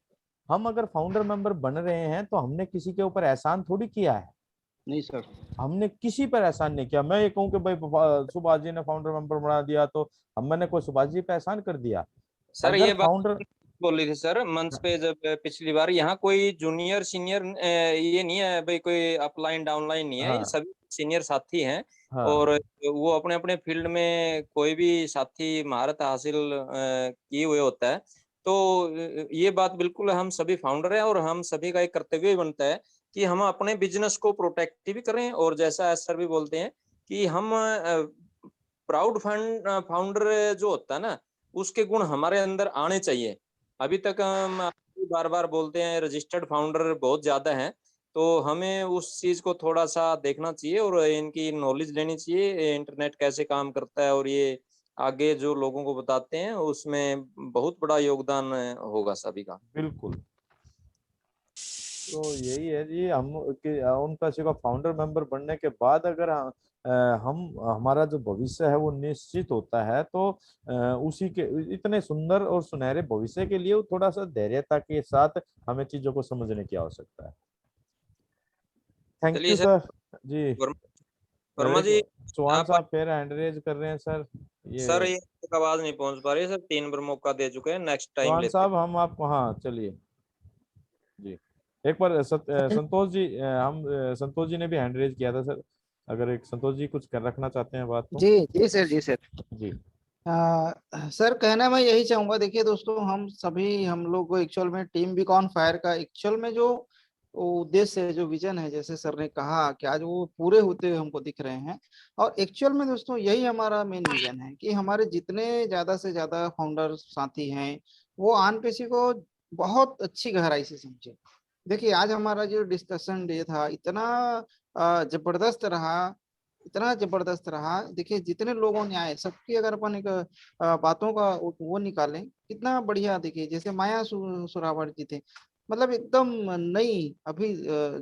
हम अगर फाउंडर मेंबर बन रहे हैं तो हमने किसी के ऊपर एहसान थोड़ी किया है। नहीं सर, हमने किसी पर एहसान नहीं किया। मैं ये कहूँ कि भाई सुभाष जी ने फाउंडर मेंबर बना दिया तो मैंने कोई सुभाष जी पे एहसान कर दिया? सर अगर ये बात फाउंडर बोली थी सर मंच पे जब पिछली बार, यहाँ कोई जूनियर सीनियर ये नहीं है भाई, कोई अपलाइन डाउनलाइन नहीं है, ये हाँ सभी सीनियर साथी हैं। हाँ और वो अपने अपने फील्ड में कोई भी साथी महारत हासिल किए हुए होता है। तो ये बात बिल्कुल हम सभी फाउंडर हैं और हम सभी का एक कर्तव्य ही बनता है कि हम अपने बिजनेस को प्रोटेक्ट भी करें, और जैसा एस सर भी बोलते हैं कि हम प्राउड फाउंडर जो होता है ना, उसके गुण हमारे अंदर आने चाहिए। अभी तक हम बार बार बोलते हैं रजिस्टर्ड फाउंडर बहुत ज्यादा हैं, तो हमें उस चीज को थोड़ा सा देखना चाहिए और इनकी नॉलेज लेनी चाहिए, इंटरनेट कैसे काम करता है, और ये आगे जो लोगों को बताते हैं उसमें बहुत बड़ा योगदान होगा सभी का। बिल्कुल। तो यही है जी, हम कि उन पैसे का फाउंडर मेंबर बनने के बाद अगर हम हमारा जो भविष्य है वो निश्चित होता है, तो उसी के इतने सुंदर और सुनहरे भविष्य के लिए थोड़ा सा धैर्यता के साथ हमें चीजों को समझने की आवश्यकता है। थैंक चलिए यू सर, सर जी। वर्मा जी चौहान आप, साहब फिर हैंड रेज कर रहे हैं सर। सर ये ये आवाज नहीं पहुंच पा रही है सर, 3 बार मौका दे चुके हैं, नेक्स्ट टाइम चौहान लेते हैं। साहब हम आपको, हाँ चलिए जी, एक बार संतोष जी, हम संतोष जी ने भी हैंड रेज किया था सर, अगर एक संतोष जी कुछ कर रखना चाहते हैं बात तो। जी जी सर, जी सर। जी सर कहना मैं यही चाहूंगा, देखिए दोस्तों, हम लोग को एक्चुअल में टीम बीकॉन फायर का एक्चुअल में जो उद्देश्य है, जो विजन है, जैसे सर ने कहा कि आज वो पूरे होते हुए हमको दिख रहे हैं। और एक्चुअल में दोस्तों यही हमारा मेन विजन है कि हमारे जितने ज्यादा से ज्यादा फाउंडर साथी हैं वो आनपेसी को बहुत अच्छी गहराई से समझे। देखिए आज हमारा जो डिस्कशन डे था जबरदस्त रहा, इतना जबरदस्त रहा। देखिए जितने लोगों ने आए सबकी अगर अपन एक बातों का वो निकालें, कितना बढ़िया। देखिए जैसे माया सुरावर जी थे, मतलब एकदम नई, अभी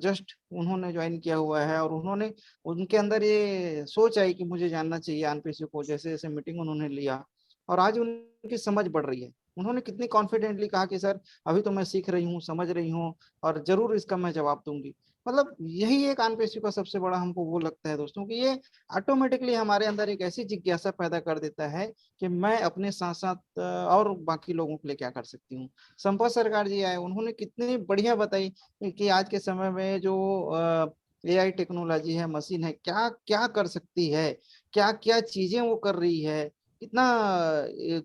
जस्ट उन्होंने ज्वाइन किया हुआ है और उन्होंने, उनके अंदर ये सोच आई कि मुझे जानना चाहिए आनपीसी को। जैसे जैसे मीटिंग उन्होंने लिया और आज उनकी समझ बढ़ रही है। उन्होंने कितनी कॉन्फिडेंटली कहा कि सर अभी तो मैं सीख रही हूँ, समझ रही हूँ और जरूर इसका मैं जवाब दूंगी। मतलब यही एक आनपेशी का सबसे बड़ा हमको वो लगता है दोस्तों कि ये ऑटोमेटिकली हमारे अंदर एक ऐसी जिज्ञासा पैदा कर देता है कि मैं अपने साथ साथ और बाकी लोगों के लिए क्या कर सकती हूँ। संपत सरकार जी आए, उन्होंने कितनी बढ़िया बताई कि आज के समय में जो AI टेक्नोलॉजी है, मशीन है, क्या क्या कर सकती है, क्या क्या चीजें वो कर रही है। कितना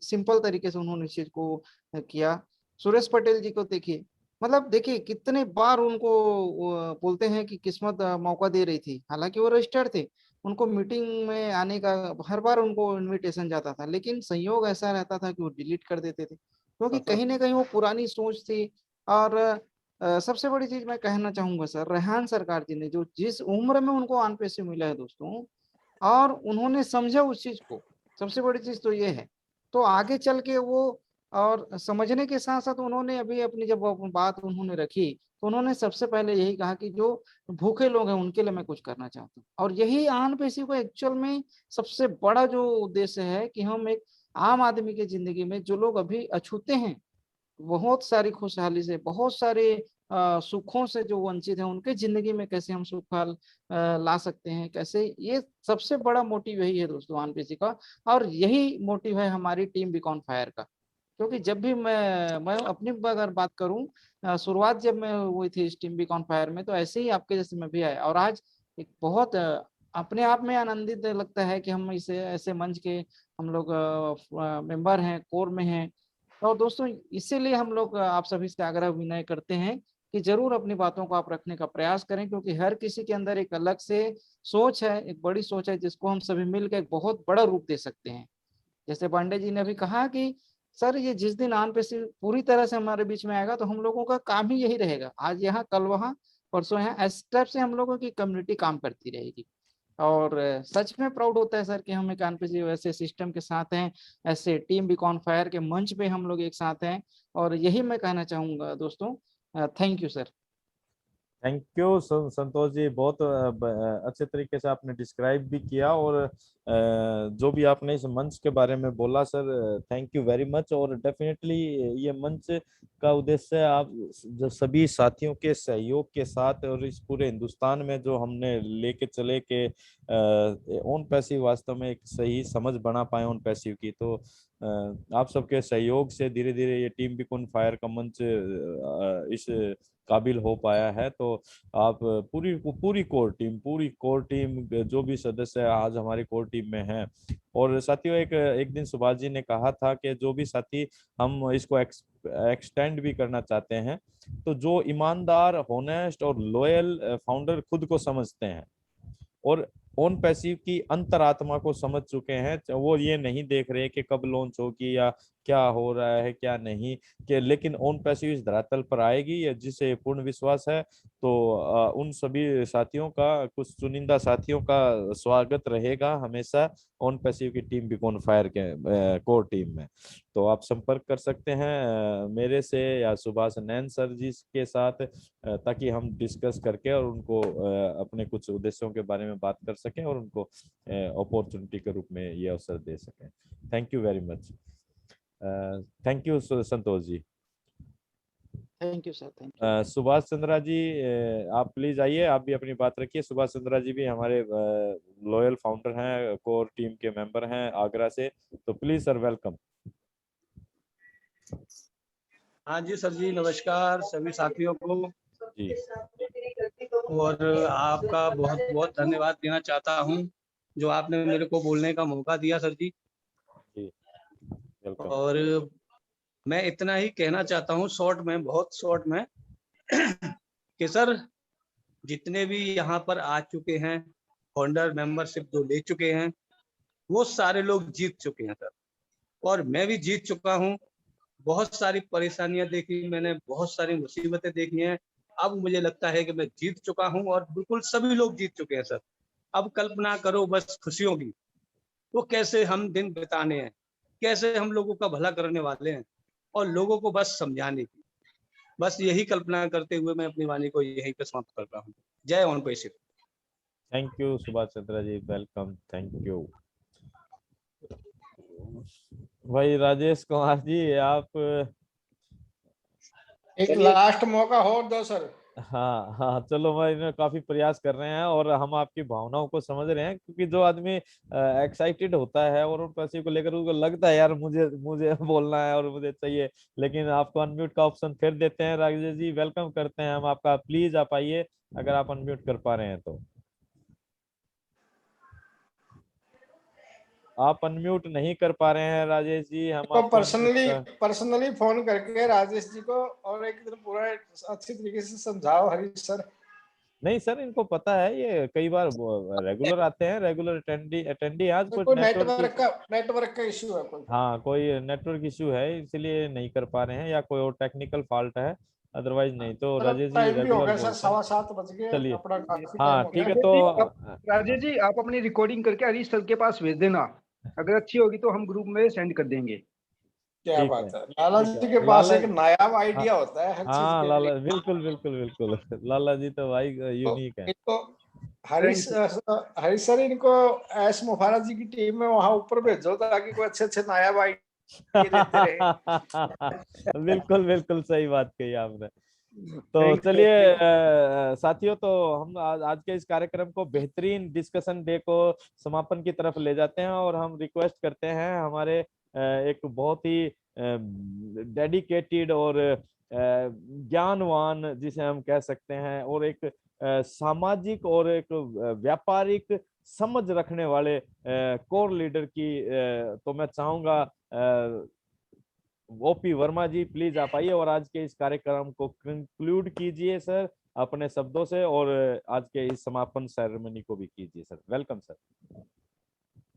सिंपल तरीके से उन्होंने इस चीज को किया। सुरेश पटेल जी को देखिए, मतलब देखिए कितने बार उनको बोलते हैं कि किस्मत मौका दे रही थी, हालांकि वो रजिस्टर्ड थे, उनको मीटिंग में आने का हर बार उनको इनविटेशन जाता था, लेकिन संयोग ऐसा रहता था कि वो डिलीट कर देते थे, क्योंकि कहीं ना कहीं वो पुरानी सोच थी। और सबसे बड़ी चीज मैं कहना चाहूंगा सर, रेहान सरकार जी ने जो जिस उम्र में उनको ऑन पे से मिला है दोस्तों, और उन्होंने समझा उस चीज को, सबसे बड़ी चीज तो ये है। तो आगे चल के वो, और समझने के साथ साथ उन्होंने अभी अपनी जब बात उन्होंने रखी, तो उन्होंने सबसे पहले यही कहा कि जो भूखे लोग हैं उनके लिए मैं कुछ करना चाहता हूँ। और यही आन पेशी को एक्चुअल में सबसे बड़ा जो उद्देश्य है कि हम एक आम आदमी की जिंदगी में जो लोग अभी अछूते हैं, बहुत सारी खुशहाली से, बहुत सारे सुखों से जो वंचित हैं, उनके जिंदगी में कैसे हम सुख ला सकते हैं, कैसे, ये सबसे बड़ा मोटिव यही है दोस्तों आनपीसी का। और यही मोटिव है हमारी टीम बीकॉन फायर का। क्योंकि जब भी मैं अपनी अगर बात करूं, शुरुआत जब मैं हुई थी इस टीम बीकॉन फायर में, तो ऐसे ही आपके जैसे मैं भी आया, और आज एक बहुत अपने आप में आनंदित लगता है कि हम इसे ऐसे मंच के हम लोग मेंबर हैं, कोर में हैं। और दोस्तों इसीलिए हम लोग आप सभी से आग्रह विनय करते हैं कि जरूर अपनी बातों को आप रखने का प्रयास करें, क्योंकि हर किसी के अंदर एक अलग से सोच है, एक बड़ी सोच है, जिसको हम सभी मिलकर एक बहुत बड़ा रूप दे सकते हैं। जैसे पांडे जी ने अभी कहा कि सर ये जिस दिन ऑन पेसिव पूरी तरह से हमारे बीच में आएगा तो हम लोगों का काम ही यही रहेगा, आज यहाँ कल वहाँ परसों यहाँ, इस टाइप से हम लोगों की कम्युनिटी काम करती रहेगी। और सच में प्राउड होता है सर कि हम एक ऑन पेसिव ऐसे सिस्टम के साथ हैं, ऐसे टीम बीकॉन फायर के मंच पे हम लोग एक साथ हैं। और यही मैं कहना चाहूंगा दोस्तों। Thank you sir. Thank you Santosh ji, बहुत अच्छे तरीके से आपने डिस्क्राइब भी किया, और जो भी आपने इस मंच के बारे में बोला sir, thank you very much. और डेफिनेटली ये मंच का उद्देश्य आप जो सभी साथियों के सहयोग के साथ और इस पूरे हिंदुस्तान में जो हमने लेके चले के ऑन पैसिव वास्तव में एक सही समझ बना पाए ऑन पैसिव की, तो आप सबके सहयोग से धीरे धीरे ये टीम बीकॉन फायर का मंच इस काबिल हो पाया है। तो आप पूरी कोर टीम जो भी सदस्य आज हमारी कोर टीम में हैं, और साथियों एक दिन सुभाष जी ने कहा था कि जो भी साथी हम इसको एक्सटेंड भी करना चाहते हैं, तो जो ईमानदार, होनेस्ट और लॉयल फाउंडर खुद को समझते हैं और ऑन पैसिव की अंतरात्मा को समझ चुके हैं, वो ये नहीं देख रहे कि कब लॉन्च होगी या क्या हो रहा है क्या नहीं, कि लेकिन ऑन पैसिव इस धरातल पर आएगी, या जिसे पूर्ण विश्वास है। तो उन सभी साथियों का, कुछ चुनिंदा साथियों का स्वागत रहेगा हमेशा ऑन पैसिव की टीम बीकॉन फायर के कोर टीम में। तो आप संपर्क कर सकते हैं मेरे से या सुभाष नैन सर जी के साथ, ताकि हम डिस्कस करके और उनको अपने कुछ उद्देश्यों के बारे में बात कर सकें और उनको अपॉर्चुनिटी के रूप में ये अवसर दे सकें। Thank you very much. Thank you Santosh ji. Thank you sir. Thank you. Subhash Chandra ji, आप प्लीज आइए, आप भी अपनी बात रखिए। सुभाष चंद्रा जी भी हमारे लॉयल फाउंडर हैं, कोर टीम के मेंबर हैं आगरा से, तो प्लीज सर वेलकम। हाँ जी सर जी, नमस्कार सभी साथियों को जी। और आपका बहुत बहुत धन्यवाद देना चाहता हूँ जो आपने मेरे को बोलने का मौका दिया सर जी। और मैं इतना ही कहना चाहता हूँ बहुत शॉर्ट में कि सर जितने भी यहाँ पर आ चुके हैं, फाउंडर मेंबरशिप जो ले चुके हैं, वो सारे लोग जीत चुके हैं सर, और मैं भी जीत चुका हूँ। बहुत सारी परेशानियां देखी मैंने, बहुत सारी मुसीबतें देखी हैं। अब मुझे लगता है कि मैं जीत चुका हूं और बिल्कुल सभी लोग जीत चुके हैं सर। अब कल्पना करो बस खुशियों की, वो कैसे हम दिन बिताने हैं, कैसे हम लोगों का भला करने वाले हैं और लोगों को बस समझाने की, बस यही कल्पना करते हुए मैं अपनी वाणी को यहीं पे समाप्त करता हूँ। जय on passive. Thank you Subhash Chandra ji, welcome. Thank you भाई राजेश कुमार जी, आप एक लास्ट मौका हो दो सर। हाँ हाँ, चलो भाई, काफी प्रयास कर रहे हैं और हम आपकी भावनाओं को समझ रहे हैं, क्योंकि जो आदमी एक्साइटेड होता है और उन पैसे को लेकर उसको लगता है यार मुझे मुझे बोलना है और मुझे चाहिए, लेकिन आपको अनम्यूट का ऑप्शन फिर देते हैं। राजेश जी वेलकम करते हैं हम आपका, प्लीज आप आइए अगर आप अनम्यूट कर पा रहे हैं तो। आप अनम्यूट नहीं कर पा रहे हैं राजेश जी, हम आपको पर्सनली फोन करके राजेश जी को और एक दिन पूरा अच्छी तरीके से समझाओ हरीश सर। नहीं सर, इनको पता है, ये कई बार रेगुलर आते हैं, रेगुलर अटेंडी। आज कुछ नेटवर्क का इशू है कोई। हाँ, कोई नेटवर्क इशू है इसलिए नहीं कर पा रहे हैं, या कोई और टेक्निकल फॉल्ट है, अदरवाइज नहीं तो राजेश जी रेगुलर। 7:15 बज गए। चलिए हाँ ठीक है, तो राजेश जी आप अपनी रिकॉर्डिंग करके हरीश सर के पास भेज देना, अगर अच्छी होगी तो हम ग्रुप में सेंड कर देंगे। क्या बात है, लाला जी के पास एक नायाब आइडिया होता है हर चीज हाँ के लाला, लिए। बिल्कुल बिल्कुल बिल्कुल, लाला जी तो भाई यूनिक है। तो हरीश सर इनको एस मुफारा जी की टीम में वहां ऊपर भेजो ताकि कोई अच्छे नायाब आइडिया देते रहे। बिल्कुल बिल्कुल सही बात कही आपने। तो चलिए साथियों, तो हम आज के इस कार्यक्रम को बेहतरीन डिस्कशन डे को समापन की तरफ ले जाते हैं, और हम रिक्वेस्ट करते हैं हमारे एक बहुत ही डेडिकेटेड और ज्ञानवान जिसे हम कह सकते हैं, और एक सामाजिक और एक व्यापारिक समझ रखने वाले कोर लीडर की, तो मैं चाहूंगा ओपी वर्मा जी प्लीज आप आइए और आज के इस कार्यक्रम को कंक्लूड कीजिए सर अपने शब्दों से, और आज के इस समापन सेरेमनी को भी कीजिए sir. Welcome sir.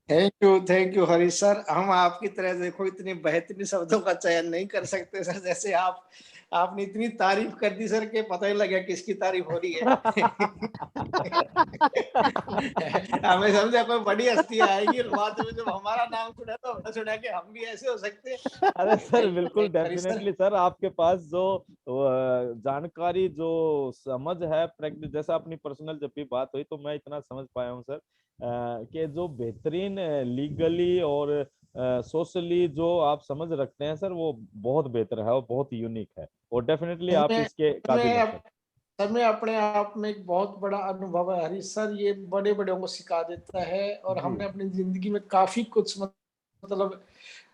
Thank you Harish sir. हम आपकी तरह देखो इतने बेहतरीन शब्दों का चयन नहीं कर सकते सर, जैसे आपने इतनी तारीफ कर दी सर के पता ही लगा किसकी तारीफ हो रही है। हमें समझा कोई बड़ी हस्ती आएगी और बाद में जब हमारा नाम सुना तो हमने सुना कि हम भी ऐसे हो सकते हैं। अरे सर बिल्कुल डेफिनेटली सर, आपके पास जो जानकारी जो समझ है प्रैक्टिस, जैसा अपनी पर्सनल जब भी बात हुई तो मैं इतना समझ पाया हूँ सर कि जो बेहतरीन लीगली और सोशली जो आप समझ रखते हैं सर वो बहुत बेहतर है और बहुत यूनिक है, और डेफिनेटली आप इसके काबिल हैं सर। मैं अपने आप में एक बहुत बड़ा अनुभव है हरीश सर, ये बड़े बड़ों को सिखा देता है और हमने अपनी जिंदगी में काफी कुछ मतलब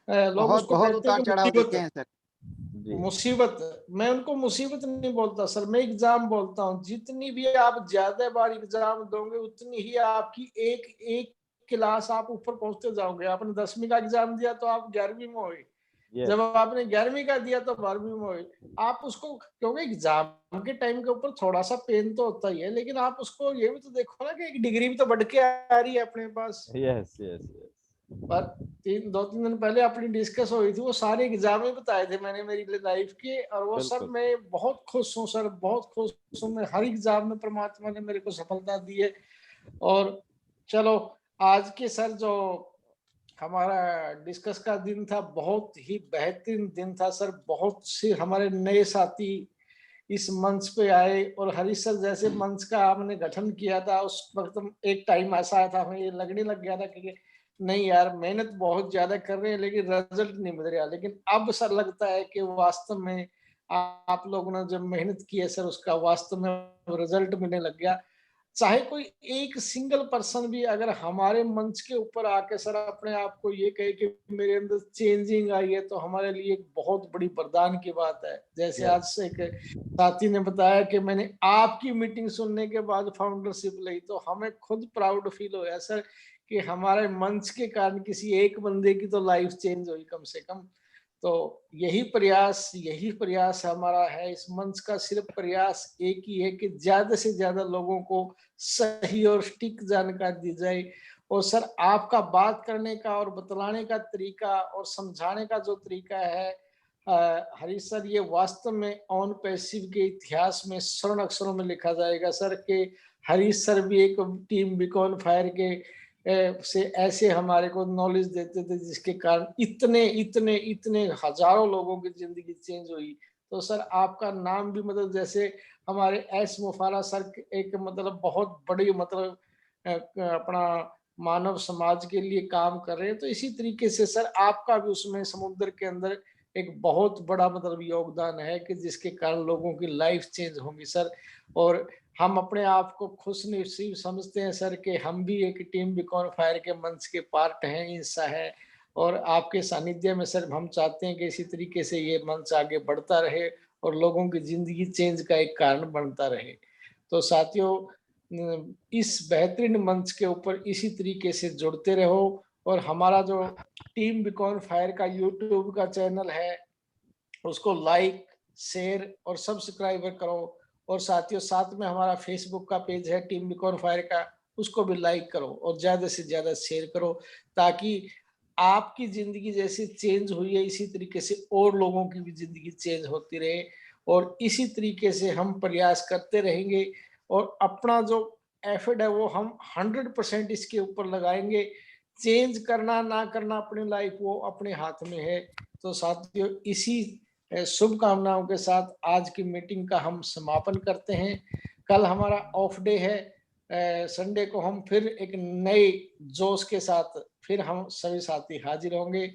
लोग उसको कहते हैं कि मुसीबत, मैं उनको मुसीबत नहीं बोलता सर, मैं एग्जाम बोलता हूँ। जितनी भी आप ज्यादा बार एग्जाम दोगे उतनी ही आपकी एक क्लास आप ऊपर पहुंचते जाओगे। आपने 10वीं का एग्जाम दिया तो आप 11वीं में हुए, जब आपने 11वीं का दिया तो 12वीं में हुए। आप उसको, क्योंकि एग्जाम के टाइम के ऊपर थोड़ा सा पेन तो होता ही है, लेकिन आप उसको ये भी तो देखो ना कि एक डिग्री भी तो बढ़ के आ रही है अपने पास। Yes yes yes. पर 2-3 दिन पहले अपनी डिस्कस हुई थी, वो सारे एग्जाम ही बताए थे मैंने मेरी लाइफ के, और वो सब मैं बहुत खुश हूँ सर, बहुत खुश हूँ मैं। हर एग्जाम में परमात्मा ने मेरे को सफलता दी है। और चलो आज के सर जो हमारा डिस्कस का दिन था बहुत ही बेहतरीन दिन था सर। बहुत से हमारे नए साथी इस मंच पे आए, और हरीश सर जैसे मंच का हमने गठन किया था उस वक्त एक टाइम ऐसा आया था हमें ये लगने लग गया था कि नहीं यार मेहनत बहुत ज्यादा कर रहे हैं लेकिन रिजल्ट नहीं मिल रहा, लेकिन अब सर लगता है कि वास्तव में आप लोगों ने जब मेहनत की है सर उसका वास्तव में रिजल्ट मिलने लग गया। चाहे कोई एक सिंगल पर्सन भी अगर हमारे मंच के ऊपर आके सर अपने आप को ये कहे कि मेरे अंदर चेंजिंग आई है, तो हमारे लिए एक बहुत बड़ी वरदान की बात है। जैसे आज से एक साथी ने बताया कि मैंने आपकी मीटिंग सुनने के बाद फाउंडरशिप ली, तो हमें खुद प्राउड फील होया सर कि हमारे मंच के कारण किसी एक बंदे की तो लाइफ चेंज हुई कम से कम। तो यही प्रयास हमारा है। इस मंच का सिर्फ प्रयास एक ही है कि ज्यादा से ज्यादा लोगों को सही और सटीक जानकारी दी जाए। और सर आपका बात करने का और बतलाने का तरीका और समझाने का जो तरीका है हरीश सर, ये वास्तव में ऑन पैसिव के इतिहास में स्वर्ण अक्षरों में लिखा जाएगा सर कि हरीश सर भी एक टीम बीकॉन फायर के से ऐसे हमारे को नॉलेज देते थे जिसके कारण इतने हजारों लोगों की जिंदगी चेंज हुई। तो सर आपका नाम भी मतलब जैसे हमारे एस मुफारा सर एक मतलब बहुत बड़ी मतलब अपना मानव समाज के लिए काम कर रहे हैं, तो इसी तरीके से सर आपका भी उसमें समुद्र के अंदर एक बहुत बड़ा मतलब योगदान है कि जिसके कारण लोगों की लाइफ चेंज होगी सर। और हम अपने आप को खुश नसीब समझते हैं सर कि हम भी एक टीम बीकॉन फायर के मंच के पार्ट हैं, हिस्सा है। और आपके सानिध्य में सर हम चाहते हैं कि इसी तरीके से ये मंच आगे बढ़ता रहे और लोगों की जिंदगी चेंज का एक कारण बनता रहे। तो साथियों इस बेहतरीन मंच के ऊपर इसी तरीके से जुड़ते रहो, और हमारा जो टीम बीकॉन फायर का यूट्यूब का चैनल है उसको लाइक शेयर और सब्सक्राइब करो। और साथियों साथ में हमारा फेसबुक का पेज है टीम बीकॉन फायर का, उसको भी लाइक करो और ज्यादा से ज्यादा शेयर करो, ताकि आपकी जिंदगी जैसे चेंज हुई है इसी तरीके से और लोगों की भी जिंदगी चेंज होती रहे। और इसी तरीके से हम प्रयास करते रहेंगे और अपना जो एफर्ट है वो हम 100% इसके ऊपर लगाएंगे। चेंज करना ना करना अपनी लाइफ वो अपने हाथ में है। तो साथियों इसी शुभकामनाओं के साथ आज की मीटिंग का हम समापन करते हैं। कल हमारा ऑफ डे है, संडे को हम फिर एक नए जोश के साथ फिर हम सभी साथी हाजिर होंगे।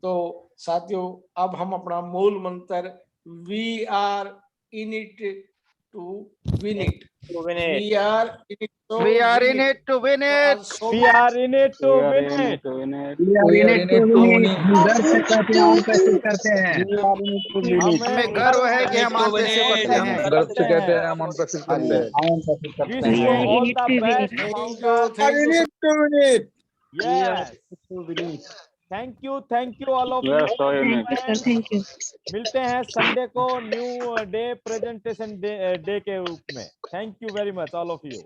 तो साथियों अब हम अपना मूल मंत्र we are in it to win it, we are in it to win it, to win it, we are in it to win it, we are in it to win it. गर्व से कहते हैं, हम पैसे करते हैं। हमें गर्व है कि हम ऑन पैसिव करते हैं। गर्व से कहते हैं हम ऑन पैसिव करते हैं। Wish you all the best founder. We are in it to win it. Yes thank you all of you. Thank you. मिलते हैं संडे को न्यू डे प्रेजेंटेशन डे के रूप में। Thank you very much all of you.